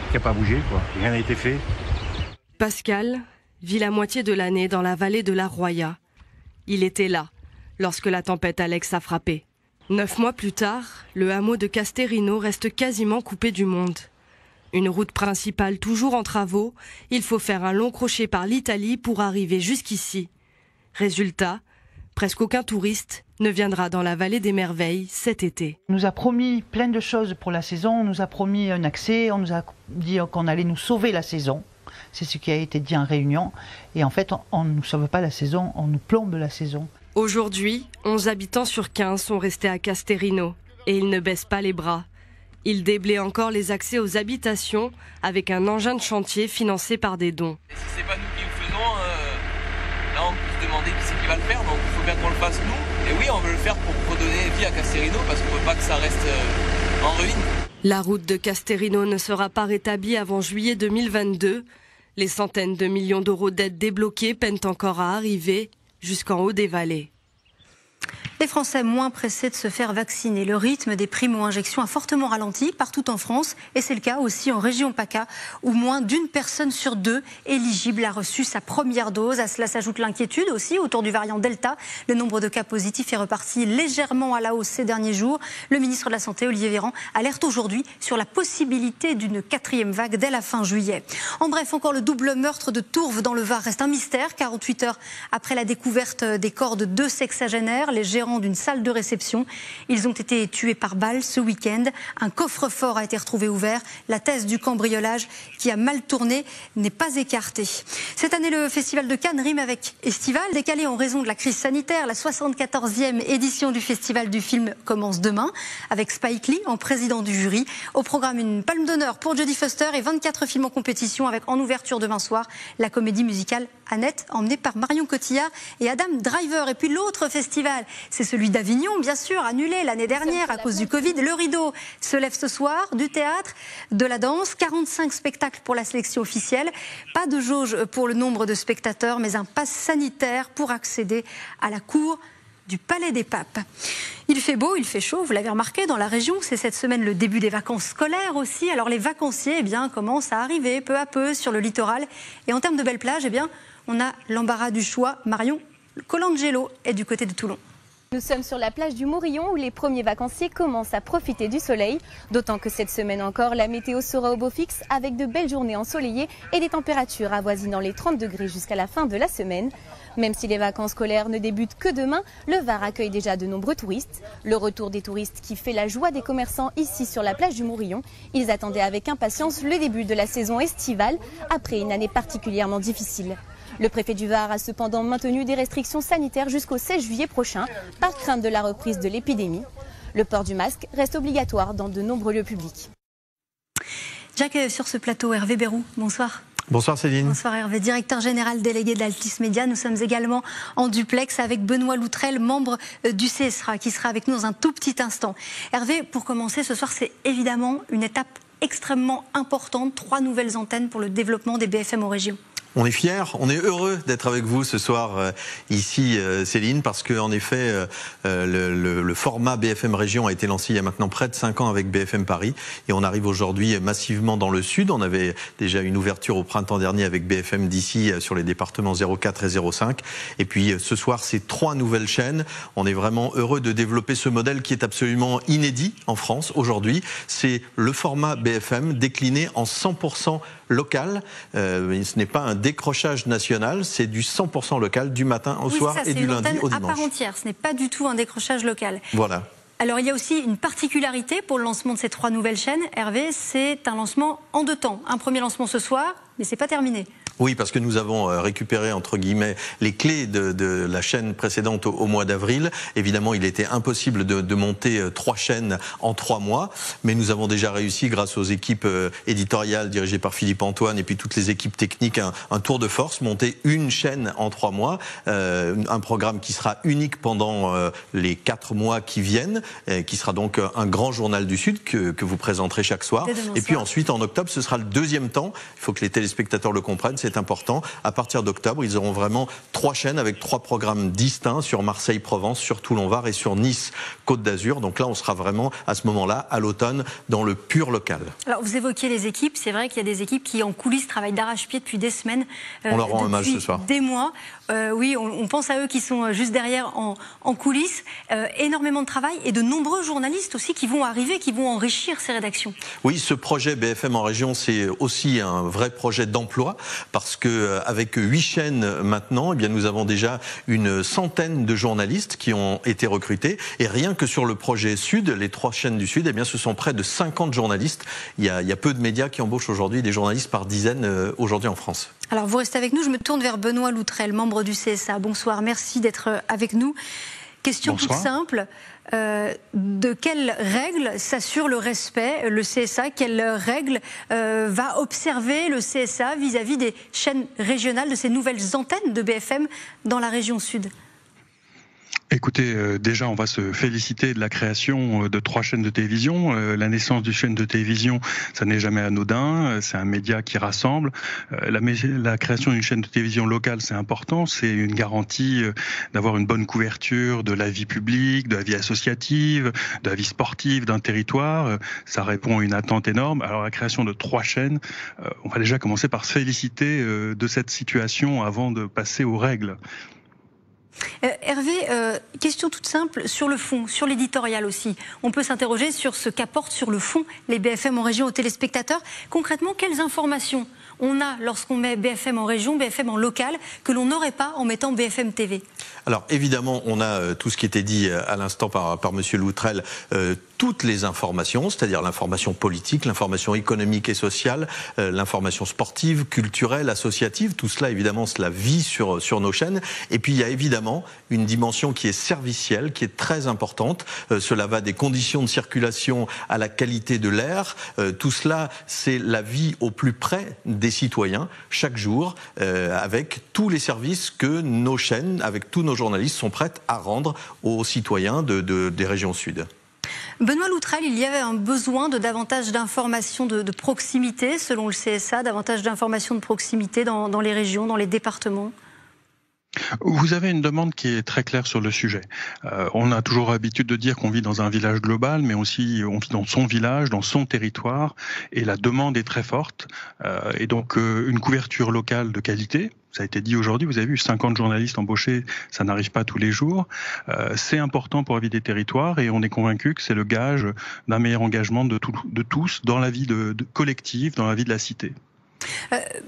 qui n'a pas bougé, quoi. Rien n'a été fait. Pascal vit la moitié de l'année dans la vallée de la Roya. Il était là lorsque la tempête Alex a frappé. 9 mois plus tard, le hameau de Casterino reste quasiment coupé du monde. Une route principale toujours en travaux, il faut faire un long crochet par l'Italie pour arriver jusqu'ici. Résultat, presque aucun touriste ne viendra dans la vallée des merveilles cet été. On nous a promis plein de choses pour la saison, on nous a promis un accès, on nous a dit qu'on allait nous sauver la saison. C'est ce qui a été dit en réunion. Et en fait, on ne nous sauve pas la saison, on nous plombe la saison. Aujourd'hui, 11 habitants sur 15 sont restés à Casterino et ils ne baissent pas les bras. Il déblaye encore les accès aux habitations avec un engin de chantier financé par des dons. Et si c'est pas nous qui le faisons, là on peut se demander qui c'est qui va le faire, donc il faut bien qu'on le fasse nous. Et oui, on veut le faire pour redonner vie à Casterino parce qu'on veut pas que ça reste en ruine. La route de Casterino ne sera pas rétablie avant juillet 2022. Les centaines de millions d'euros d'aides débloquées peinent encore à arriver jusqu'en haut des vallées. Les Français moins pressés de se faire vacciner. Le rythme des primo-injections a fortement ralenti partout en France et c'est le cas aussi en région PACA où moins d'une personne sur 2 éligible a reçu sa première dose. À cela s'ajoute l'inquiétude aussi autour du variant Delta. Le nombre de cas positifs est reparti légèrement à la hausse ces derniers jours. Le ministre de la Santé, Olivier Véran, alerte aujourd'hui sur la possibilité d'une 4e vague dès la fin juillet. En bref, encore le double meurtre de Tourves dans le Var reste un mystère. 48 heures après la découverte des corps de 2 sexagénaires, les gérants d'une salle de réception. Ils ont été tués par balle ce week-end. Un coffre-fort a été retrouvé ouvert. La thèse du cambriolage qui a mal tourné n'est pas écartée. Cette année, le Festival de Cannes rime avec estival. Décalé en raison de la crise sanitaire, la 74e édition du Festival du film commence demain avec Spike Lee en président du jury. Au programme, une palme d'honneur pour Jodie Foster et 24 films en compétition avec en ouverture demain soir la comédie musicale Annette, emmenée par Marion Cotillard et Adam Driver. Et puis l'autre festival, c'est celui d'Avignon, bien sûr, annulé l'année dernière à cause du Covid. Le rideau se lève ce soir, du théâtre, de la danse, 45 spectacles pour la sélection officielle. Pas de jauge pour le nombre de spectateurs, mais un pass sanitaire pour accéder à la cour du Palais des Papes. Il fait beau, il fait chaud, vous l'avez remarqué, dans la région, c'est cette semaine le début des vacances scolaires aussi. Alors les vacanciers commencent à arriver peu à peu sur le littoral. Et en termes de belles plages, on a l'embarras du choix. Marion Colangelo est du côté de Toulon. Nous sommes sur la plage du Mourillon où les premiers vacanciers commencent à profiter du soleil. D'autant que cette semaine encore, la météo sera au beau fixe avec de belles journées ensoleillées et des températures avoisinant les 30 degrés jusqu'à la fin de la semaine. Même si les vacances scolaires ne débutent que demain, le Var accueille déjà de nombreux touristes. Le retour des touristes qui fait la joie des commerçants ici sur la plage du Mourillon. Ils attendaient avec impatience le début de la saison estivale après une année particulièrement difficile. Le préfet du Var a cependant maintenu des restrictions sanitaires jusqu'au 16 juillet prochain par crainte de la reprise de l'épidémie. Le port du masque reste obligatoire dans de nombreux lieux publics. Jacques, sur ce plateau, Hervé Bérou, bonsoir. Bonsoir Céline. Bonsoir Hervé, directeur général délégué d'Altis Média. Nous sommes également en duplex avec Benoît Loutrel, membre du CSRA, qui sera avec nous dans un tout petit instant. Hervé, pour commencer, ce soir, c'est évidemment une étape extrêmement importante. 3 nouvelles antennes pour le développement des BFM en région. On est fiers, on est heureux d'être avec vous ce soir ici, Céline, parce qu'en effet, le format BFM Région a été lancé il y a maintenant près de 5 ans avec BFM Paris, et on arrive aujourd'hui massivement dans le sud. On avait déjà une ouverture au printemps dernier avec BFM d'ici sur les départements 04 et 05, et puis ce soir, c'est 3 nouvelles chaînes. On est vraiment heureux de développer ce modèle qui est absolument inédit en France aujourd'hui. C'est le format BFM décliné en 100% local. Ce n'est pas un décrochage national, c'est du 100% local du matin au soir et du lundi au dimanche. À part entière, ce n'est pas du tout un décrochage local. Voilà. Alors il y a aussi une particularité pour le lancement de ces 3 nouvelles chaînes. Hervé, c'est un lancement en 2 temps. Un premier lancement ce soir, mais c'est pas terminé. Oui, parce que nous avons récupéré, entre guillemets, les clés de la chaîne précédente au mois d'avril. Évidemment, il était impossible de monter 3 chaînes en 3 mois, mais nous avons déjà réussi, grâce aux équipes éditoriales dirigées par Philippe Antoine et puis toutes les équipes techniques, un tour de force, monter une chaîne en 3 mois, un programme qui sera unique pendant les 4 mois qui viennent, qui sera donc un grand journal du Sud que vous présenterez chaque soir. Et puis ensuite, en octobre, ce sera le 2e temps. Il faut que les téléspectateurs le comprennent, c'est important. À partir d'octobre, ils auront vraiment 3 chaînes avec 3 programmes distincts sur Marseille-Provence, sur Toulon-Var et sur Nice-Côte d'Azur. Donc là, on sera vraiment à ce moment-là, à l'automne, dans le pur local. Alors, vous évoquiez les équipes. C'est vrai qu'il y a des équipes qui, en coulisses, travaillent d'arrache-pied depuis des semaines. On leur rend hommage ce soir. Des mois. Oui, on pense à eux qui sont juste derrière en coulisses. Énormément de travail et de nombreux journalistes aussi qui vont arriver, qui vont enrichir ces rédactions. Oui, ce projet BFM en région, c'est aussi un vrai projet d'emploi, parce que avec 8 chaînes maintenant, eh bien, nous avons déjà une centaine de journalistes qui ont été recrutés, et rien que sur le projet Sud, les 3 chaînes du Sud, eh bien, ce sont près de 50 journalistes. Il y a peu de médias qui embauchent aujourd'hui des journalistes par dizaines aujourd'hui en France. Alors vous restez avec nous, je me tourne vers Benoît Loutrel, membre du CSA. Bonsoir, merci d'être avec nous. Question toute simple, de quelles règles s'assure le respect, le CSA? Quelles règles va observer le CSA vis-à-vis des chaînes régionales, de ces nouvelles antennes de BFM dans la région Sud? Écoutez, déjà, on va se féliciter de la création de 3 chaînes de télévision. La naissance d'une chaîne de télévision, ça n'est jamais anodin. C'est un média qui rassemble. La création d'une chaîne de télévision locale, c'est important. C'est une garantie d'avoir une bonne couverture de la vie publique, de la vie associative, de la vie sportive d'un territoire. Ça répond à une attente énorme. Alors, la création de 3 chaînes, on va déjà commencer par se féliciter de cette situation avant de passer aux règles. Hervé, question toute simple sur le fond, sur l'éditorial aussi. On peut s'interroger sur ce qu'apportent sur le fond les BFM en région aux téléspectateurs. Concrètement, quelles informations on a lorsqu'on met BFM en région, BFM en local, que l'on n'aurait pas en mettant BFM TV? Alors évidemment, on a tout ce qui était dit à l'instant par Monsieur Loutrel, toutes les informations, c'est-à-dire l'information politique, l'information économique et sociale, l'information sportive, culturelle, associative, tout cela évidemment cela vit sur nos chaînes. Et puis il y a évidemment une dimension qui est servicielle, qui est très importante. Cela va des conditions de circulation à la qualité de l'air. Tout cela, c'est la vie au plus près des citoyens chaque jour, avec tous les services que nos chaînes, avec tous nos journalistes sont prêts à rendre aux citoyens des régions sud. Benoît Loutrel, il y avait un besoin de davantage d'informations de proximité, selon le CSA, davantage d'informations de proximité dans les régions, dans les départements? Vous avez une demande qui est très claire sur le sujet. On a toujours l'habitude de dire qu'on vit dans un village global, mais aussi on vit dans son village, dans son territoire, et la demande est très forte. Et donc une couverture locale de qualité, ça a été dit aujourd'hui, vous avez vu 50 journalistes embauchés, ça n'arrive pas tous les jours. C'est important pour la vie des territoires et on est convaincu que c'est le gage d'un meilleur engagement de tous dans la vie collective, dans la vie de la cité.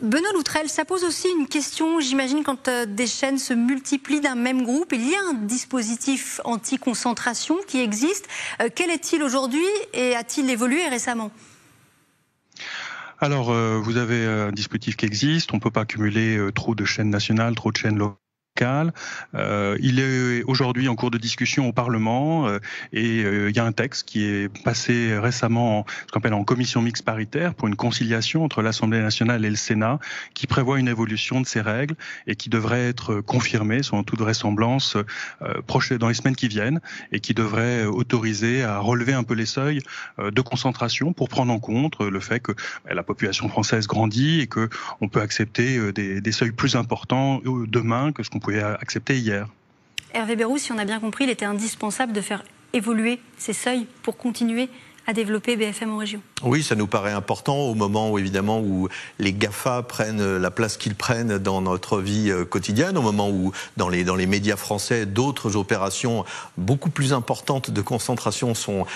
Benoît Loutrel, ça pose aussi une question, j'imagine, quand des chaînes se multiplient d'un même groupe. Il y a un dispositif anti-concentration qui existe. Quel est-il aujourd'hui et a-t-il évolué récemment ? Alors, vous avez un dispositif qui existe. On ne peut pas cumuler trop de chaînes nationales, trop de chaînes locales. Il est aujourd'hui en cours de discussion au Parlement et il y a un texte qui est passé récemment ce qu'on appelle en commission mixte paritaire pour une conciliation entre l'Assemblée nationale et le Sénat qui prévoit une évolution de ces règles et qui devrait être confirmée selon toute vraisemblance dans les semaines qui viennent et qui devrait autoriser à relever un peu les seuils de concentration pour prendre en compte le fait que la population française grandit et qu'on peut accepter des seuils plus importants demain que ce qu'on pouvait accepter hier. Hervé Bérou, si on a bien compris, il était indispensable de faire évoluer ces seuils pour continuer à développer BFM en région. Oui, ça nous paraît important au moment où, évidemment, où les GAFA prennent la place qu'ils prennent dans notre vie quotidienne, au moment où, dans les médias français, d'autres opérations beaucoup plus importantes de concentration sont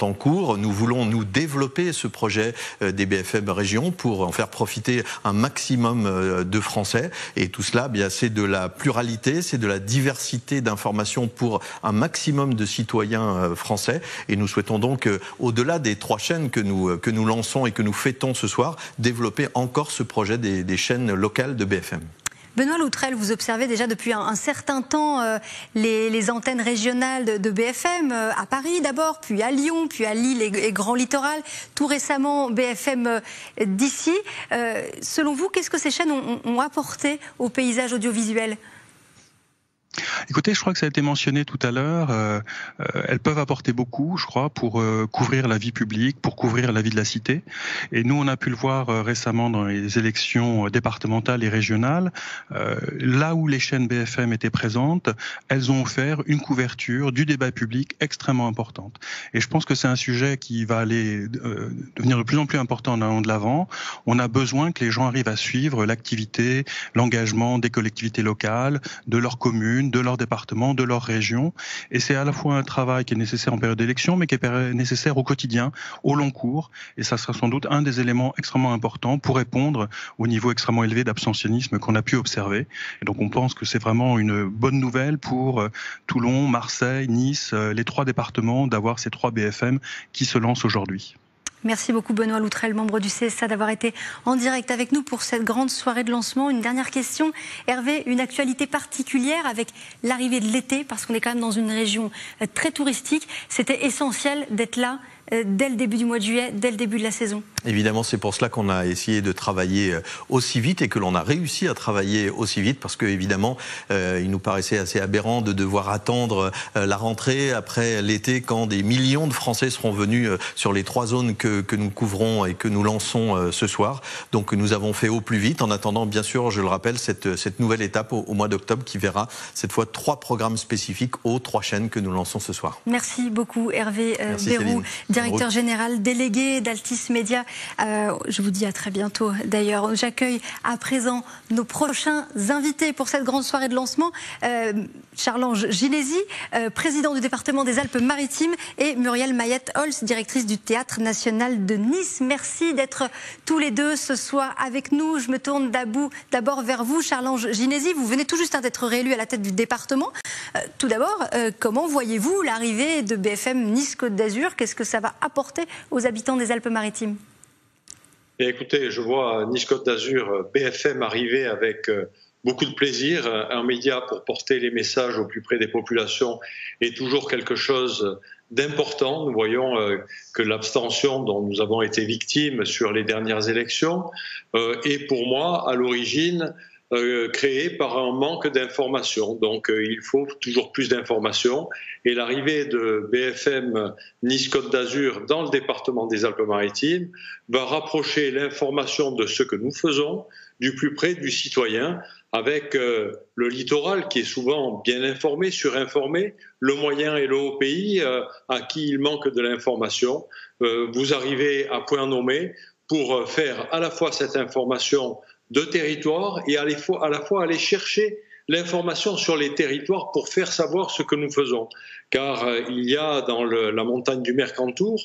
en cours. Nous voulons nous développer ce projet des BFM région pour en faire profiter un maximum de Français. Et tout cela, bien, c'est de la pluralité, c'est de la diversité d'informations pour un maximum de citoyens français. Et nous souhaitons donc, au-delà des 3 chaînes que nous lançons et que nous fêtons ce soir, développer encore ce projet des chaînes locales de BFM. Benoît Loutrel, vous observez déjà depuis un certain temps les antennes régionales de BFM, à Paris d'abord, puis à Lyon, puis à Lille et Grand Littoral, tout récemment BFM d'ici. Selon vous, qu'est-ce que ces chaînes ont apporté au paysage audiovisuel ? Écoutez, je crois que ça a été mentionné tout à l'heure. Elles peuvent apporter beaucoup, je crois, pour couvrir la vie publique, pour couvrir la vie de la cité. Et nous, on a pu le voir récemment dans les élections départementales et régionales. Là où les chaînes BFM étaient présentes, elles ont offert une couverture du débat public extrêmement importante. Et je pense que c'est un sujet qui va aller devenir de plus en plus important en allant de l'avant. On a besoin que les gens arrivent à suivre l'activité, l'engagement des collectivités locales, de leurs communes, de leur département, de leur région. Et c'est à la fois un travail qui est nécessaire en période d'élection, mais qui est nécessaire au quotidien, au long cours. Et ça sera sans doute un des éléments extrêmement importants pour répondre au niveau extrêmement élevé d'abstentionnisme qu'on a pu observer. Et donc on pense que c'est vraiment une bonne nouvelle pour Toulon, Marseille, Nice, les 3 départements, d'avoir ces 3 BFM qui se lancent aujourd'hui. Merci beaucoup Benoît Loutrel, membre du CSA, d'avoir été en direct avec nous pour cette grande soirée de lancement. Une dernière question. Hervé, une actualité particulière avec l'arrivée de l'été, parce qu'on est quand même dans une région très touristique. C'était essentiel d'être là dès le début du mois de juillet, dès le début de la saison. Évidemment, c'est pour cela qu'on a essayé de travailler aussi vite et que l'on a réussi à travailler aussi vite, parce que évidemment, il nous paraissait assez aberrant de devoir attendre la rentrée après l'été, quand des millions de Français seront venus sur les 3 zones que nous couvrons et que nous lançons ce soir. Donc nous avons fait au plus vite, en attendant bien sûr, je le rappelle, cette nouvelle étape au mois d'octobre qui verra cette fois 3 programmes spécifiques aux 3 chaînes que nous lançons ce soir. Merci beaucoup Hervé Bérou, directeur général délégué d'Altis Média. Je vous dis à très bientôt. D'ailleurs, j'accueille à présent nos prochains invités pour cette grande soirée de lancement. Charles-Ange Ginési, président du département des Alpes-Maritimes, et Muriel Mayette-Holz, directrice du Théâtre National de Nice. Merci d'être tous les deux ce soir avec nous. Je me tourne d'abord vers vous, Charles-Ange Ginési. Vous venez tout juste d'être réélu à la tête du département. Tout d'abord, comment voyez-vous l'arrivée de BFM Nice-Côte d'Azur? Qu'est-ce que ça va apporter aux habitants des Alpes-Maritimes? Écoutez, je vois Nice-Côte d'Azur, BFM arriver avec beaucoup de plaisir. Un média pour porter les messages au plus près des populations est toujours quelque chose d'important. Nous voyons que l'abstention dont nous avons été victimes sur les dernières élections est pour moi à l'origine créée par un manque d'information. Donc il faut toujours plus d'informations. Et l'arrivée de BFM Nice-Côte d'Azur dans le département des Alpes-Maritimes va rapprocher l'information de ce que nous faisons du plus près du citoyen, avec le littoral qui est souvent bien informé, surinformé, le moyen et le haut pays à qui il manque de l'information. Vous arrivez à point nommé pour faire à la fois cette information de territoire et à la fois aller chercher l'information sur les territoires pour faire savoir ce que nous faisons. Car il y a dans la montagne du Mercantour,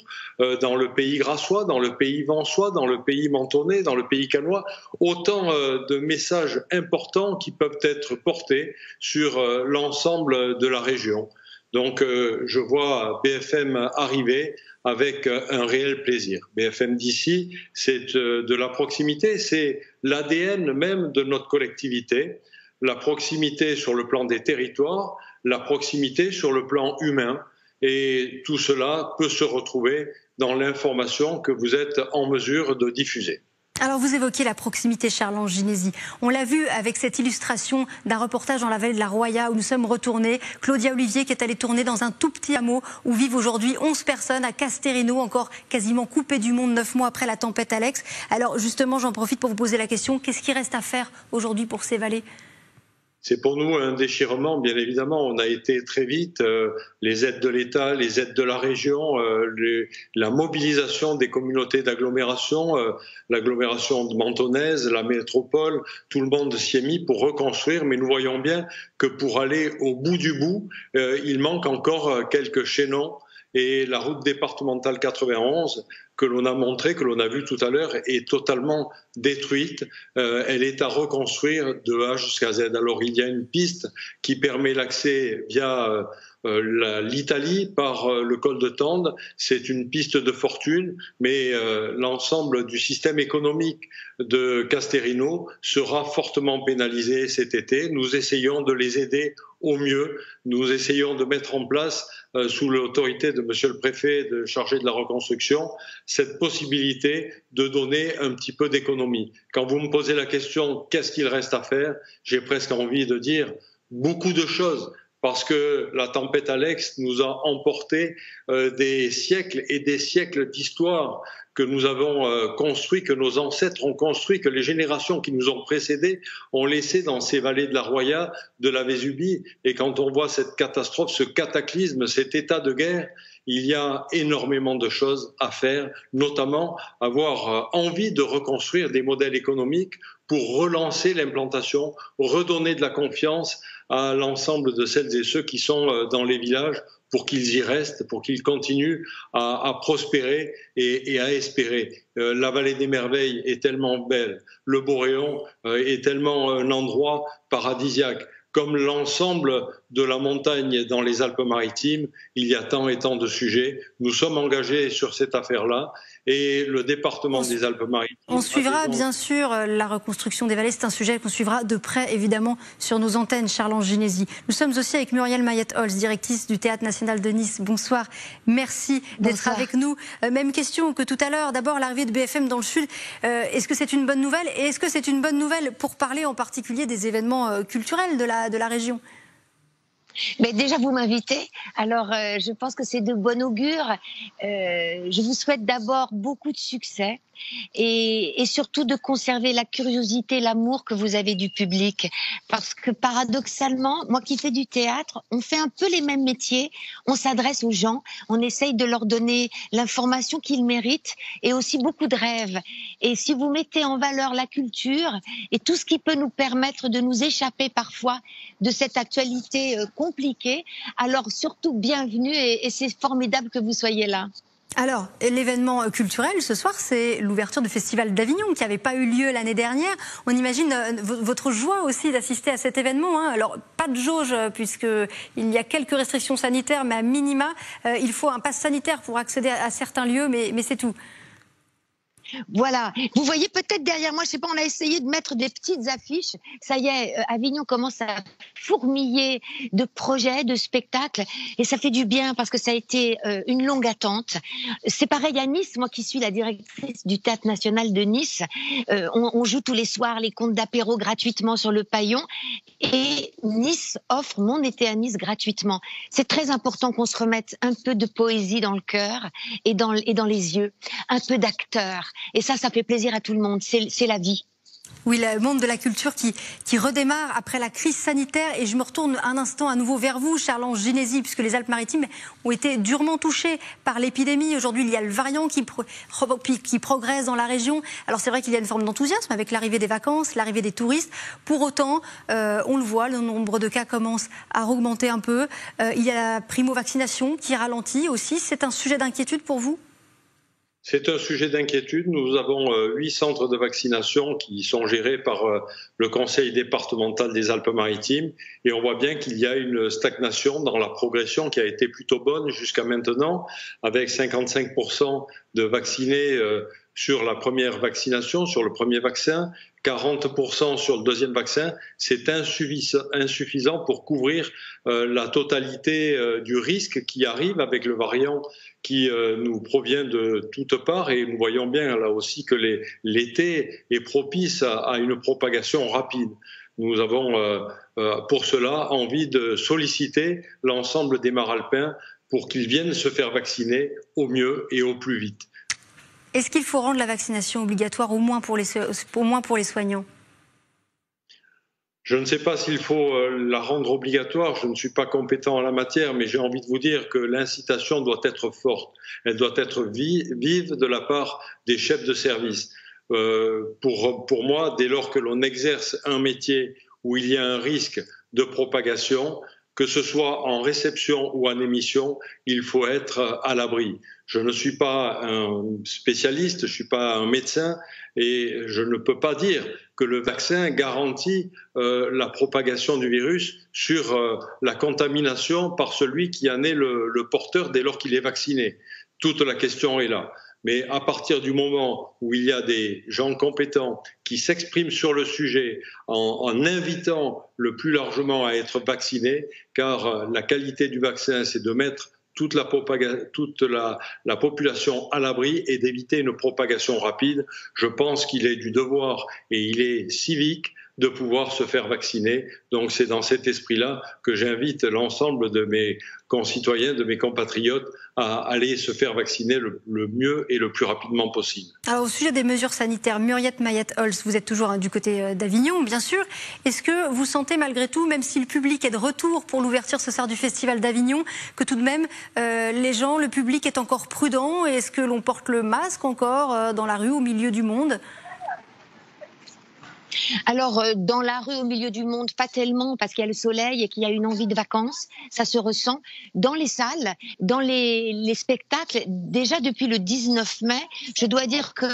dans le pays grassois, dans le pays vensois, dans le pays mentonais, dans le pays canois, autant de messages importants qui peuvent être portés sur l'ensemble de la région. Donc je vois BFM arriver avec un réel plaisir. BFM d'ici, c'est de la proximité, c'est l'ADN même de notre collectivité. La proximité sur le plan des territoires, la proximité sur le plan humain. Et tout cela peut se retrouver dans l'information que vous êtes en mesure de diffuser. Alors vous évoquez la proximité, Charles-Ange Ginésy. On l'a vu avec cette illustration d'un reportage dans la vallée de la Roya où nous sommes retournés. Claudia Olivier qui est allée tourner dans un tout petit hameau où vivent aujourd'hui 11 personnes à Castelrino, encore quasiment coupé du monde 9 mois après la tempête Alex. Alors justement, j'en profite pour vous poser la question, qu'est-ce qui reste à faire aujourd'hui pour ces vallées ? C'est pour nous un déchirement, bien évidemment. On a été très vite, les aides de l'État, les aides de la région, la mobilisation des communautés d'agglomération, l'agglomération de mentonnaise, la métropole, tout le monde s'y est mis pour reconstruire. Mais nous voyons bien que pour aller au bout du bout, il manque encore quelques chaînons. Et la route départementale 91, que l'on a montrée, que l'on a vue tout à l'heure, est totalement détruite. Elle est à reconstruire de A jusqu'à Z. Alors il y a une piste qui permet l'accès via l'Italie par le col de Tende. C'est une piste de fortune, mais l'ensemble du système économique de Castelrino sera fortement pénalisé cet été. Nous essayons de les aider au mieux. Nous essayons de mettre en place, sous l'autorité de Monsieur le Préfet, chargé de la reconstruction, cette possibilité de donner un petit peu d'économie. Quand vous me posez la question « qu'est-ce qu'il reste à faire ?», j'ai presque envie de dire beaucoup de choses. Parce que la tempête Alex nous a emporté des siècles et des siècles d'histoire que nous avons construit, que nos ancêtres ont construit, que les générations qui nous ont précédés ont laissé dans ces vallées de la Roya, de la Vésubie. Et quand on voit cette catastrophe, ce cataclysme, cet état de guerre, il y a énormément de choses à faire, notamment avoir envie de reconstruire des modèles économiques pour relancer l'implantation, redonner de la confiance à l'ensemble de celles et ceux qui sont dans les villages pour qu'ils y restent, pour qu'ils continuent à prospérer et à espérer. La vallée des merveilles est tellement belle, le Boréon est tellement un endroit paradisiaque. Comme l'ensemble de la montagne dans les Alpes-Maritimes, il y a tant et tant de sujets. Nous sommes engagés sur cette affaire-là et le département des Alpes-Maritimes... On suivra bien sûr la reconstruction des vallées. C'est un sujet qu'on suivra de près, évidemment, sur nos antennes, Charles-Ange Ginésy. Nous sommes aussi avec Muriel Mayette-Holz, directrice du Théâtre National de Nice. Bonsoir, merci d'être avec nous. Même question que tout à l'heure. D'abord, l'arrivée de BFM dans le Sud. Est-ce que c'est une bonne nouvelle? Et est-ce que c'est une bonne nouvelle pour parler en particulier des événements culturels de la région? Mais déjà, vous m'invitez. Alors, je pense que c'est de bon augure. Je vous souhaite d'abord beaucoup de succès et surtout de conserver la curiosité, l'amour que vous avez du public. Parce que paradoxalement, moi qui fais du théâtre, on fait un peu les mêmes métiers. On s'adresse aux gens, on essaye de leur donner l'information qu'ils méritent et aussi beaucoup de rêves. Et si vous mettez en valeur la culture et tout ce qui peut nous permettre de nous échapper parfois de cette actualité compliquée, alors surtout bienvenue et c'est formidable que vous soyez là. Alors, l'événement culturel ce soir, c'est l'ouverture du Festival d'Avignon qui n'avait pas eu lieu l'année dernière. On imagine votre joie aussi d'assister à cet événement. Alors, pas de jauge puisqu'il y a quelques restrictions sanitaires, mais à minima, il faut un pass sanitaire pour accéder à certains lieux, mais c'est tout. Voilà, vous voyez peut-être derrière moi, je sais pas, on a essayé de mettre des petites affiches. Ça y est, Avignon commence à fourmiller de projets, de spectacles, et ça fait du bien parce que ça a été une longue attente. C'est pareil à Nice, moi qui suis la directrice du Théâtre National de Nice, on joue tous les soirs les contes d'apéro gratuitement sur le Paillon, et Nice offre Mon été à Nice gratuitement. C'est très important qu'on se remette un peu de poésie dans le cœur et dans les yeux, un peu d'acteur. Et ça fait plaisir à tout le monde, c'est la vie. Oui, le monde de la culture qui redémarre après la crise sanitaire. Et je me retourne un instant à nouveau vers vous, Charles-Ange Ginésy, puisque les Alpes-Maritimes ont été durement touchées par l'épidémie. Aujourd'hui, il y a le variant qui progresse dans la région. Alors c'est vrai qu'il y a une forme d'enthousiasme avec l'arrivée des vacances, l'arrivée des touristes. Pour autant, on le voit, le nombre de cas commence à augmenter un peu. Il y a la primo-vaccination qui ralentit aussi. C'est un sujet d'inquiétude pour vous ? C'est un sujet d'inquiétude. Nous avons 8 centres de vaccination qui sont gérés par le Conseil départemental des Alpes-Maritimes et on voit bien qu'il y a une stagnation dans la progression qui a été plutôt bonne jusqu'à maintenant, avec 55% de vaccinés sur la première vaccination, sur le premier vaccin, 40% sur le deuxième vaccin. C'est insuffisant pour couvrir la totalité du risque qui arrive avec le variant qui nous provient de toutes parts et nous voyons bien là aussi que l'été est propice à une propagation rapide. Nous avons pour cela envie de solliciter l'ensemble des mares alpins pour qu'ils viennent se faire vacciner au mieux et au plus vite. Est-ce qu'il faut rendre la vaccination obligatoire au moins pour les soignants ? Je ne sais pas s'il faut la rendre obligatoire, je ne suis pas compétent en la matière, mais j'ai envie de vous dire que l'incitation doit être forte. Elle doit être vive de la part des chefs de service. Pour moi, dès lors que l'on exerce un métier où il y a un risque de propagation, que ce soit en réception ou en émission, il faut être à l'abri. Je ne suis pas un spécialiste, je ne suis pas un médecin et je ne peux pas dire que le vaccin garantit la propagation du virus sur la contamination par celui qui en est le porteur dès lors qu'il est vacciné. Toute la question est là. Mais à partir du moment où il y a des gens compétents qui s'expriment sur le sujet en invitant le plus largement à être vaccinés, car la qualité du vaccin, c'est de mettre toute la population à l'abri et d'éviter une propagation rapide, je pense qu'il est du devoir et il est civique de pouvoir se faire vacciner. Donc c'est dans cet esprit-là que j'invite l'ensemble de mes concitoyens, de mes compatriotes à aller se faire vacciner le mieux et le plus rapidement possible. Alors au sujet des mesures sanitaires, Muriette Mayette-Holz, vous êtes toujours du côté d'Avignon, bien sûr. Est-ce que vous sentez malgré tout, même si le public est de retour pour l'ouverture ce soir du Festival d'Avignon, que tout de même le public est encore prudent? Est-ce que l'on porte le masque encore dans la rue, au milieu du monde? Alors, dans la rue, au milieu du monde, pas tellement, parce qu'il y a le soleil et qu'il y a une envie de vacances, ça se ressent. Dans les salles, dans les spectacles, déjà depuis le 19 mai, je dois dire que,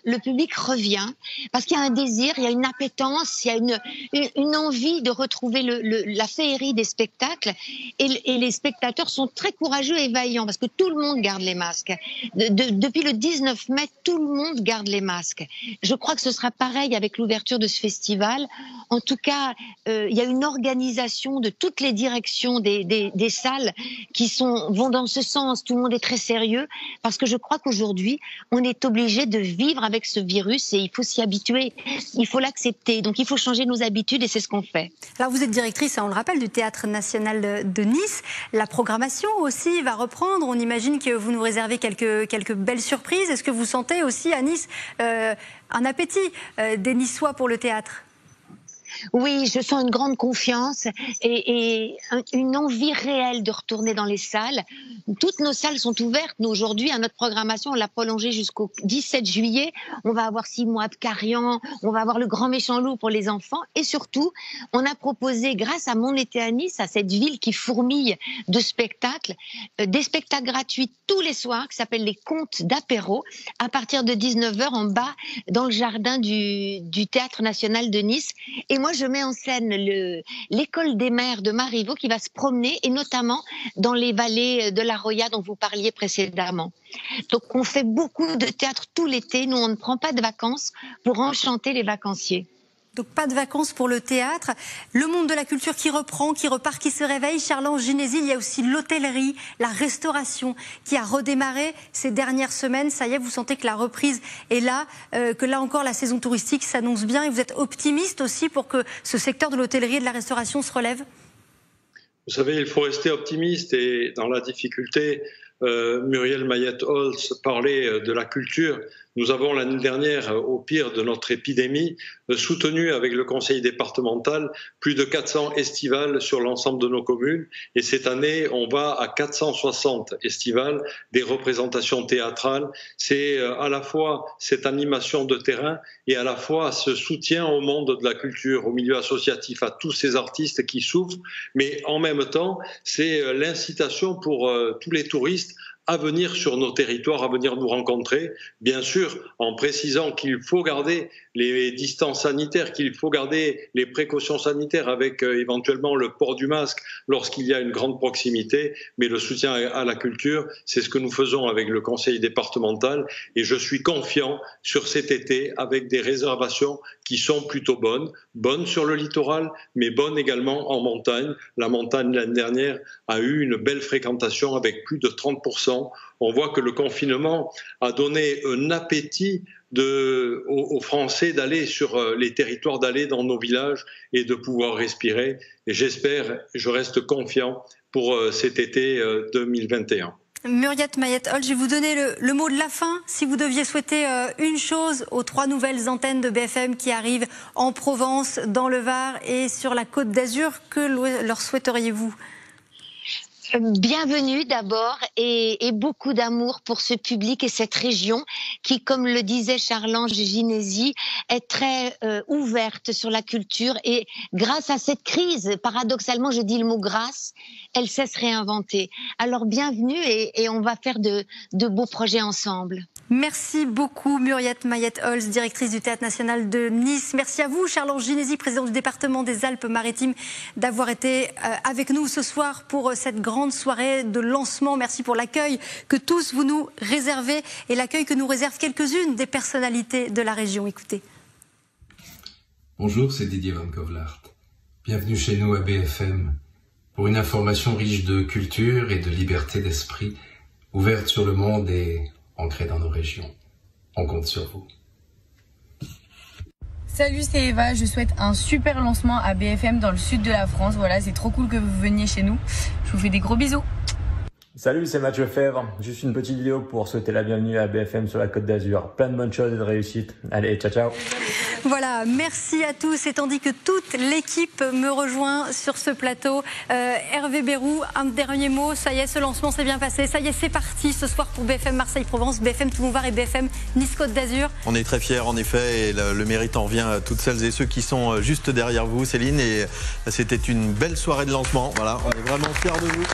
le public revient, parce qu'il y a un désir, il y a une appétence, il y a une envie de retrouver la féerie des spectacles, et les spectateurs sont très courageux et vaillants, parce que tout le monde garde les masques. Depuis le 19 mai, tout le monde garde les masques. Je crois que ce sera pareil avec l'ouverture de ce festival. En tout cas, il y a une organisation de toutes les directions des salles qui vont dans ce sens. Tout le monde est très sérieux parce que je crois qu'aujourd'hui, on est obligé de vivre avec ce virus et il faut s'y habituer, il faut l'accepter. Donc il faut changer nos habitudes et c'est ce qu'on fait. Alors vous êtes directrice, on le rappelle, du Théâtre National de Nice. La programmation aussi va reprendre. On imagine que vous nous réservez quelques belles surprises. Est-ce que vous sentez aussi à Nice un appétit des Niçois pour le théâtre? Oui, je sens une grande confiance et une envie réelle de retourner dans les salles. Toutes nos salles sont ouvertes. Nous, aujourd'hui, à notre programmation, on l'a prolongée jusqu'au 17 juillet. On va avoir 6 mois de Carian, on va avoir le Grand Méchant Loup pour les enfants. Et surtout, on a proposé, grâce à Mon été à Nice, à cette ville qui fourmille de spectacles, des spectacles gratuits tous les soirs qui s'appellent les Contes d'apéro, à partir de 19h en bas, dans le jardin du Théâtre National de Nice. Et moi, je mets en scène l'école des mères de Marivaux qui va se promener, et notamment dans les vallées de la Roya dont vous parliez précédemment. Donc, on fait beaucoup de théâtre tout l'été. Nous, on ne prend pas de vacances pour enchanter les vacanciers. Donc pas de vacances pour le théâtre. Le monde de la culture qui reprend, qui repart, qui se réveille. Charles-Ange Ginésy, il y a aussi l'hôtellerie, la restauration qui a redémarré ces dernières semaines. Ça y est, vous sentez que la reprise est là, que là encore la saison touristique s'annonce bien et vous êtes optimiste aussi pour que ce secteur de l'hôtellerie et de la restauration se relève? Vous savez, il faut rester optimiste et dans la difficulté, Muriel Mayette-Holz parlait de la culture. Nous avons l'année dernière, au pire de notre épidémie, soutenu avec le conseil départemental plus de 400 estivales sur l'ensemble de nos communes. Et cette année, on va à 460 estivales, des représentations théâtrales. C'est à la fois cette animation de terrain et à la fois ce soutien au monde de la culture, au milieu associatif, à tous ces artistes qui souffrent. Mais en même temps, c'est l'incitation pour tous les touristes à venir sur nos territoires, à venir nous rencontrer, bien sûr en précisant qu'il faut garder les distances sanitaires, qu'il faut garder les précautions sanitaires avec éventuellement le port du masque lorsqu'il y a une grande proximité, mais le soutien à la culture, c'est ce que nous faisons avec le conseil départemental et je suis confiant sur cet été avec des réservations qui sont plutôt bonnes sur le littoral, mais bonnes également en montagne. La montagne l'année dernière a eu une belle fréquentation avec plus de 30%. On voit que le confinement a donné un appétit aux Français d'aller sur les territoires, d'aller dans nos villages et de pouvoir respirer. Et j'espère, je reste confiant pour cet été 2021. Muriette Mayet-Holt, je vais vous donner le mot de la fin. Si vous deviez souhaiter une chose aux 3 nouvelles antennes de BFM qui arrivent en Provence, dans le Var et sur la Côte d'Azur, que leur souhaiteriez-vous ? Bienvenue d'abord et beaucoup d'amour pour ce public et cette région qui, comme le disait Charles-Ange Ginésy, est très ouverte sur la culture et grâce à cette crise, paradoxalement je dis le mot grâce, elle sait se réinventer. Alors bienvenue et on va faire de beaux projets ensemble. Merci beaucoup Muriette Mayet-Holt, directrice du Théâtre National de Nice. Merci à vous Charles-Ange Ginésy, président du département des Alpes-Maritimes, d'avoir été avec nous ce soir pour cette grande soirée de lancement. Merci pour l'accueil que tous vous nous réservez et l'accueil que nous réservent quelques-unes des personnalités de la région. Écoutez. Bonjour, c'est Didier Van Kovlaert. Bienvenue chez nous à BFM pour une information riche de culture et de liberté d'esprit, ouverte sur le monde et ancrée dans nos régions. On compte sur vous. Salut, c'est Eva, je souhaite un super lancement à BFM dans le sud de la France. Voilà, c'est trop cool que vous veniez chez nous. Je vous fais des gros bisous. Salut, c'est Mathieu Fèvre. Juste une petite vidéo pour souhaiter la bienvenue à BFM sur la Côte d'Azur. Plein de bonnes choses et de réussite. Allez, ciao, ciao. Voilà, merci à tous. Et tandis que toute l'équipe me rejoint sur ce plateau, Hervé Bérou, un dernier mot. Ça y est, ce lancement s'est bien passé. Ça y est, c'est parti ce soir pour BFM Marseille-Provence, BFM Toulon-Var et BFM Nice-Côte d'Azur. On est très fiers en effet et le mérite en revient à toutes celles et ceux qui sont juste derrière vous, Céline. Et c'était une belle soirée de lancement. Voilà, on est vraiment fiers de vous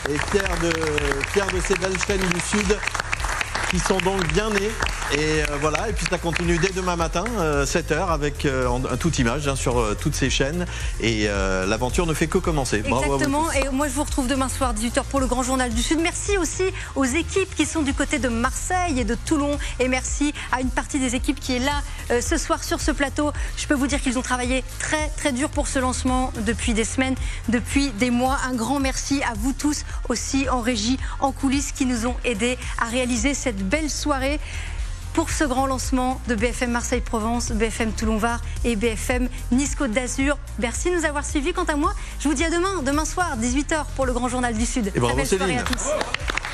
et fiers de ces belles chaînes du Sud qui sont donc bien nées. Et voilà, et puis ça continue dès demain matin, 7h, avec un toute image sur toutes ces chaînes. Et l'aventure ne fait que commencer. Bravo. Exactement, et moi je vous retrouve demain soir 18h pour le Grand Journal du Sud. Merci aussi aux équipes qui sont du côté de Marseille et de Toulon. Et merci à une partie des équipes qui est là ce soir sur ce plateau. Je peux vous dire qu'ils ont travaillé très très dur pour ce lancement depuis des semaines, depuis des mois. Un grand merci à vous tous aussi en régie, en coulisses, qui nous ont aidés à réaliser cette belle soirée pour ce grand lancement de BFM Marseille-Provence, BFM Toulon-Var et BFM Nice-Côte d'Azur. Merci de nous avoir suivis. Quant à moi, je vous dis à demain soir, 18h pour le Grand Journal du Sud. Et bravo, très belle soirée Céline. à tous.